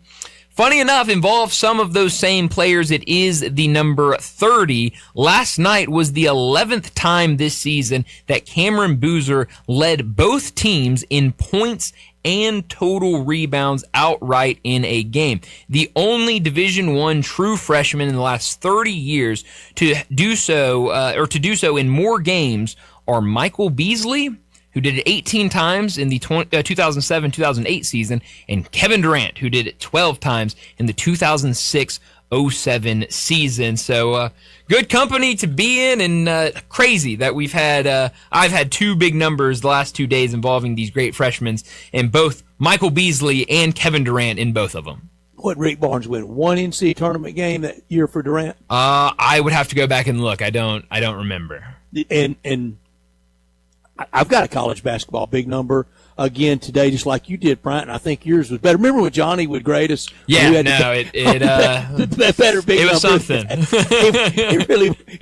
funny enough, involves some of those same players. It is the number 30. Last night was the 11th time this season that Cameron Boozer led both teams in points and total rebounds outright in a game. The only Division I true freshman in the last 30 years to do so, in more games are Michael Beasley, who did it 18 times in the 2007-2008 season, and Kevin Durant, who did it 12 times in the 2006-07 season. So good company to be in, and crazy that we've had I've had 2 big numbers the last 2 days involving these great freshmen, and both Michael Beasley and Kevin Durant in both of them. What Rick Barnes win? 1 NCAA tournament game that year for Durant? I would have to go back and look. I don't remember. And I've got a college basketball big number again today, just like you did, Bryant. I think yours was better. Remember when Johnny would grade us? Yeah, it better big. It was number. something.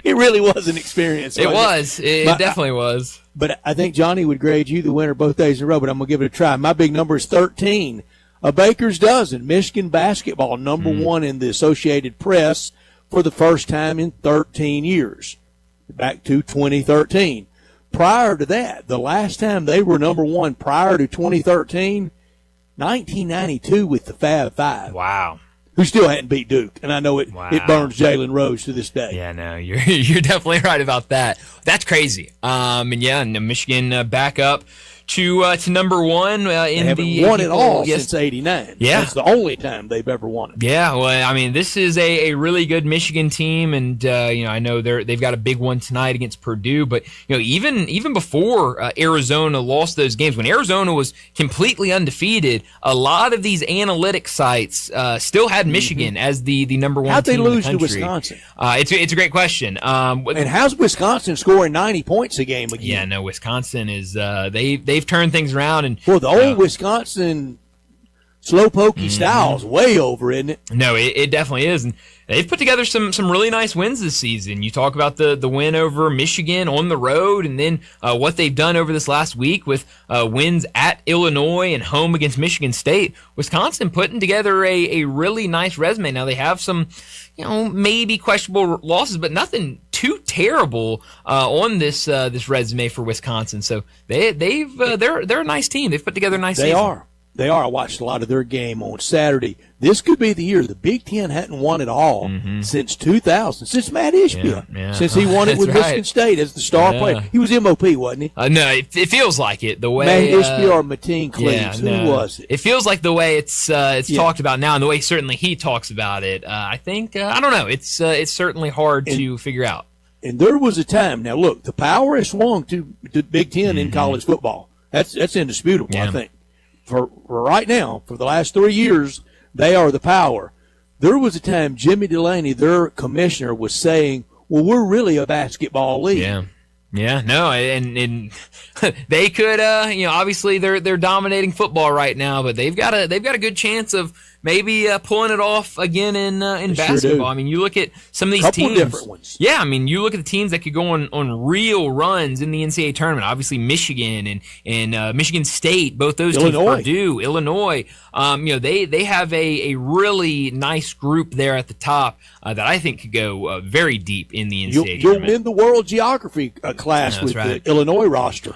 it really was an experience. It was. It definitely was. But I think Johnny would grade you the winner both days in a row. But I'm gonna give it a try. My big number is 13. A baker's dozen. Michigan basketball number 1 in the Associated Press for the first time in 13 years, back to 2013. Prior to that, the last time they were number 1 prior to 2013, 1992 with the Fab Five. Wow. Who still hadn't beat Duke. And I know it burns Jalen Rose to this day. Yeah, no, you're definitely right about that. That's crazy. And Michigan back up to number 1 in they haven't the won it all since '89. Yeah, that's the only time they've ever won it. Yeah, well, I mean, this is a really good Michigan team, and I know they've got a big one tonight against Purdue. But even before Arizona lost those games, when Arizona was completely undefeated, a lot of these analytic sites still had Michigan as the number 1 How'd team they lose in the to country. Wisconsin? It's a great question. And how's Wisconsin scoring 90 points a game again? Yeah, no, Wisconsin is they've turned things around, and the old Wisconsin slow pokey style's way over, isn't it? No, it definitely is, and they've put together some really nice wins this season. You talk about the win over Michigan on the road, and then what they've done over this last week with wins at Illinois and home against Michigan State. Wisconsin putting together a really nice resume. Now they have some, maybe questionable losses, but nothing too terrible on this resume for Wisconsin. So they're a nice team. They've put together a nice season. They are. I watched a lot of their game on Saturday. This could be the year. The Big Ten hadn't won it all since 2000, since Matt Ishbia, since he won it with Michigan State as the star player. He was MOP, wasn't he? No, it feels like it. The way Matt Ishbia or Mateen Cleaves, who was it? It feels like the way it's talked about now, and the way certainly he talks about it. I think I don't know. It's certainly hard to figure out. And there was a time. Now look, the power has swung to the Big Ten in college football. That's indisputable. I think. For right now, for the last 3 years, they are the power. There was a time Jimmy Delaney, their commissioner, was saying, well, we're really a basketball league. Yeah, no, and they could, obviously they're dominating football right now, but they've got a good chance of maybe pulling it off again in basketball. Sure do. I mean, you look at some of these Couple teams. Different ones. Yeah, I mean, you look at the teams that could go on real runs in the NCAA tournament. Obviously, Michigan and Michigan State, both those teams, Purdue, Illinois. They have a really nice group there at the top that I think could go very deep in the NCAA tournament. You'll win the world geography class with the Illinois roster.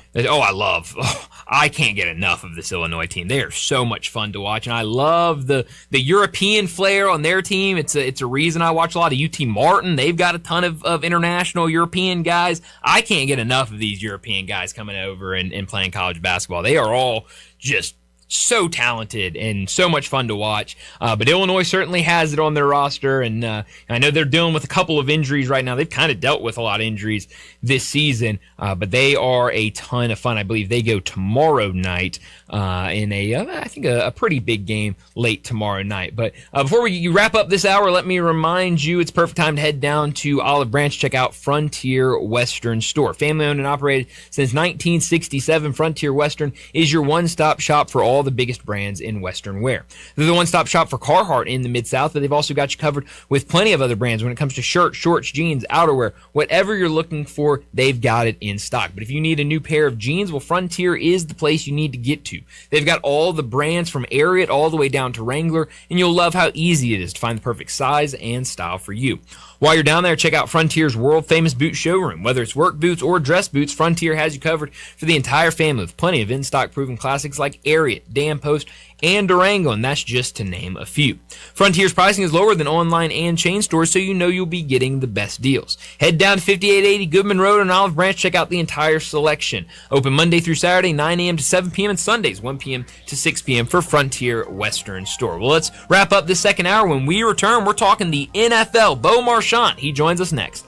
I can't get enough of this Illinois team. They are so much fun to watch, and I love the European flair on their team. It's a reason I watch a lot of UT Martin. They've got a ton of international European guys. I can't get enough of these European guys coming over and playing college basketball. They are all just so talented and so much fun to watch. But Illinois certainly has it on their roster, and I know they're dealing with a couple of injuries right now. They've kind of dealt with a lot of injuries this season, but they are a ton of fun. I believe they go tomorrow night in a pretty big game late tomorrow night. But before we wrap up this hour, let me remind you it's perfect time to head down to Olive Branch. Check out Frontier Western Store. Family owned and operated since 1967, Frontier Western is your one-stop shop for all the biggest brands in Western wear. They're the one-stop shop for Carhartt in the Mid-South, but they've also got you covered with plenty of other brands when it comes to shirts, shorts, jeans, outerwear, whatever you're looking for, they've got it in stock. But if you need a new pair of jeans, well, Frontier is the place you need to get to. They've got all the brands from Ariat all the way down to Wrangler, and you'll love how easy it is to find the perfect size and style for you. While you're down there, check out Frontier's world-famous boot showroom. Whether it's work boots or dress boots, Frontier has you covered for the entire family with plenty of in-stock proven classics like Ariat, Dan Post, and Durango, and that's just to name a few. Frontier's pricing is lower than online and chain stores, so you know you'll be getting the best deals. Head down to 5880 Goodman Road on Olive Branch. Check out the entire selection. Open Monday through Saturday, 9 a.m. to 7 p.m. and Sundays, 1 p.m. to 6 p.m. for Frontier Western Store. Well, let's wrap up this second hour. When we return, we're talking the NFL. Bo Marchant, he joins us next.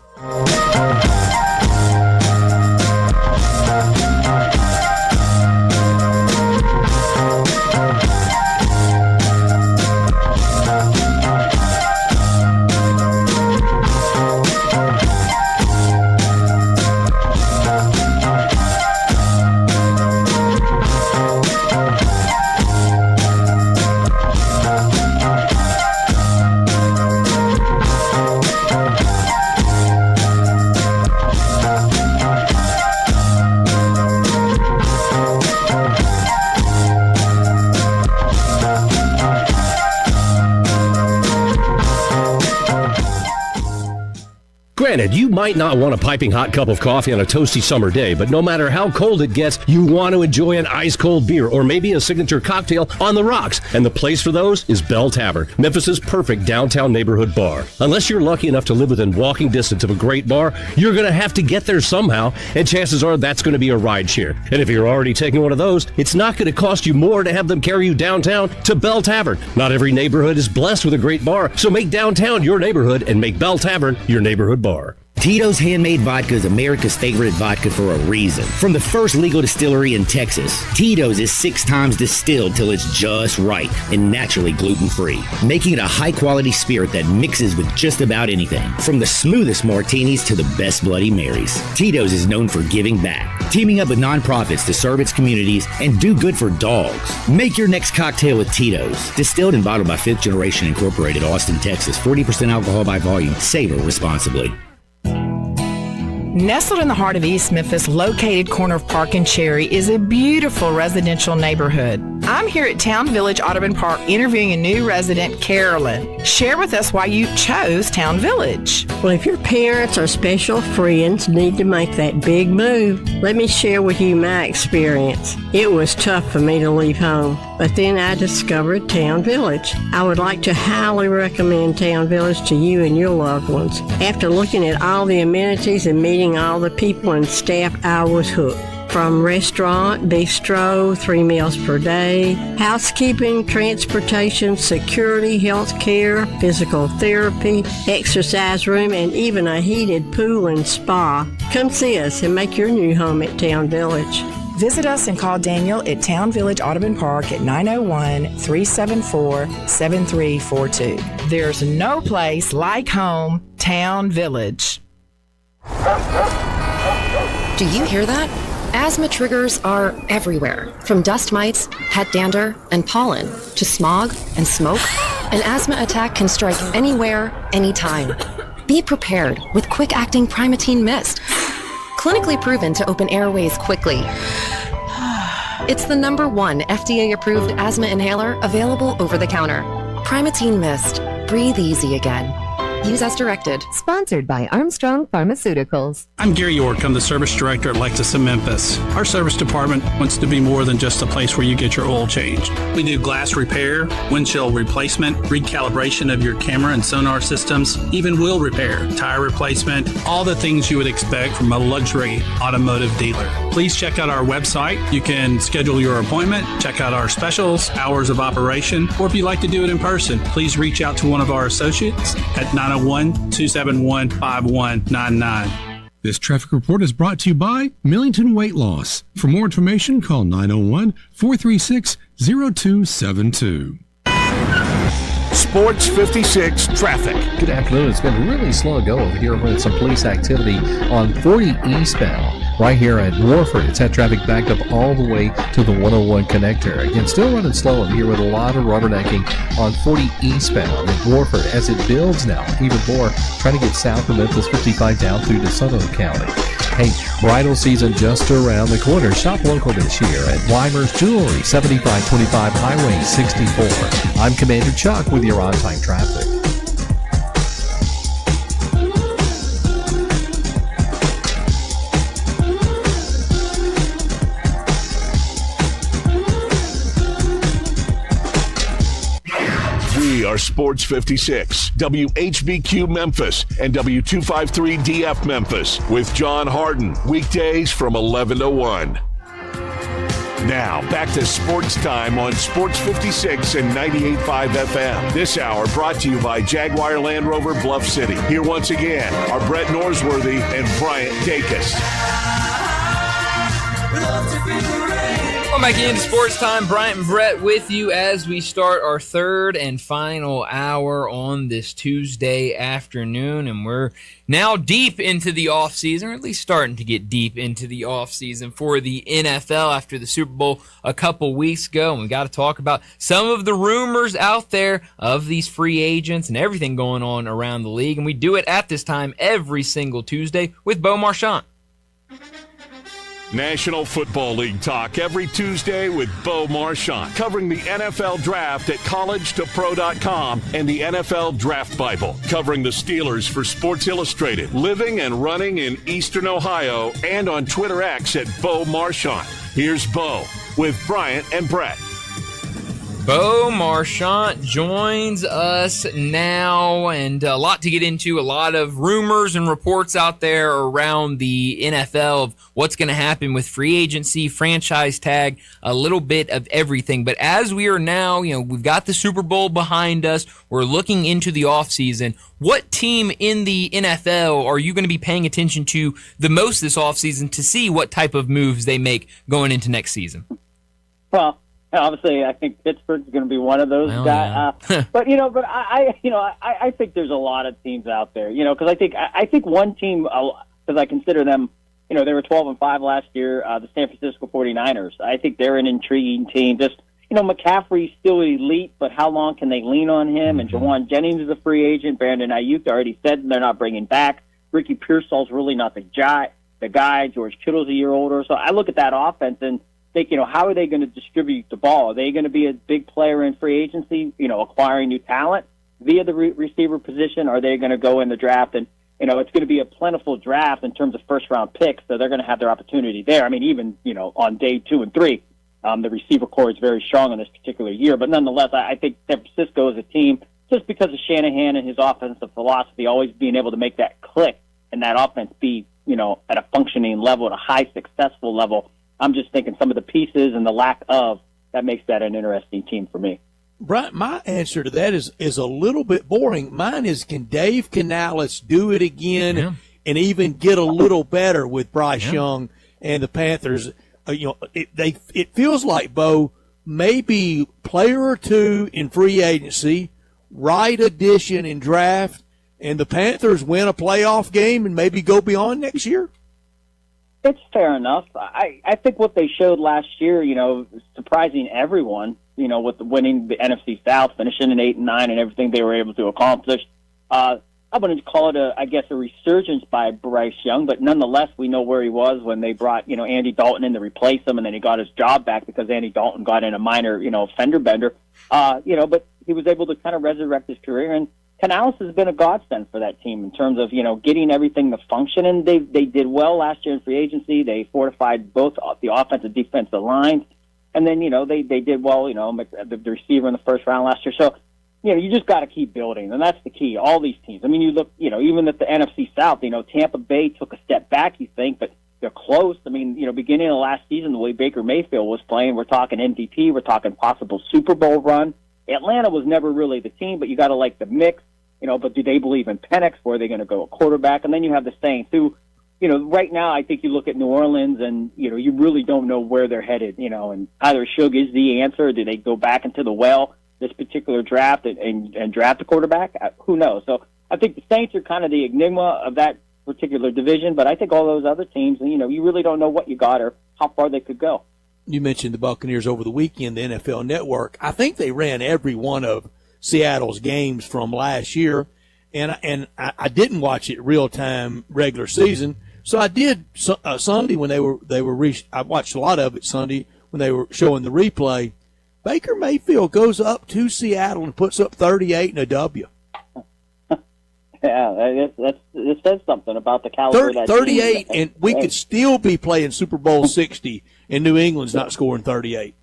Granted, you might not want a piping hot cup of coffee on a toasty summer day, but no matter how cold it gets, you want to enjoy an ice cold beer or maybe a signature cocktail on the rocks. And the place for those is Bell Tavern, Memphis's perfect downtown neighborhood bar. Unless you're lucky enough to live within walking distance of a great bar, you're going to have to get there somehow, and chances are that's going to be a ride share. And if you're already taking one of those, it's not going to cost you more to have them carry you downtown to Bell Tavern. Not every neighborhood is blessed with a great bar, so make downtown your neighborhood and make Bell Tavern your neighborhood bar. Tito's Handmade Vodka is America's favorite vodka for a reason. From the first legal distillery in Texas, Tito's is 6 times distilled till it's just right and naturally gluten-free, making it a high-quality spirit that mixes with just about anything. From the smoothest martinis to the best Bloody Marys, Tito's is known for giving back, teaming up with nonprofits to serve its communities and do good for dogs. Make your next cocktail with Tito's. Distilled and bottled by 5th Generation Incorporated, Austin, Texas. 40% alcohol by volume. Savor responsibly. Nestled in the heart of East Memphis, located corner of Park and Cherry, is a beautiful residential neighborhood. I'm here at Town Village Audubon Park interviewing a new resident, Carolyn. Share with us why you chose Town Village. Well, if your parents or special friends need to make that big move, let me share with you my experience. It was tough for me to leave home, but then I discovered Town Village. I would like to highly recommend Town Village to you and your loved ones. After looking at all the amenities and meeting all the people and staff, I was hooked. From restaurant, bistro, 3 meals per day, housekeeping, transportation, security, health care, physical therapy, exercise room, and even a heated pool and spa. Come see us and make your new home at Town Village. Visit us and call Daniel at Town Village Audubon Park at 901-374-7342. There's no place like home, Town Village. Do you hear that? Asthma triggers are everywhere, from dust mites, pet dander, and pollen, to smog and smoke. An asthma attack can strike anywhere, anytime. Be prepared with quick-acting Primatene Mist. Clinically proven to open airways quickly. It's the #1 FDA-approved asthma inhaler available over the counter. Primatene Mist. Breathe easy again. Use as directed. Sponsored by Armstrong Pharmaceuticals. I'm Gary York. I'm the service director at Lexus in Memphis. Our service department wants to be more than just a place where you get your oil changed. We do glass repair, windshield replacement, recalibration of your camera and sonar systems, even wheel repair, tire replacement, all the things you would expect from a luxury automotive dealer. Please check out our website. You can schedule your appointment, check out our specials, hours of operation, or if you'd like to do it in person, please reach out to one of our associates at 901-271-5199. This traffic report is brought to you by Millington Weight Loss. For more information, call 901-436-0272. Sports 56 traffic. Good afternoon. It's been really slow to go over here with some police activity on 40 eastbound. Right here at Warford, it's had traffic backed up all the way to the 101 connector. Again, still running slow over here with a lot of rubbernecking on 40 eastbound at Warford as it builds now. Even more, trying to get south of Memphis 55 down through to Sutherland County. Hey, bridal season just around the corner. Shop local this year at Weimer's Jewelry, 7525 Highway 64. I'm Commander Chuck with your on-time traffic. We are Sports 56, WHBQ Memphis, and W253DF Memphis with John Harden, weekdays from 11 to 1. Now, back to Sports Time on Sports 56 and 98.5 FM. This hour brought to you by Jaguar Land Rover Bluff City. Here once again are Brett Norsworthy and Bryant Dacus. Welcome back into Sports Time. Bryant and Brett with you as we start our third and final hour on this Tuesday afternoon. And we're now deep into the offseason, or at least starting to get deep into the offseason for the NFL after the Super Bowl a couple weeks ago. And we got to talk about some of the rumors out there of these free agents and everything going on around the league. And we do it at this time every single Tuesday with Bo Marchant. National Football League talk every Tuesday with Bo Marchant, covering the NFL Draft at collegetopro.com and the NFL Draft Bible, covering the Steelers for Sports Illustrated, living and running in Eastern Ohio, and on Twitter X at Bo Marchant. Here's Bo with Bryant and Brett. Bo Marchant joins us now, and a lot to get into, a lot of rumors and reports out there around the NFL of what's going to happen with free agency, franchise tag, a little bit of everything. But as we are now, we've got the Super Bowl behind us, we're looking into the offseason. What team in the NFL are you going to be paying attention to the most this offseason to see what type of moves they make going into next season? Well, obviously, I think Pittsburgh's going to be one of those guys. Yeah. But I think there's a lot of teams out there. Because I think one team, because I consider them, they were 12-5 last year. The San Francisco 49ers. I think they're an intriguing team. Just McCaffrey's still elite, but how long can they lean on him? And Jawan Jennings is a free agent. Brandon Ayuk already said they're not bringing back. Ricky Pearsall's really not the guy. George Kittle's a year older. So I look at that offense and think, how are they going to distribute the ball? Are they going to be a big player in free agency, acquiring new talent via the receiver position? Are they going to go in the draft? And, it's going to be a plentiful draft in terms of first-round picks, so they're going to have their opportunity there. I mean, even, on day 2 and 3, the receiver core is very strong in this particular year. But nonetheless, I think San Francisco is a team, just because of Shanahan and his offensive philosophy, always being able to make that click and that offense be, at a functioning level, at a high successful level. I'm just thinking some of the pieces and the lack of that makes that an interesting team for me. Brian, my answer to that is a little bit boring. Mine is, can Dave Canales do it again and even get a little better with Bryce Young and the Panthers? It feels like, Bo, maybe player or two in free agency, right addition in draft, and the Panthers win a playoff game and maybe go beyond next year? It's fair enough. I think what they showed last year, surprising everyone, with winning the NFC South, finishing in 8 and 9, and everything they were able to accomplish. I wouldn't call it a resurgence by Bryce Young, but nonetheless, we know where he was when they brought, Andy Dalton in to replace him, and then he got his job back because Andy Dalton got in a minor, fender bender. But he was able to kind of resurrect his career, and Canales has been a godsend for that team in terms of, getting everything to function. And they did well last year in free agency. They fortified both the offensive and defensive lines. And then, they did well, the receiver in the first round last year. So, you just got to keep building. And that's the key. All these teams. I mean, you look, even at the NFC South, Tampa Bay took a step back, you think, but they're close. I mean, beginning of last season, the way Baker Mayfield was playing, we're talking MVP, we're talking possible Super Bowl run. Atlanta was never really the team, but you got to like the mix. But do they believe in Penix? Where are they going to go a quarterback? And then you have the Saints, who, right now I think you look at New Orleans and, you really don't know where they're headed, and either Suge is the answer, or do they go back into the well this particular draft and draft a quarterback? Who knows? So I think the Saints are kind of the enigma of that particular division, but I think all those other teams, you really don't know what you got or how far they could go. You mentioned the Buccaneers over the weekend, the NFL Network. I think they ran every one of Seattle's games from last year, and I didn't watch it real time regular season, so I did Sunday when they were I watched a lot of it Sunday when they were showing the replay. Baker Mayfield goes up to Seattle and puts up 38 and a W. Yeah, it says something about the caliber of that 38, team. and we could still be playing Super Bowl 60, and New England's not scoring 38.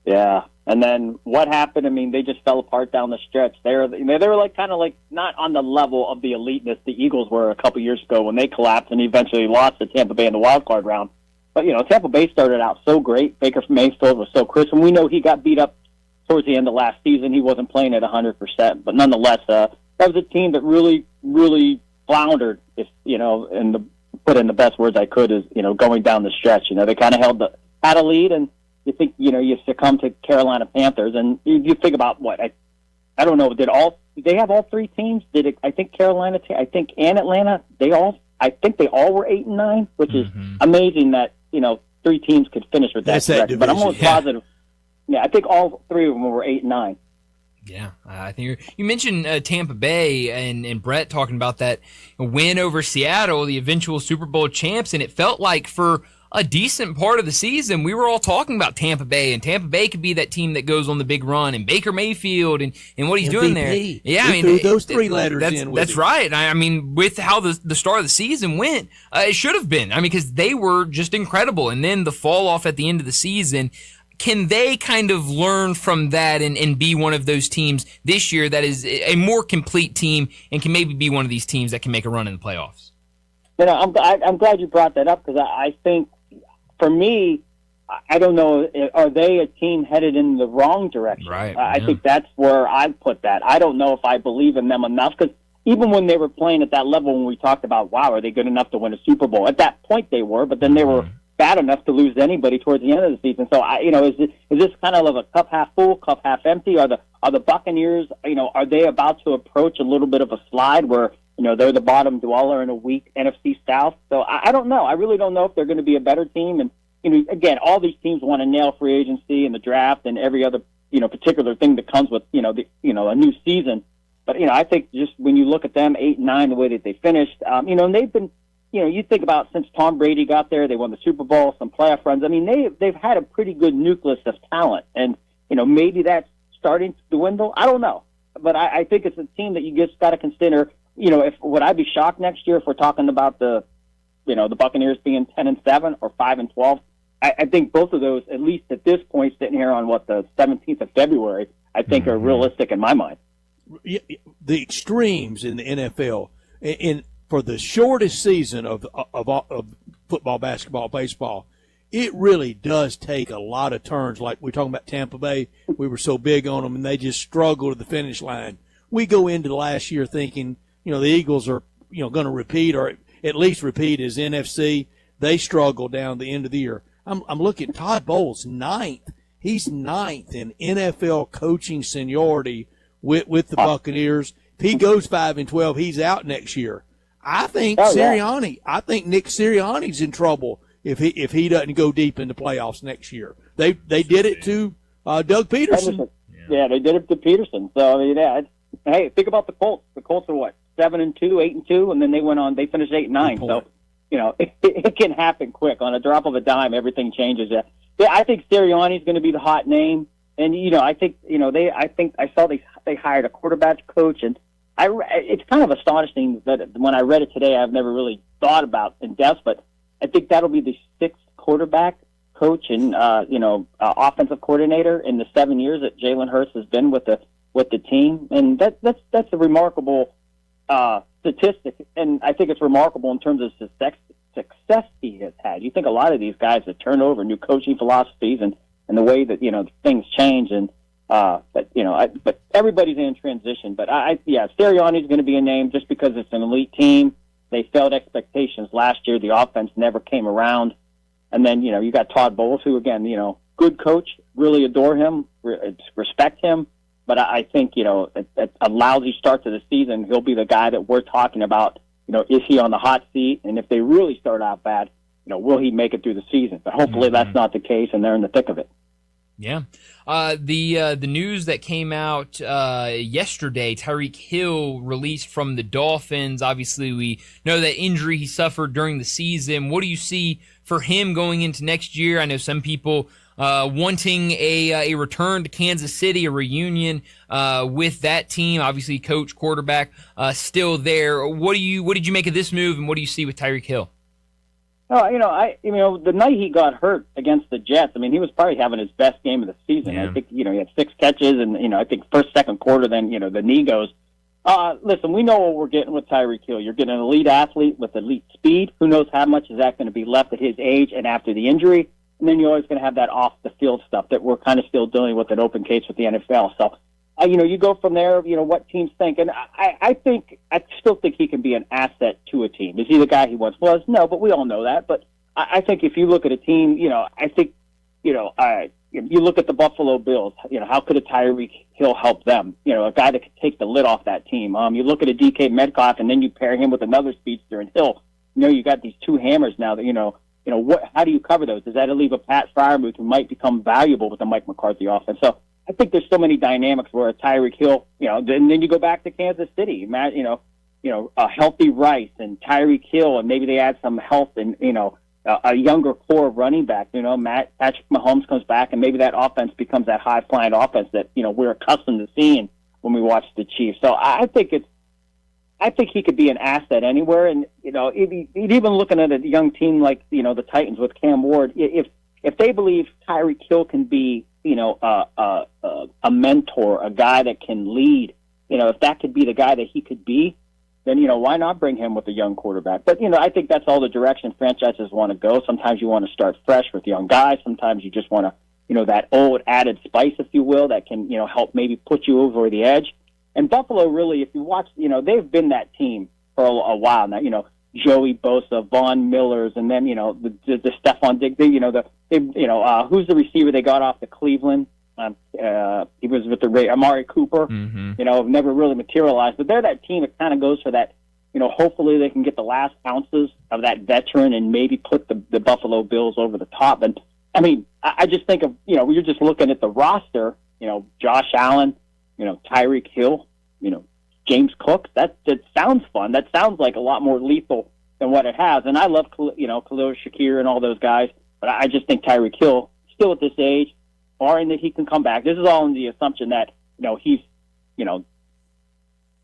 Yeah, and then what happened? I mean, they just fell apart down the stretch. They were kind of not on the level of the eliteness the Eagles were a couple years ago when they collapsed and eventually lost to Tampa Bay in the wild card round. But Tampa Bay started out so great. Baker Mayfield was so crisp, and we know he got beat up towards the end of last season. He wasn't playing at 100%, but nonetheless, that was a team that really, really floundered. And put in the best words I could is going down the stretch. They kind of had a lead, and you think you succumb to Carolina Panthers, and you think about what I don't know. Did they have all three teams? I think Carolina, I think, and Atlanta. I think they all were 8-9, which is amazing that three teams could finish with that record. But I'm almost positive. Yeah, I think all three of them were 8-9. Yeah, I think you mentioned Tampa Bay and Brett talking about that win over Seattle, the eventual Super Bowl champs, and it felt like for a decent part of the season we were all talking about Tampa Bay, and Tampa Bay could be that team that goes on the big run, and Baker Mayfield and what he's doing there. Yeah, I mean, threw those three letters in. That's right. I mean, with how the start of the season went, it should have been. I mean, because they were just incredible, and then the fall off at the end of the season. Can they kind of learn from that and be one of those teams this year that is a more complete team and can maybe be one of these teams that can make a run in the playoffs? I'm glad you brought that up, because I think, for me, I don't know, are they a team headed in the wrong direction? Right. I think that's where I put that. I don't know if I believe in them enough, because even when they were playing at that level, when we talked about, wow, are they good enough to win a Super Bowl? At that point they were, but then they were bad enough to lose to anybody towards the end of the season. So, is this kind of a cup half full, cup half empty? Are the Buccaneers, are they about to approach a little bit of a slide where, they're the bottom dweller in a weak NFC South? So I don't know. I really don't know if they're going to be a better team. And, again, all these teams want to nail free agency and the draft and every other, particular thing that comes with, a new season. But, I think just when you look at them, 8-9, the way that they finished, and they've been, you think about since Tom Brady got there, they won the Super Bowl, some playoff runs. I mean, they've had a pretty good nucleus of talent, and maybe that's starting to dwindle. I don't know, but I think it's a team that you just got to consider. Would I be shocked next year if we're talking about the Buccaneers being 10-7 or 5-12? I think both of those, at least at this point, sitting here on the 17th of February, I think are realistic in my mind. The extremes in the NFL for the shortest season of football, basketball, baseball, it really does take a lot of turns. Like we're talking about Tampa Bay, we were so big on them, and they just struggled to the finish line. We go into the last year thinking, the Eagles are, going to repeat or at least repeat as NFC. They struggle down the end of the year. I'm looking at Todd Bowles, 9th. He's 9th in NFL coaching seniority with the Buccaneers. If he goes 5-12, he's out next year. I think Sirianni. I think Nick Sirianni's in trouble if he doesn't go deep in the playoffs next year. They did it to Doug Peterson. Yeah, they did it to Peterson. So hey, think about the Colts. The Colts are what, 7-2, 8-2, and then they went on. They finished 8-9. So it can happen quick. On a drop of a dime, everything changes. Yeah, I think Sirianni's going to be the hot name, and I think I saw they hired a quarterback coach, and it's kind of astonishing that when I read it today, I've never really thought about in depth, but I think that'll be the sixth quarterback coach and offensive coordinator in the 7 years that Jalen Hurts has been with the team, and that's a remarkable statistic, and I think it's remarkable in terms of success he has had. You think a lot of these guys that turn over new coaching philosophies and the way that things change, and but everybody's in transition. But Sirianni is going to be a name just because it's an elite team. They failed expectations last year. The offense never came around. And then, you got Todd Bowles, who, again, good coach, really adore him, respect him. But I think, at a lousy start to the season, he'll be the guy that we're talking about. Is he on the hot seat? And if they really start out bad, will he make it through the season? But hopefully that's not the case, and they're in the thick of it. Yeah. The news that came out yesterday, Tyreek Hill released from the Dolphins. Obviously, we know that injury he suffered during the season. What do you see for him going into next year? I know some people wanting a return to Kansas City, a reunion with that team. Obviously, coach, quarterback still there. What did you make of this move, and what do you see with Tyreek Hill? The night he got hurt against the Jets, he was probably having his best game of the season. Yeah. I think, he had 6 catches, and, I think first, second quarter, then, the knee goes. Listen, we know what we're getting with Tyreek Hill. You're getting an elite athlete with elite speed. Who knows how much is that going to be left at his age and after the injury? And then you're always going to have that off-the-field stuff that we're kind of still dealing with an open case with the NFL. So, you go from there, what teams think. And I still think he can be an asset to a team. Is he the guy he once was? No, but we all know that. But I think if you look at a team, I think, you look at the Buffalo Bills, how could a Tyreek Hill help them? A guy that could take the lid off that team. You look at a DK Metcalf, and then you pair him with another speedster in Hill. You got these two hammers now that, how do you cover those? Does that leave a Pat Freiermuth who might become valuable with the Mike McCarthy offense? So I think there's so many dynamics where a Tyreek Hill, and then you go back to Kansas City, a healthy Rice and Tyreek Hill, and maybe they add some health and, a younger core of running back. Patrick Mahomes comes back, and maybe that offense becomes that high-flying offense that, we're accustomed to seeing when we watch the Chiefs. So I think he could be an asset anywhere. And, even looking at a young team like, the Titans with Cam Ward, if they believe Tyreek Hill can be, a mentor, a guy that can lead, if that could be the guy that he could be, then, why not bring him with a young quarterback? But, I think that's all the direction franchises want to go. Sometimes you want to start fresh with young guys. Sometimes you just want to, that old added spice, if you will, that can, help maybe put you over the edge. And Buffalo, really, if you watch, they've been that team for a while now. Joey Bosa, Von Millers, and then the Stephon Diggs. Who's the receiver they got off to Cleveland? He was with the Amari Cooper. Mm-hmm. Never really materialized, but they're that team that kind of goes for that. Hopefully they can get the last ounces of that veteran and maybe put the Buffalo Bills over the top. And I just think of you're just looking at the roster. Josh Allen, Tyreek Hill, James Cook. That sounds fun. That sounds like a lot more lethal than what it has. And I love, Khalil Shakir and all those guys, but I just think Tyreek Hill, still at this age, barring that he can come back. This is all in the assumption that, he's,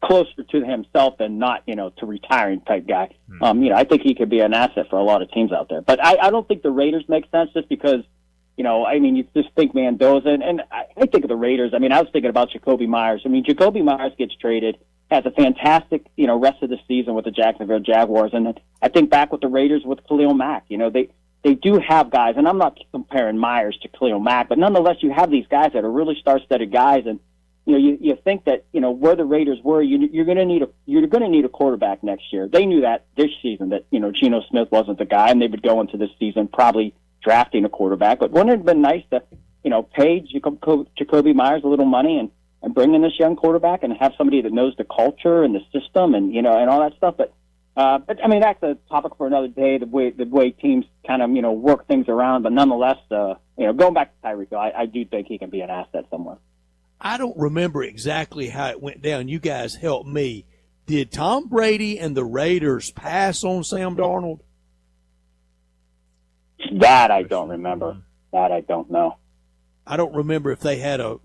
closer to himself and not, to retiring type guy. I think he could be an asset for a lot of teams out there. But I don't think the Raiders make sense just because, you just think Mendoza. And I think of the Raiders. I was thinking about Jacoby Myers. Jacoby Myers gets traded, has a fantastic, rest of the season with the Jacksonville Jaguars. And I think back with the Raiders with Khalil Mack. They do have guys, and I'm not comparing Myers to Khalil Mack, but nonetheless, you have these guys that are really star-studded guys. And, you think that, where the Raiders were, you're going to need a quarterback next year. They knew that this season that, Geno Smith wasn't the guy, and they would go into this season probably drafting a quarterback. But wouldn't it have been nice to, pay Jacoby Myers a little money and bring in this young quarterback and have somebody that knows the culture and the system and, and all that stuff. But that's a topic for another day, the way teams kind of, work things around. But nonetheless, going back to Tyreek Hill, I do think he can be an asset somewhere. I don't remember exactly how it went down. You guys help me. Did Tom Brady and the Raiders pass on Sam Darnold? That I don't remember. That I don't know. I don't remember if they had a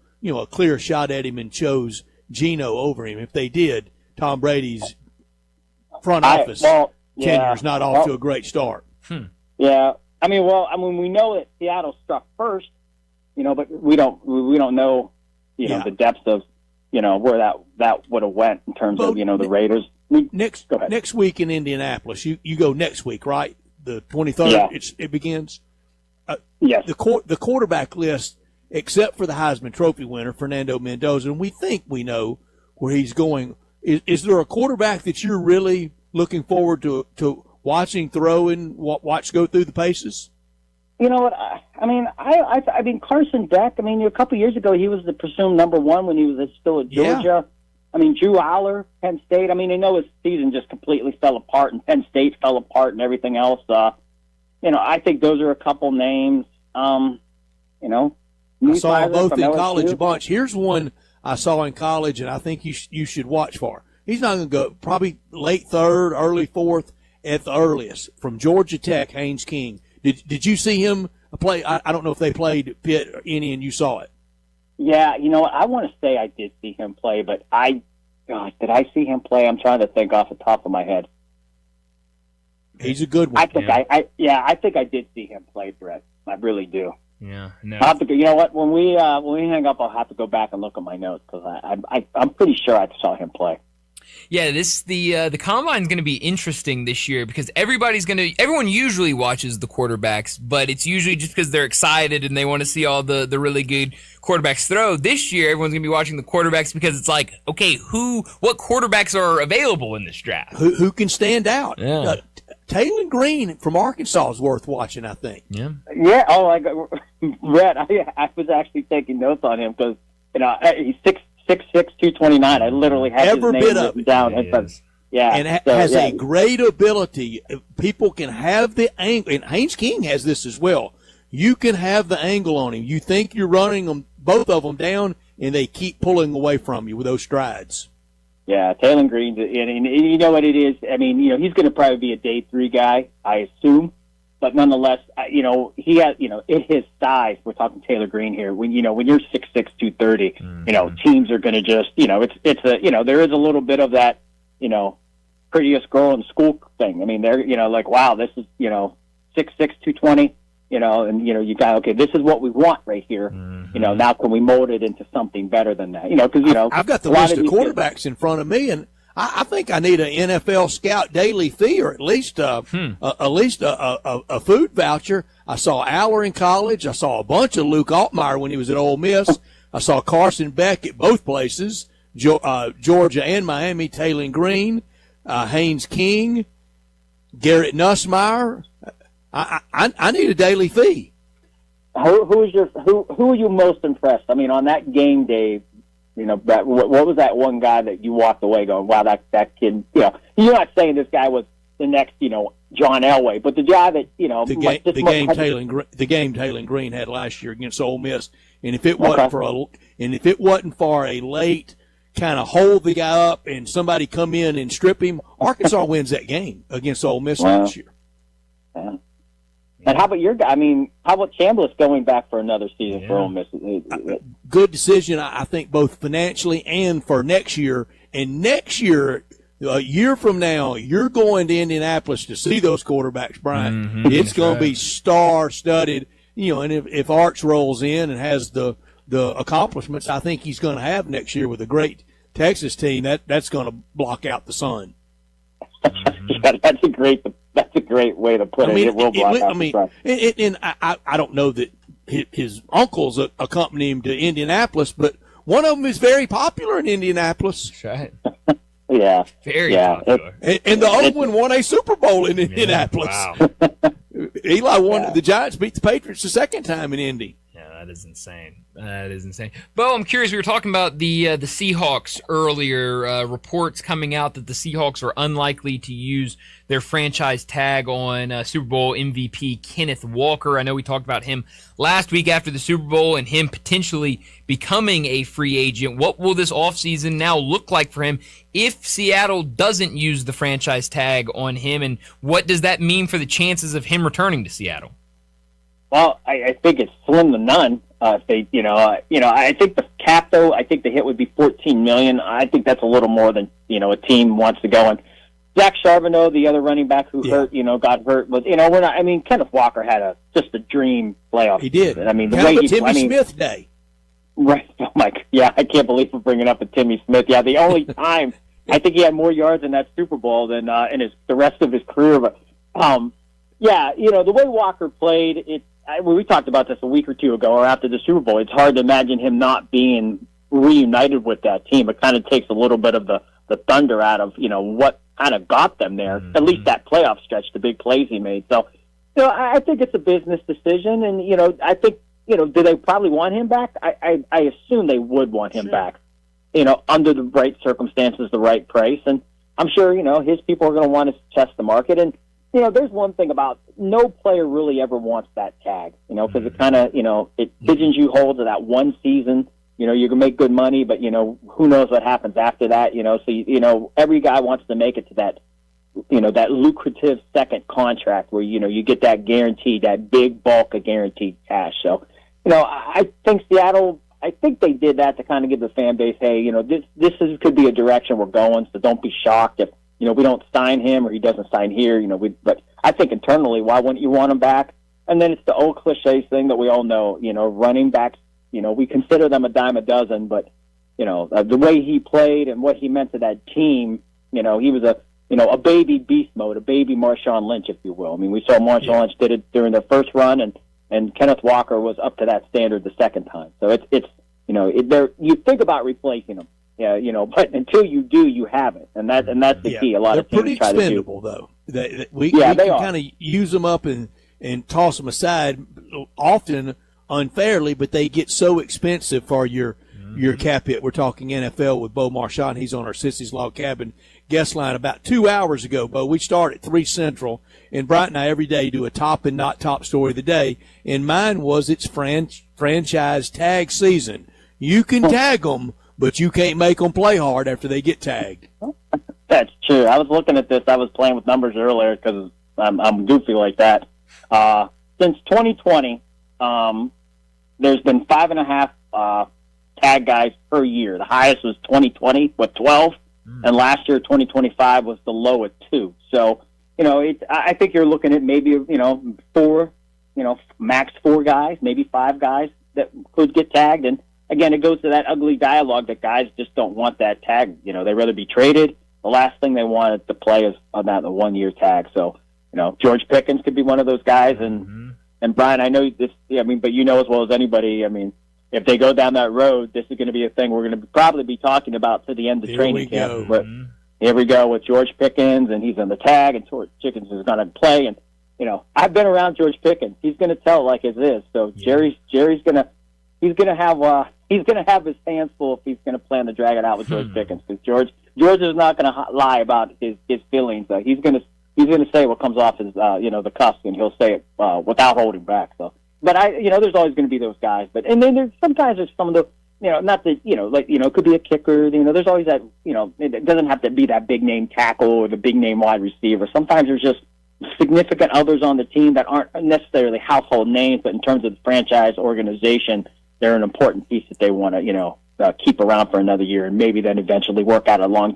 clear shot at him and chose Geno over him. If they did Tom Brady's front office tenure's not off to a great start. Yeah, I mean, we know that Seattle struck first, but we don't know, the depths of, where that would have went in terms of, the Raiders. Next week in Indianapolis, you go next week, right? The 23rd, Yeah. It begins. Yes. The quarterback list, except for the Heisman Trophy winner Fernando Mendoza, and we think we know where he's going. Is there a quarterback that you're really looking forward to watching throw and watch go through the paces? You know what? I mean, Carson Beck. I mean, a couple years ago, he was the presumed number one when he was still at Georgia. Yeah. I mean, Drew Aller, Penn State. I mean, I know his season just completely fell apart, and Penn State fell apart, and everything else. I think those are a couple names. I saw them both in college a bunch. Here's one I saw in college, and I think you should watch for. He's not going to go probably late third, early fourth at the earliest. From Georgia Tech, Haynes King. Did you see him play? I don't know if they played Pitt or any, and you saw it. Yeah, I want to say I did see him play, but did I see him play? I'm trying to think off the top of my head. He's a good one. I think I did see him play, Brett. I really do. Yeah, no. I'll have to. You know what? When we hang up, I'll have to go back and look at my notes because I'm pretty sure I saw him play. Yeah, the combine's going to be interesting this year because everyone usually watches the quarterbacks, but it's usually just because they're excited and they want to see all the really good quarterbacks throw. This year, everyone's going to be watching the quarterbacks because it's like, okay, what quarterbacks are available in this draft? Who can stand out? Yeah. Taylor Green from Arkansas is worth watching, I think. Yeah. Yeah. Oh, Brett, I was actually taking notes on him because he's 6'6", 229. I literally had Every his bit name of written it. down. Yeah. And has a great ability. People can have the angle, and Haynes King has this as well. You can have the angle on him. You think you're running them, both of them down, and they keep pulling away from you with those strides. Yeah, Taylor Green, and you know what it is? I mean, he's going to probably be a day 3 guy, I assume. But nonetheless, he has, in his size, we're talking Taylor Green here. When you're 6'6", 230, teams are going to just, there is a little bit of that, prettiest girl in school thing. I mean, they're, like, wow, this is, 6'6", 220, and, you got, okay, this is what we want right here. Now can we mold it into something better than that? Because, I've got the list of quarterbacks in front of me, and I think I need an NFL Scout daily fee, or at least a food voucher. I saw Aller in college. I saw a bunch of Luke Altmaier when he was at Ole Miss. I saw Carson Beck at both places, Georgia and Miami. Taylor Green, Haynes King, Garrett Nussmeier. I need a daily fee. Who are you most impressed? I mean, on that game day. What was that one guy that you walked away going, wow, that kid, you're not saying this guy was the next, John Elway, but the guy that, the game Taylor Green had last year against Ole Miss, and if it wasn't for a late kind of hold the guy up and somebody come in and strip him, Arkansas wins that game against Ole Miss last year. Yeah. And how about your guy? I mean, how about Chambliss going back for another season for Ole Miss? Good decision, I think, both financially and for next year. And next year, a year from now, you're going to Indianapolis to see those quarterbacks, Brian. Mm-hmm. It's going to be star-studded. And if Arch rolls in and has the accomplishments I think he's going to have next year with a great Texas team, that's going to block out the sun. That's a great way to put it. It will block out the sun. And I don't know that his uncles accompany him to Indianapolis, but one of them is very popular in Indianapolis. That's right. Yeah. Very popular. And the other one won a Super Bowl in Indianapolis. Wow. Eli won. The Giants beat the Patriots the second time in Indy. Yeah, that is insane. That is insane. Bo, I'm curious. We were talking about the Seahawks earlier. Reports coming out that the Seahawks are unlikely to use their franchise tag on Super Bowl MVP Kenneth Walker. I know we talked about him last week after the Super Bowl and him potentially becoming a free agent. What will this offseason now look like for him if Seattle doesn't use the franchise tag on him? And what does that mean for the chances of him returning to Seattle? Well, I think it's slim to none. If they, I think the cap though. I think the hit would be $14 million. I think that's a little more than a team wants to go. And Zach Charbonneau, the other running back who got hurt, was we're not. I mean, Kenneth Walker had just a dream playoff. He did. Season. I mean, the kind way of a Timmy Smith day. Right. Oh my. Yeah, I can't believe we're bringing up a Timmy Smith. Yeah, the only time I think he had more yards in that Super Bowl than in the rest of his career. But yeah, the way Walker played, we talked about this a week or two ago, or after the Super Bowl. It's hard to imagine him not being reunited with that team. It kind of takes a little bit of the thunder out of what kind of got them there. At least that playoff stretch, the big plays he made. So, I think it's a business decision, and I think. Do they probably want him back? I assume they would want him back, under the right circumstances, the right price. And I'm sure, his people are going to want to test the market. And, there's one thing about no player really ever wants that tag, because it kind of, it pigeons you hold to that one season. You can make good money, but, who knows what happens after that, So, every guy wants to make it to that, that lucrative second contract where, you get that guarantee, that big bulk of guaranteed cash. So, I think Seattle, I think they did that to kind of give the fan base, hey, this could be a direction we're going, so don't be shocked if, we don't sign him or he doesn't sign here, but I think internally, why wouldn't you want him back? And then it's the old cliche thing that we all know, running backs, we consider them a dime a dozen, but, the way he played and what he meant to that team, he was a baby beast mode, a baby Marshawn Lynch, if you will. I mean, we saw Marshawn Lynch did it during the first run, and Kenneth Walker was up to that standard the second time. So you think about replacing him, but until you do, you haven't, and that's the key. A lot of teams try to do. They're pretty expendable, though. We can kind of use them up and toss them aside, often unfairly, but they get so expensive for your cap hit. We're talking NFL with Bo Marchand. He's on our Sissy's Log Cabin guest line about 2 hours ago, Bo. We start at 3 Central, and Bright and I every day do a top and not top story of the day, and mine was it's franchise tag season. You can tag them, but you can't make them play hard after they get tagged. That's true. I was looking at this. I was playing with numbers earlier because I'm goofy like that. Since 2020, there's been 5.5 tag guys per year. The highest was 2020 with 12. And last year, 2025 was the low at 2. So, I think you're looking at maybe, 4, max 4 guys, maybe 5 guys that could get tagged. And again, it goes to that ugly dialogue that guys just don't want that tag. They'd rather be traded. The last thing they wanted to play is on that the 1-year tag. So, George Pickens could be one of those guys. And Brian, I know this, but as well as anybody, if they go down that road, this is going to be a thing we're going to probably be talking about to the end of training camp. But here we go with George Pickens, and he's on the tag, and George Pickens is going to play. And I've been around George Pickens; he's going to tell like it is. So Jerry's going to have his hands full if he's going to plan to drag it out with George Pickens, because George is not going to lie about his feelings. He's going to say what comes off his the cuffs, and he'll say it without holding back. So. But there's always going to be those guys. And then there's sometimes some of the, not that, it could be a kicker. There's always that, it doesn't have to be that big name tackle or the big name wide receiver. Sometimes there's just significant others on the team that aren't necessarily household names, but in terms of the franchise organization, they're an important piece that they want to, keep around for another year and maybe then eventually work out a long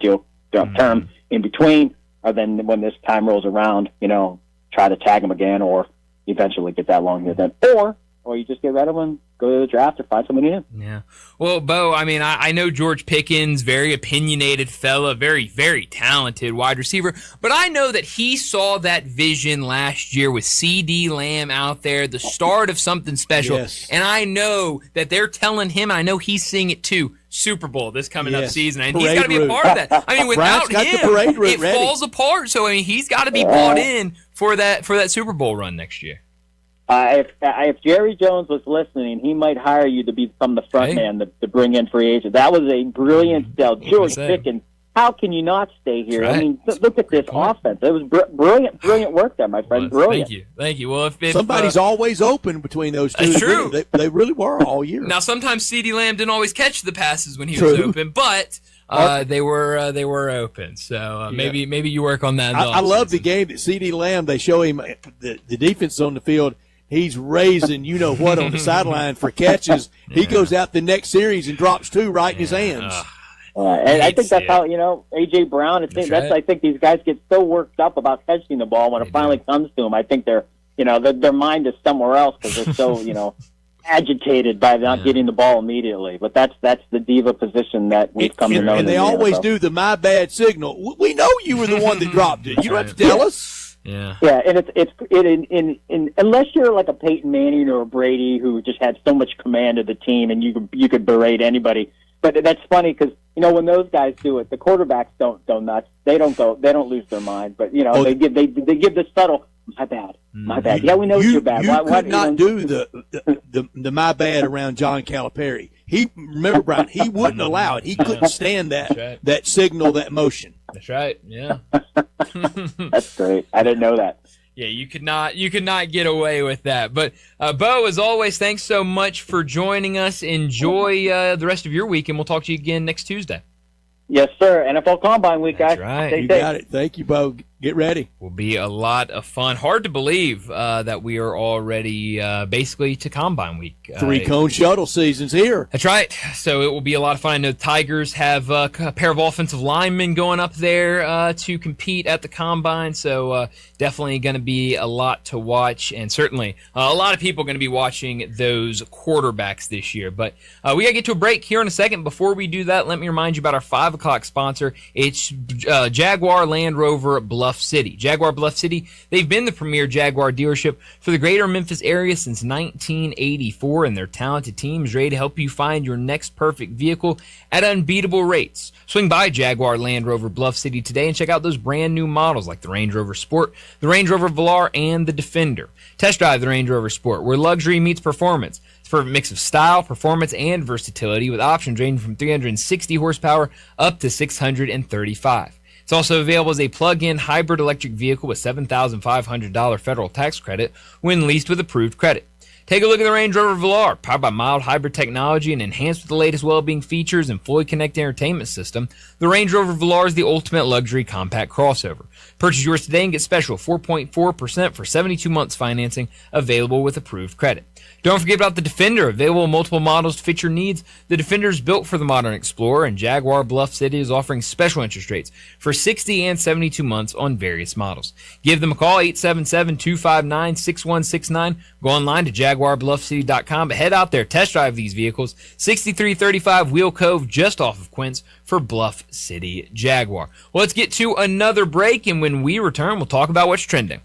term in between, or then when this time rolls around, try to tag them again or eventually get that long here then, or you just get rid of them, go to the draft, or find somebody new. Yeah. Well, Bo, I know George Pickens, very opinionated fella, very, very talented wide receiver, but I know that he saw that vision last year with C.D. Lamb out there, the start of something special. Yes. And I know that they're telling him, I know he's seeing it too, Super Bowl this coming up season, and he's got to be a part of that. Without him, it falls apart. So he's got to be bought in for that Super Bowl run next year. If Jerry Jones was listening, he might hire you to become the front man to bring in free agents. That was a brilliant sell. George Pickens, how can you not stay here? Right. Look at this offense. It was brilliant work there, my friend. Brilliant. Thank you. Well, if somebody's always open between those two. That's true. They really were all year. Now, sometimes CeeDee Lamb didn't always catch the passes when he was open, but they were open. So maybe you work on that. I love the game that CeeDee Lamb. They show him the defense on the field. he's raising you know what on the sideline for catches. He goes out the next series and drops 2 right in his hands. And I think that's how, A.J. Brown, I think these guys get so worked up about catching the ball when it finally comes to them. I think their mind is somewhere else because they're so, agitated by not getting the ball immediately. But that's the diva position that we've come to know. And they always do the my bad signal. We know you were the one that dropped it. You don't have to tell us. Yeah, and it's unless you're like a Peyton Manning or a Brady who just had so much command of the team and you could berate anybody. But that's funny because when those guys do it, the quarterbacks don't go nuts. They don't lose their mind. But they give the subtle my bad. Yeah, we know you're bad. You could not do the my bad around John Calipari. Remember, Brian, he wouldn't allow it. He couldn't stand that signal, that motion. That's right. Yeah. That's great. I didn't know that. Yeah, you could not get away with that. But Bo, as always, thanks so much for joining us. Enjoy the rest of your week, and we'll talk to you again next Tuesday. Yes, sir. NFL Combine week, guys. That's right. Stay You safe. got it. Thank you, Bo. Get ready. Will be a lot of fun. Hard to believe that we are already basically to Combine week. 3-cone shuttle season's here. That's right. So it will be a lot of fun. I know the Tigers have a pair of offensive linemen going up there to compete at the Combine. So definitely going to be a lot to watch. And certainly a lot of people are going to be watching those quarterbacks this year. But we got to get to a break here in a second. Before we do that, let me remind you about our 5 o'clock sponsor. It's Jaguar Land Rover Bluff City. Jaguar Bluff City, they've been the premier Jaguar dealership for the greater Memphis area since 1984, and their talented team is ready to help you find your next perfect vehicle at unbeatable rates. Swing by Jaguar Land Rover Bluff City today and check out those brand new models like the Range Rover Sport, the Range Rover Velar, and the Defender. Test drive the Range Rover Sport, where luxury meets performance. It's a perfect mix of style, performance, and versatility with options ranging from 360 horsepower up to 635. It's also available as a plug-in hybrid electric vehicle with $7,500 federal tax credit when leased with approved credit. Take a look at the Range Rover Velar, powered by mild hybrid technology and enhanced with the latest well-being features and fully connected entertainment system. The Range Rover Velar is the ultimate luxury compact crossover. Purchase yours today and get special 4.4% for 72 months financing available with approved credit. Don't forget about the Defender, available in multiple models to fit your needs. The Defender is built for the modern explorer, and Jaguar Bluff City is offering special interest rates for 60 and 72 months on various models. Give them a call, 877-259-6169. Go online to JaguarBluffCity.com, but head out there, test drive these vehicles. 6335 Wheel Cove, just off of Quince, for Bluff City Jaguar. Well, let's get to another break, and when we return, we'll talk about what's trending.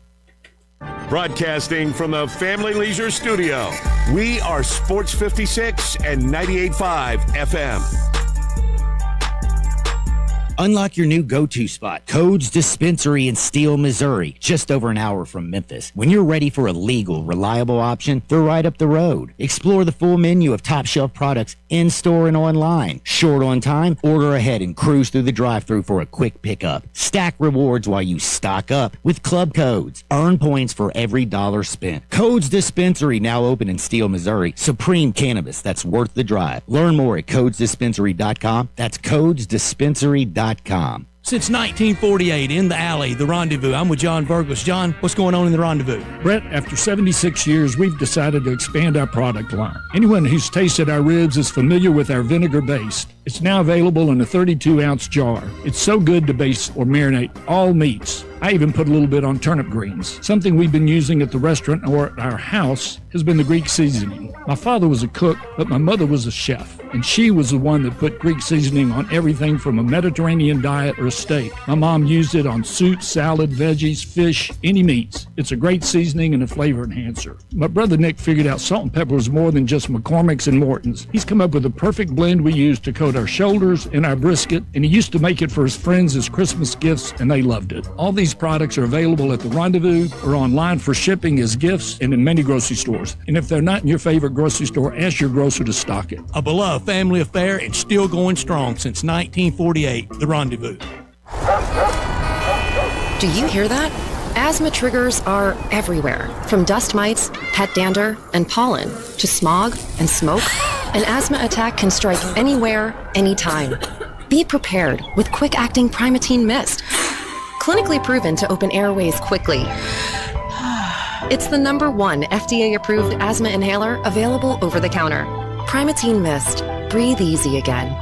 Broadcasting from the Family Leisure Studio, we are Sports 56 and 98.5 FM. Unlock your new go-to spot, Codes Dispensary in Steele, Missouri, just over an hour from Memphis. When you're ready for a legal, reliable option, they're right up the road. Explore the full menu of top-shelf products in-store and online. Short on time? Order ahead and cruise through the drive-thru for a quick pickup. Stack rewards while you stock up with Club Codes. Earn points for every dollar spent. Codes Dispensary, now open in Steele, Missouri. Supreme cannabis that's worth the drive. Learn more at CodesDispensary.com. That's CodesDispensary.com. Since 1948, in the alley, the Rendezvous. I'm with John Burgos. John, what's going on in the Rendezvous? Brett, after 76 years, we've decided to expand our product line. Anyone who's tasted our ribs is familiar with our vinegar base. It's now available in a 32-ounce jar. It's so good to base or marinate all meats. I even put a little bit on turnip greens. Something we've been using at the restaurant or at our house has been the Greek seasoning. My father was a cook, but my mother was a chef, and she was the one that put Greek seasoning on everything from a Mediterranean diet or a steak. My mom used it on soup, salad, veggies, fish, any meats. It's a great seasoning and a flavor enhancer. My brother Nick figured out salt and pepper was more than just McCormick's and Morton's. He's come up with a perfect blend we use to coat our shoulders and our brisket, and he used to make it for his friends as Christmas gifts, and they loved it. All these products are available at the Rendezvous or online for shipping as gifts and in many grocery stores. And if they're not in your favorite grocery store, ask your grocer to stock it. A beloved family affair and still going strong since 1948, the Rendezvous. Do you hear that? Asthma triggers are everywhere, from dust mites, pet dander, and pollen, to smog and smoke. An asthma attack can strike anywhere, anytime. Be prepared with quick-acting Primatene Mist. Clinically proven to open airways quickly It's the #1 FDA-approved asthma inhaler available over the counter. Primatene Mist. Breathe easy again.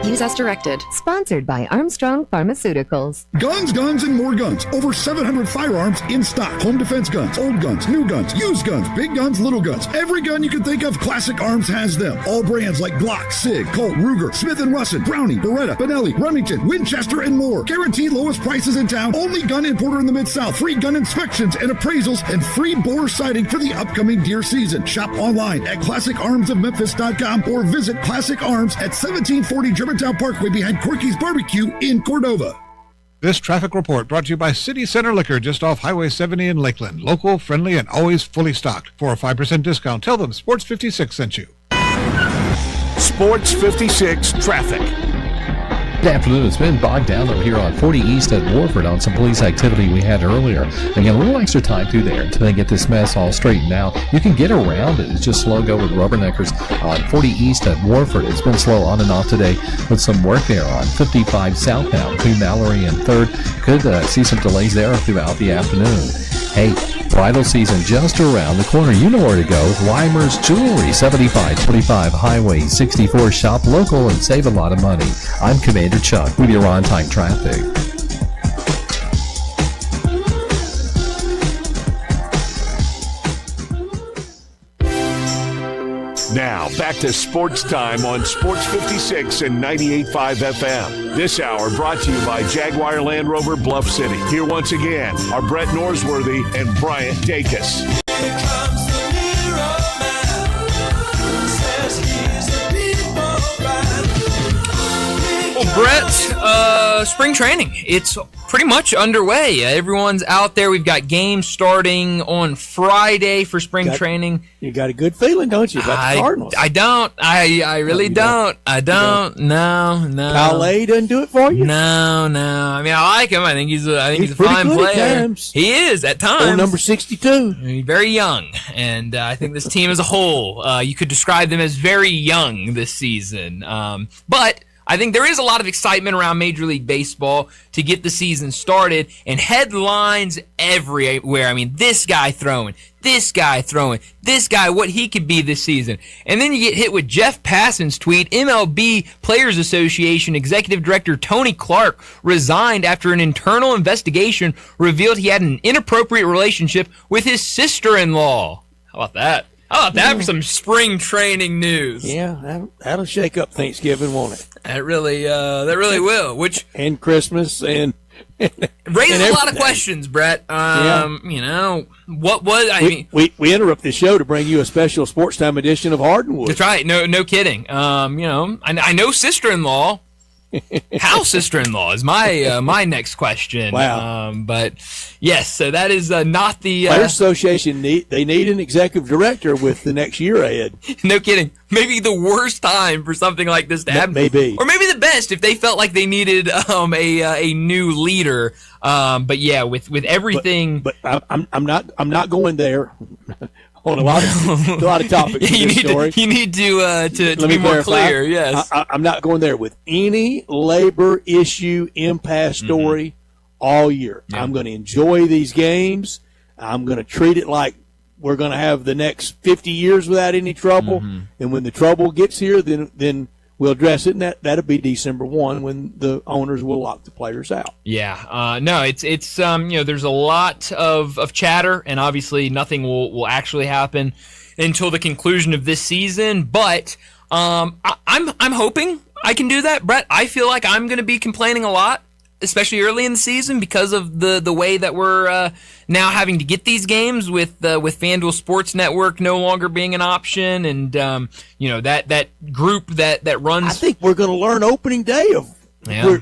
Use as directed. Sponsored by Armstrong Pharmaceuticals. Guns, guns, and more guns. Over 700 firearms in stock. Home defense guns, old guns, new guns, used guns, big guns, little guns. Every gun you can think of, Classic Arms has them. All brands like Glock, Sig, Colt, Ruger, Smith & Wesson, Browning, Beretta, Benelli, Remington, Winchester, and more. Guaranteed lowest prices in town. Only gun importer in the Mid-South. Free gun inspections and appraisals and free bore sighting for the upcoming deer season. Shop online at ClassicArmsOfMemphis.com or visit Classic Arms at 1740 Germantown Parkway behind Corky's Barbecue in Cordova. This traffic report brought to you by City Center Liquor just off Highway 70 in Lakeland. Local, friendly, and always fully stocked. For a 5% discount, tell them Sports 56 sent you. Sports 56 traffic. Good afternoon. It's been bogged down over here on 40 East at Warford on some police activity we had earlier. Again, a little extra time through there until they get this mess all straightened out. You can get around it. It's just slow go with rubberneckers on 40 East at Warford. It's been slow on and off today with some work there on 55 southbound between Mallory and 3rd. Could see some delays there throughout the afternoon. Hey, bridal season just around the corner. You know where to go. Weimer's Jewelry, 7525 Highway 64. Shop local and save a lot of money. I'm Commander Chuck with your on-time traffic. Now, back to Sports Time on Sports 56 and 98.5 FM. This hour brought to you by Jaguar Land Rover Bluff City. Here once again are Brett Norsworthy and Bryant Dacus. Well, Brett, spring training, it's pretty much underway. Everyone's out there. We've got games starting on Friday for spring training. You got a good feeling, don't you, about the Cardinals? I don't. I really don't. I don't. No. Kyle Lay doesn't do it for you? No. I mean, I like him. I think he's a fine good player. At times. He is at times. Old number 62. He's very young, and I think this team as a whole, you could describe them as very young this season. But I think there is a lot of excitement around Major League Baseball to get the season started, and headlines everywhere. I mean, this guy, what he could be this season. And then you get hit with Jeff Passan's tweet. MLB Players Association Executive Director Tony Clark resigned after an internal investigation revealed he had an inappropriate relationship with his sister-in-law. How about that? How about that for some spring training news? Yeah, that'll shake up Thanksgiving, won't it? That really will. And Christmas and raises a lot of questions, Brett. You know, what was we interrupt the show to bring you a special Sports Time edition of Hardwood. That's right. No kidding. You know, I know sister-in-law. How sister-in-law is my next question. Wow. But yes, so that is not the Players Association. They need an executive director with the next year ahead. No kidding. Maybe the worst time for something like this to happen. Maybe, or maybe the best if they felt like they needed a new leader. But yeah, with everything. But I'm not going there. On a lot of topics in this story. You need to be more clear. Yes, I'm not going there with any labor issue impasse story all year. Yeah. I'm going to enjoy these games. I'm going to treat it like we're going to have the next 50 years without any trouble. And when the trouble gets here, then we'll address it, and that'll be December 1 when the owners will lock the players out. Yeah, no, it's you know, there's a lot of chatter, and obviously nothing will actually happen until the conclusion of this season. But I'm hoping I can do that, Brett. I feel like I'm going to be complaining a lot, especially early in the season, because of the way that we're now having to get these games with FanDuel Sports Network no longer being an option, and you know that group that runs. I think we're going to learn opening day of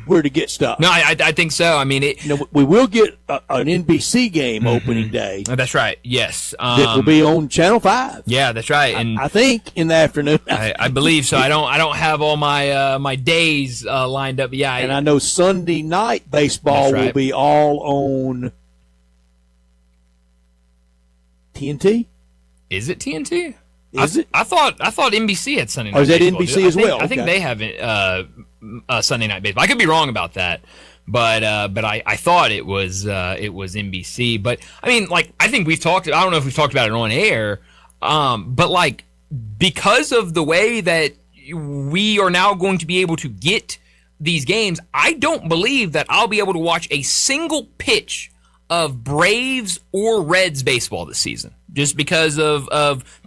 where to get stuff. No, I think so. I mean, we will get an NBC game opening day. That's right. Yes, that will be on Channel 5. Yeah, that's right. And I think in the afternoon. I believe so. I don't have all my my days lined up. Yeah, and I know Sunday night baseball will be all on TNT. Is it TNT? Is it? I thought NBC had Sunday night. Or is that baseball. NBC as well? I think they have Sunday night baseball. I could be wrong about that, but I thought it was NBC. But I mean, like, I think I don't know if we've talked about it on air, but like, because of the way that we are now going to be able to get these games, I don't believe that I'll be able to watch a single pitch of Braves or Reds baseball this season, just because of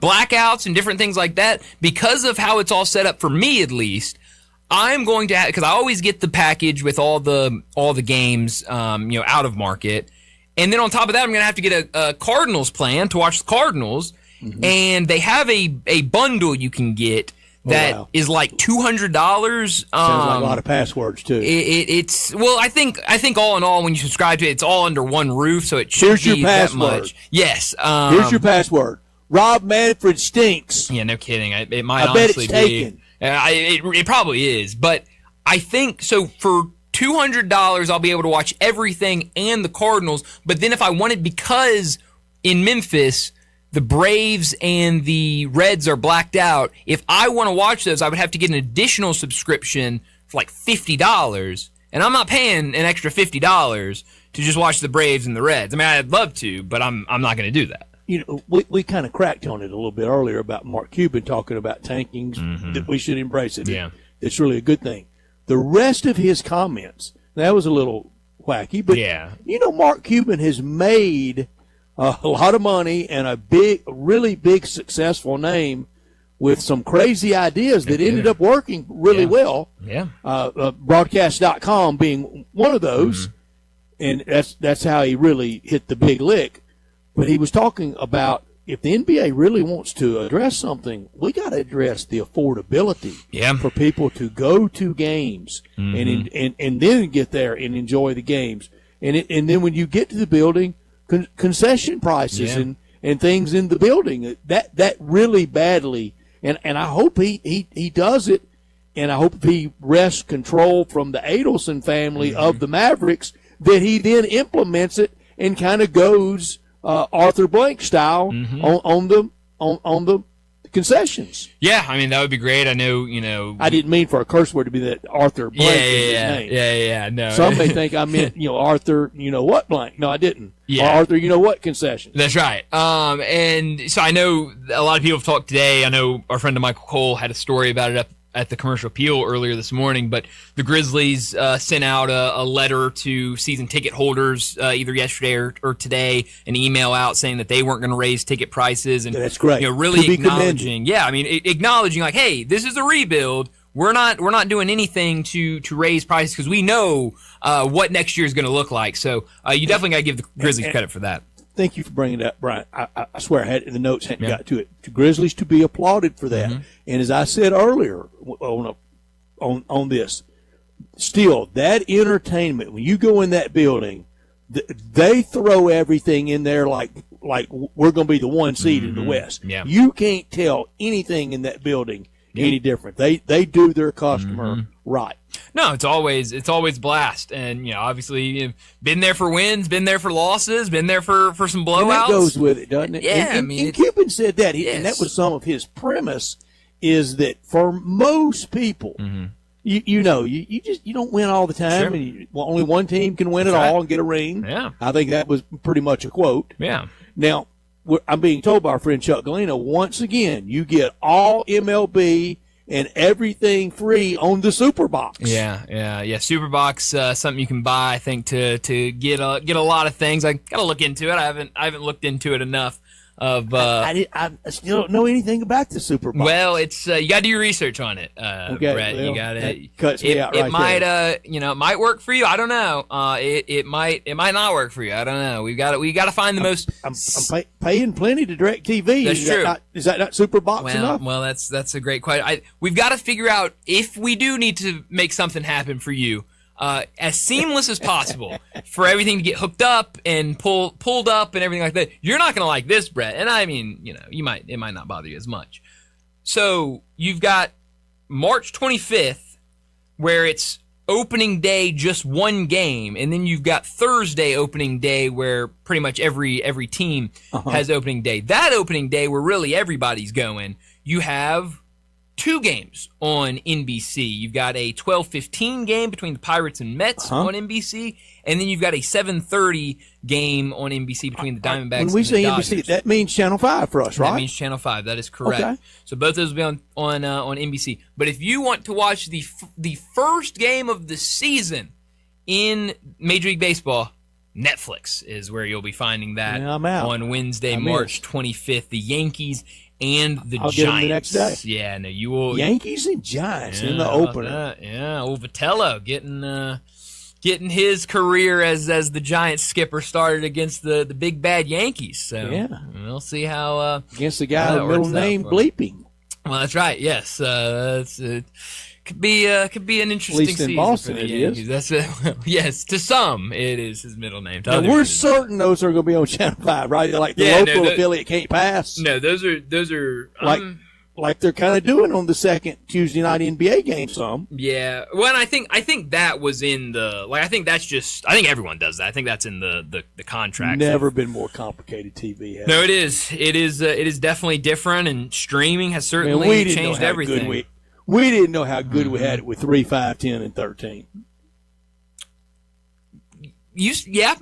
blackouts and different things like that. Because of how it's all set up for me, at least, I'm going to have, because I always get the package with all the games, out of market, and then on top of that, I'm going to have to get a Cardinals plan to watch the Cardinals, and they have a bundle you can get that is like $200. Sounds like a lot of passwords too. It's I think all in all, when you subscribe to it, it's all under one roof, so it should be that much. Yes. Here's your password. Rob Manfred stinks. Yeah, no kidding. It might I bet honestly it's taken. It probably is, but I think so. For $200, I'll be able to watch everything and the Cardinals. But then if I wanted, because in Memphis, the Braves and the Reds are blacked out, if I want to watch those, I would have to get an additional subscription for like $50. And I'm not paying an extra $50 to just watch the Braves and the Reds. I mean, I'd love to, but I'm not going to do that. You know, we kind of cracked on it a little bit earlier about Mark Cuban talking about tankings, that we should embrace it. Yeah. It's really a good thing. The rest of his comments, that was a little wacky, but Mark Cuban has made a lot of money and a really big successful name with some crazy ideas that ended up working really well. Yeah. Broadcast.com being one of those, and that's how he really hit the big lick. But he was talking about, if the NBA really wants to address something, we got to address the affordability for people to go to games and then get there and enjoy the games. And then when you get to the building, concession prices and things in the building, that really badly. And I hope he does it, and I hope he wrests control from the Adelson family of the Mavericks, that he then implements it and kind of goes Arthur Blank style on the concessions. Yeah, I mean, that would be great. I know, I didn't mean for a curse word to be that Arthur Blank is his name. Yeah, no. Some may think I meant, Arthur, what blank. No, I didn't. Yeah. Or Arthur, what concessions. That's right. And so I know a lot of people have talked today. I know our friend Michael Cole had a story about it up at the Commercial Appeal earlier this morning, but the Grizzlies sent out a letter to season ticket holders either yesterday or today, an email out saying that they weren't going to raise ticket prices, and that's great. Really acknowledging, acknowledging like, hey, this is a rebuild. We're not doing anything to raise prices because we know what next year is going to look like. So you definitely got to give the Grizzlies credit for that. Thank you for bringing it up, Brian. I swear I had it in the notes, hadn't got to it. To Grizzlies to be applauded for that. And as I said earlier on this, still, that entertainment, when you go in that building, they throw everything in there like we're going to be the one seed in the West. Yeah. You can't tell anything in that building any different. They do their customer right. No, it's always blast, and obviously you've been there for wins, been there for losses, been there for some blowouts. And that goes with it, doesn't it? Yeah, and Cuban said that, and that was some of his premise, is that for most people, you don't win all the time, and only one team can win it all and get a ring. Yeah, I think that was pretty much a quote. Yeah. Now, I'm being told by our friend Chuck Galena, once again, you get all MLB and everything free on the Superbox. Yeah. Superbox, something you can buy, I think, to get a lot of things. I got to look into it. I haven't looked into it enough. I still don't know anything about the Superbox. Well, it's you got to do your research on it, Brett. Well, you got to. Cuts me out right it might, there. it might work for you. I don't know. It might not work for you. I don't know. We got to find the most. I'm paying plenty to DirecTV. That's true. Is that not Superbox enough? Well, that's a great question. We've got to figure out if we do need to make something happen for you. As seamless as possible for everything to get hooked up and pulled up and everything like that. You're not going to like this, Brett. And I mean, it might not bother you as much. So you've got March 25th where it's opening day, just one game. And then you've got Thursday opening day where pretty much every team has opening day. That opening day where really everybody's going, you have two games on NBC. You've got a 12:15 game between the Pirates and Mets on NBC, and then you've got a 7:30 game on NBC between the Diamondbacks and the Dodgers. When we say NBC, that means Channel 5 for us, right? That means Channel 5. That is correct. Okay. So both those will be on NBC. But if you want to watch the first game of the season in Major League Baseball, Netflix is where you'll be finding that on Wednesday, March 25th. The Yankees and the Giants. Get them the next day. Yeah, no, you will. Yankees and Giants in the opener. That. Yeah, old Vitello getting his career as the Giants skipper started against the big bad Yankees. So we'll see how against the guy with middle name Bleeping. Well, that's right. Yes, could be an interesting season in Boston for the it Yankees. is. That's yes, to some it is his middle name. Now, we're certain those are going to be on Channel 5, right? Like the local affiliate can't pass. No, those are like they're kind of doing on the second Tuesday night NBA game. Some. Yeah. Well, and I think that was in the I think everyone does that. I think that's in the contract. Never been more complicated TV. No, it is. It is definitely different, and streaming has certainly changed everything. We didn't know how good we had it with 3, 5, 10, and 13. Yeah.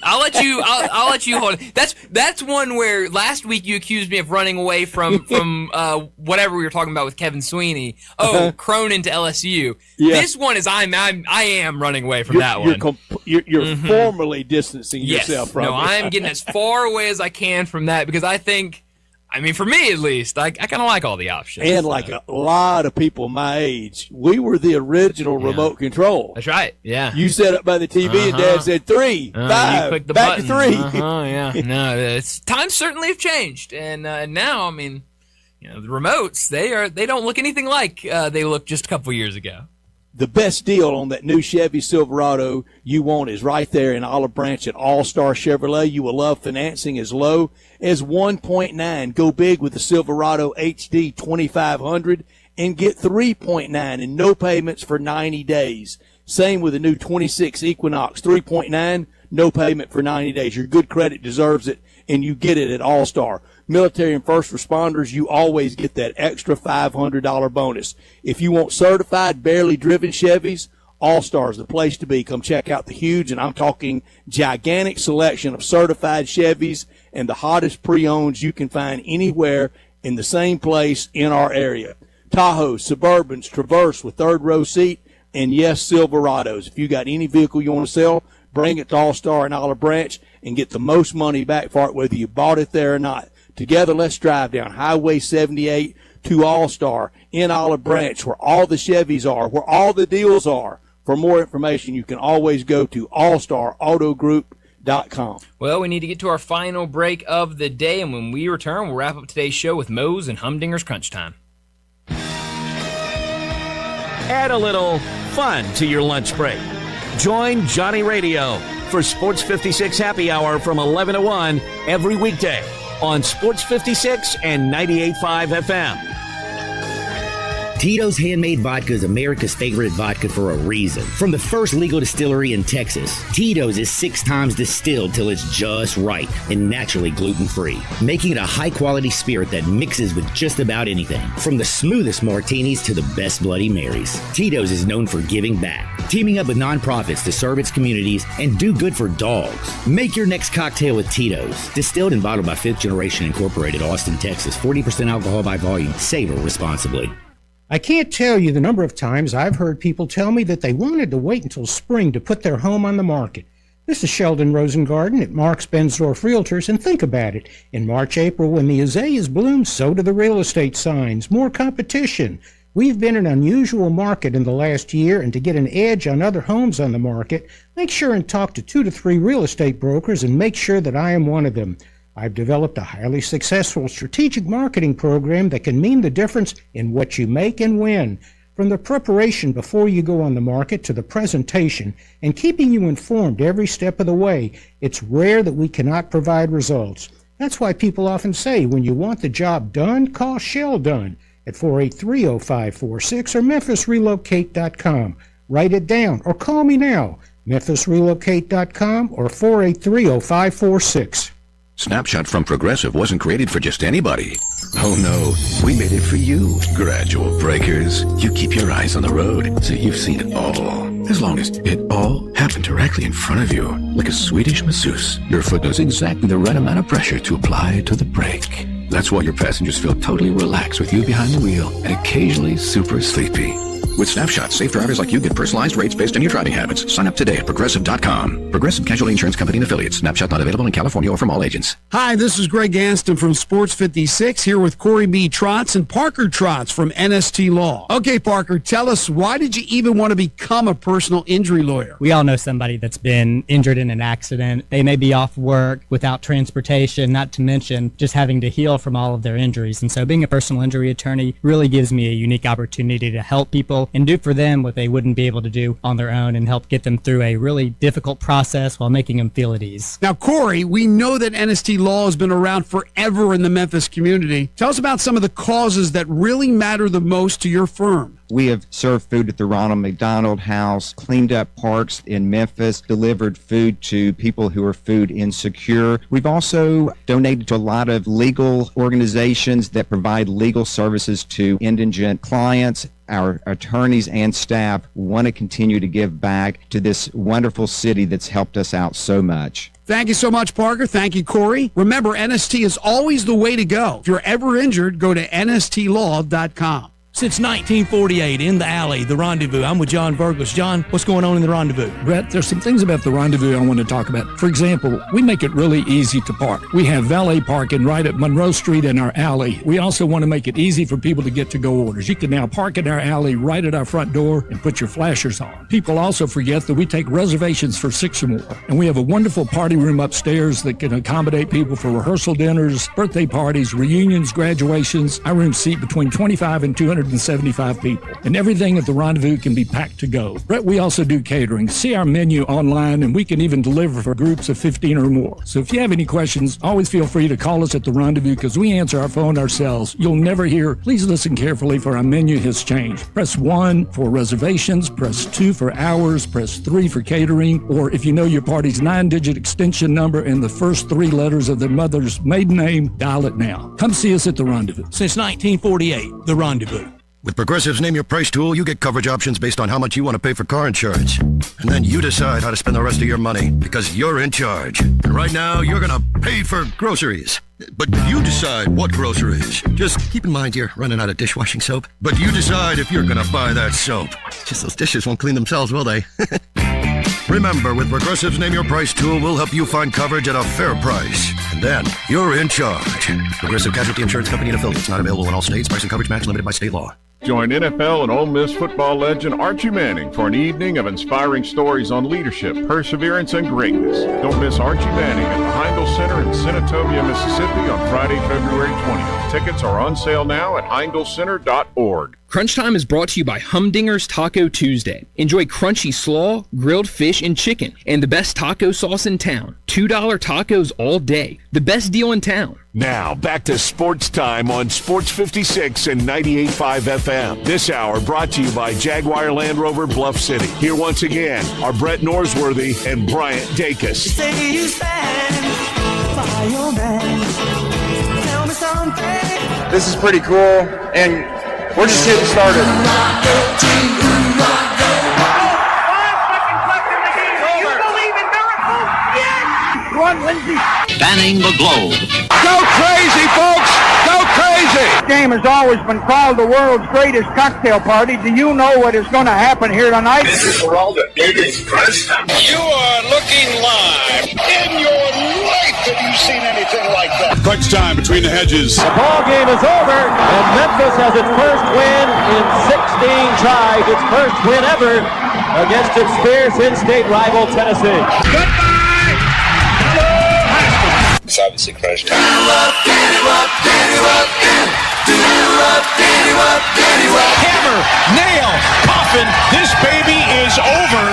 I'll let you. I'll let you hold it. That's one where last week you accused me of running away from whatever we were talking about with Kevin Sweeney. Oh, Cronin to LSU. Yeah. This one is I am running away from that one. You're formally distancing yourself from it. No, I'm getting as far away as I can from that because I think. I mean, for me at least, I kind of like all the options. And like a lot of people my age, we were the original remote control. That's right. Yeah. You set up by the TV and Dad said 3, 5, you click the back button. to 3. Yeah. No, times certainly have changed, and now, I mean, the remotes they don't look anything like they looked just a couple years ago. The best deal on that new Chevy Silverado you want is right there in Olive Branch at All-Star Chevrolet. You will love financing as low as 1.9. Go big with the Silverado HD 2500 and get 3.9 and no payments for 90 days. Same with the new 26 Equinox 3.9, no payment for 90 days. Your good credit deserves it, and you get it at All-Star. Military and first responders, you always get that extra $500 bonus. If you want certified, barely driven Chevys, All-Star is the place to be. Come check out the huge, and I'm talking gigantic selection of certified Chevys and the hottest pre-owns you can find anywhere in the same place in our area. Tahoes, Suburbans, Traverse with third row seat, and yes, Silverados. If you got any vehicle you want to sell, bring it to All-Star in Olive Branch and get the most money back for it, whether you bought it there or not. Together, let's drive down Highway 78 to All-Star in Olive Branch, where all the Chevys are, where all the deals are. For more information, you can always go to allstarautogroup.com. Well, we need to get to our final break of the day, and when we return, we'll wrap up today's show with Moe's and Humdinger's Crunch Time. Add a little fun to your lunch break. Join Johnny Radio for Sports 56 Happy Hour from 11 to 1 every weekday on Sports 56 and 98.5 FM. Tito's Handmade Vodka is America's favorite vodka for a reason. From the first legal distillery in Texas, Tito's is 6 times distilled till it's just right and naturally gluten-free, making it a high-quality spirit that mixes with just about anything. From the smoothest martinis to the best Bloody Marys, Tito's is known for giving back, teaming up with nonprofits to serve its communities and do good for dogs. Make your next cocktail with Tito's. Distilled and bottled by 5th Generation Incorporated, Austin, Texas. 40% alcohol by volume. Savor responsibly. I can't tell you the number of times I've heard people tell me that they wanted to wait until spring to put their home on the market. This is Sheldon Rosengarten at Marks Bensdorf Realtors, and think about it. In March, April, when the azaleas bloom, so do the real estate signs. More competition. We've been in an unusual market in the last year, and to get an edge on other homes on the market, make sure and talk to 2 to 3 real estate brokers and make sure that I am one of them. I've developed a highly successful strategic marketing program that can mean the difference in what you make and when. From the preparation before you go on the market to the presentation and keeping you informed every step of the way, it's rare that we cannot provide results. That's why people often say when you want the job done, call Sheldon at 483-0546 or memphisrelocate.com. Write it down or call me now, memphisrelocate.com or 483-0546. Snapshot from Progressive wasn't created for just anybody. Oh no, we made it for you. Gradual breakers. You keep your eyes on the road, so you've seen it all. As long as it all happened directly in front of you, like a Swedish masseuse, your foot knows exactly the right amount of pressure to apply to the brake. That's why your passengers feel totally relaxed with you behind the wheel and occasionally super sleepy. With Snapshot, safe drivers like you get personalized rates based on your driving habits. Sign up today at Progressive.com. Progressive Casualty Insurance Company and Affiliates. Snapshot not available in California or from all agents. Hi, this is Greg Ganston from Sports 56 here with Corey B. Trotz and Parker Trotz from NST Law. Okay, Parker, tell us, why did you even want to become a personal injury lawyer? We all know somebody that's been injured in an accident. They may be off work without transportation, not to mention just having to heal from all of their injuries. And so being a personal injury attorney really gives me a unique opportunity to help people and do for them what they wouldn't be able to do on their own and help get them through a really difficult process while making them feel at ease. Now, Corey, we know that NST Law has been around forever in the Memphis community. Tell us about some of the causes that really matter the most to your firm. We have served food at the Ronald McDonald House, cleaned up parks in Memphis, delivered food to people who are food insecure. We've also donated to a lot of legal organizations that provide legal services to indigent clients. Our attorneys and staff want to continue to give back to this wonderful city that's helped us out so much. Thank you so much, Parker. Thank you, Corey. Remember, NST is always the way to go. If you're ever injured, go to nstlaw.com. Since 1948, in the alley, the Rendezvous. I'm with John Burgos. John, what's going on in the Rendezvous? Brett, there's some things about the Rendezvous I want to talk about. For example, we make it really easy to park. We have valet parking right at Monroe Street in our alley. We also want to make it easy for people to get to-go orders. You can now park in our alley right at our front door and put your flashers on. People also forget that we take reservations for 6 or more. And we have a wonderful party room upstairs that can accommodate people for rehearsal dinners, birthday parties, reunions, graduations. Our rooms seat between 25 and 275 people. And everything at the Rendezvous can be packed to go. Brett, we also do catering. See our menu online, and we can even deliver for groups of 15 or more. So if you have any questions, always feel free to call us at the Rendezvous because we answer our phone ourselves. You'll never hear, please listen carefully for our menu has changed. Press 1 for reservations, press 2 for hours, press 3 for catering, or if you know your party's 9-digit extension number and the first 3 letters of their mother's maiden name, dial it now. Come see us at the Rendezvous. Since 1948, the Rendezvous. With Progressive's Name Your Price tool, you get coverage options based on how much you want to pay for car insurance. And then you decide how to spend the rest of your money because you're in charge. And right now, you're going to pay for groceries. But you decide what groceries. Just keep in mind you're running out of dishwashing soap. But you decide if you're going to buy that soap. Just those dishes won't clean themselves, will they? Remember, with Progressive's Name Your Price tool, we'll help you find coverage at a fair price. And then you're in charge. Progressive Casualty Insurance Company and Affiliates. Not available in all states. Price and coverage match limited by state law. Join NFL and Ole Miss football legend Archie Manning for an evening of inspiring stories on leadership, perseverance, and greatness. Don't miss Archie Manning at the Heindel Center in Senatobia, Mississippi on Friday, February 20th. Tickets are on sale now at heindelcenter.org. Crunch Time is brought to you by Humdinger's Taco Tuesday. Enjoy crunchy slaw, grilled fish, and chicken, and the best taco sauce in town. $2 tacos all day. The best deal in town. Now, back to Sports Time on Sports 56 and 98.5 FM. This hour brought to you by Jaguar Land Rover Bluff City. Here once again are Brett Norsworthy and Bryant Dacus. Say you stand by your man. Tell me something. This is pretty cool, and we're just getting started. Spanning the globe. Go crazy, folks! Go crazy! This game has always been called the world's greatest cocktail party. Do you know what is going to happen here tonight? This is for all the biggest Crunch Time. You are looking live. In your life have you seen anything like that? Crunch Time between the hedges. The ball game is over, and Memphis has its first win in 16 tries. Its first win ever against its fierce in-state rival Tennessee. Goodbye! It's obviously Crunch Time. Hammer, nail, coffin, this baby is over.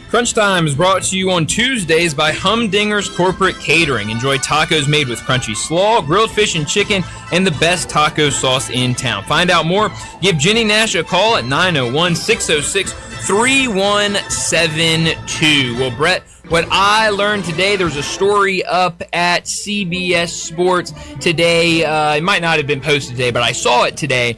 Crunch Time is brought to you on Tuesdays by Humdinger's Corporate Catering. Enjoy tacos made with crunchy slaw, grilled fish and chicken, and the best taco sauce in town. Find out more. Give Jenny Nash a call at 901-606-3172. Well, Brett, what I learned today, there's a story up at CBS Sports today. It might not have been posted today, but I saw it today,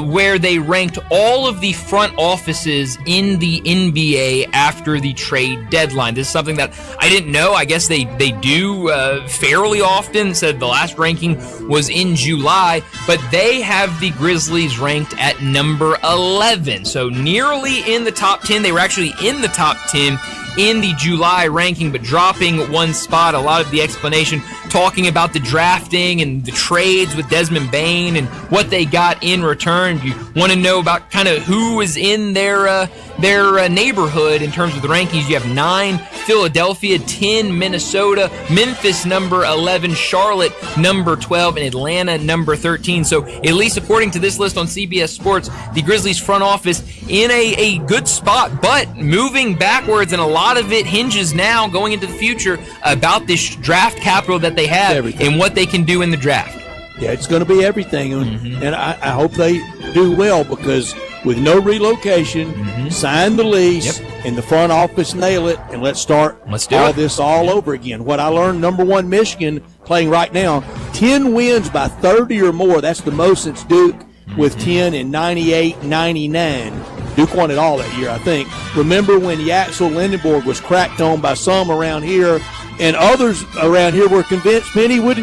where they ranked all of the front offices in the NBA after the trade deadline. This is something that I didn't know. I guess they do fairly often. Said the last ranking was in July, but they have the Grizzlies ranked at number 11. So nearly in the top 10. They were actually in the top 10 in the July ranking, but dropping one spot. A lot of the explanation talking about the drafting and the trades with Desmond Bane and what they got in return. If you want to know about kind of who is in their neighborhood in terms of the rankings, you have 9 Philadelphia, 10 Minnesota, Memphis number 11, Charlotte number 12, and Atlanta number 13. So at least according to this list on CBS Sports, the Grizzlies front office in a good spot, but moving backwards, and a lot of it hinges now going into the future about this draft capital that they have and what they can do in the draft. Yeah, it's going to be everything, and I hope they do well, because with no relocation, sign the lease, and the front office nail it, and let's do this all over again. What I learned, number 1 Michigan playing right now, 10 wins by 30 or more. That's the most since Duke with 10 in 98, 99. Duke won it all that year, I think. Remember when Yaxel Lindenborg was cracked on by some around here, and others around here were convinced Penny would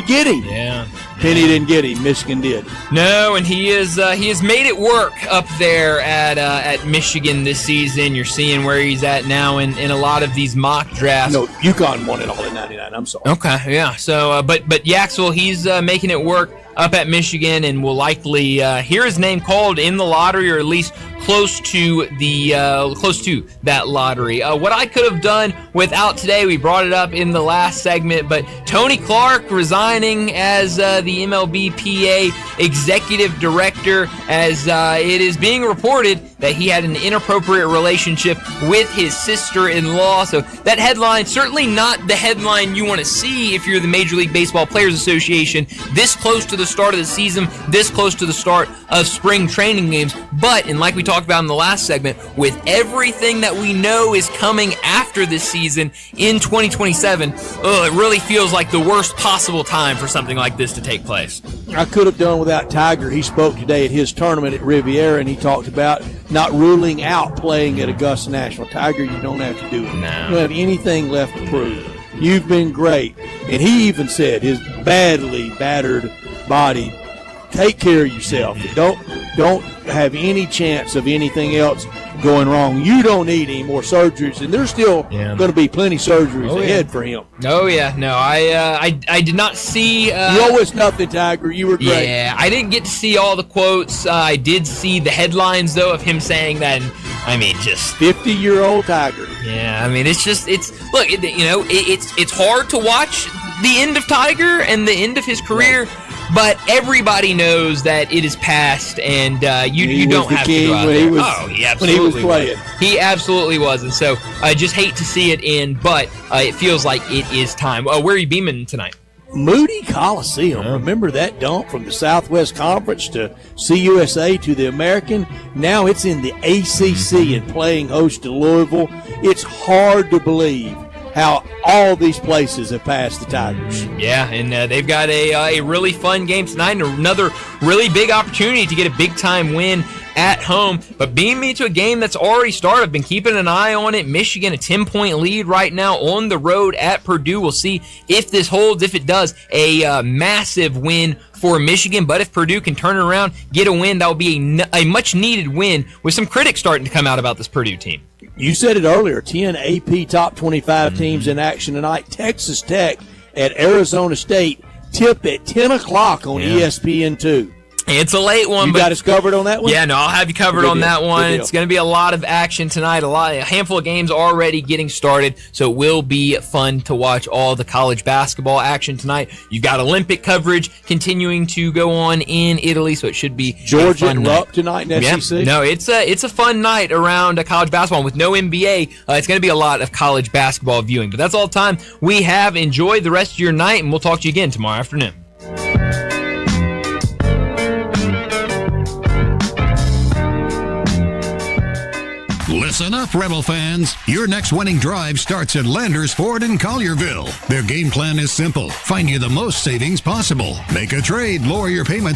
get him. Yeah. Penny didn't get him. Michigan did. No, and he has made it work up there at Michigan this season. You're seeing where he's at now in a lot of these mock drafts. No, UConn won it all in 99. I'm sorry. Okay, yeah. So, but Yaxel, he's making it work up at Michigan, and will likely hear his name called in the lottery, or at least close to that lottery. What I could have done without today, we brought it up in the last segment, but Tony Clark resigning as the MLBPA executive director, as it is being reported that he had an inappropriate relationship with his sister-in-law. So that headline, certainly not the headline you want to see if you're the Major League Baseball Players Association, this close to the start of the season, this close to the start of spring training games. But, and like we talked about in the last segment, with everything that we know is coming after this season in 2027, it really feels like the worst possible time for something like this to take place. I could have done without Tiger. He spoke today at his tournament at Riviera, and he talked about not ruling out playing at Augusta National. Tiger, you don't have to do it. No. You don't have anything left to prove. You've been great. And he even said, his badly battered body, take care of yourself. Don't have any chance of anything else going wrong. You don't need any more surgeries, and there's still going to be plenty of surgeries ahead for him. Oh yeah, no, I did not see. You owe us nothing, Tiger. You were great. Yeah, I didn't get to see all the quotes. I did see the headlines though of him saying that. And, I mean, just 50-year-old Tiger. Yeah, I mean, it's hard to watch the end of Tiger and the end of his career. But everybody knows that it is past, and you don't have to go out there. He absolutely was. He absolutely was, and so I just hate to see it end, but it feels like it is time. Where are you beaming tonight? Moody Coliseum. Remember that dump from the Southwest Conference to CUSA to the American? Now it's in the ACC and playing host to Louisville. It's hard to believe how all these places have passed the Tigers. Yeah, and they've got a really fun game tonight, and another really big opportunity to get a big-time win at home. But beam me to a game that's already started. I've been keeping an eye on it. Michigan, a 10-point lead right now on the road at Purdue. We'll see if this holds. If it does, a massive win for Michigan. But if Purdue can turn it around, get a win, that will be a much-needed win, with some critics starting to come out about this Purdue team. You said it earlier, 10 AP top 25 teams in action tonight. Texas Tech at Arizona State, tip at 10 o'clock on ESPN2. It's a late one. You got us covered on that one? Yeah, no, I'll have you covered on that one. It's going to be a lot of action tonight. A handful of games already getting started, so it will be fun to watch all the college basketball action tonight. You've got Olympic coverage continuing to go on in Italy, so it should be Georgia and Rupp tonight in SEC. No, it's a fun night around college basketball. With no NBA, it's going to be a lot of college basketball viewing. But that's all the time we have. Enjoy the rest of your night, and we'll talk to you again tomorrow afternoon. Listen up, Rebel fans. Your next winning drive starts at Landers Ford in Collierville. Their game plan is simple. Find you the most savings possible. Make a trade, lower your payments,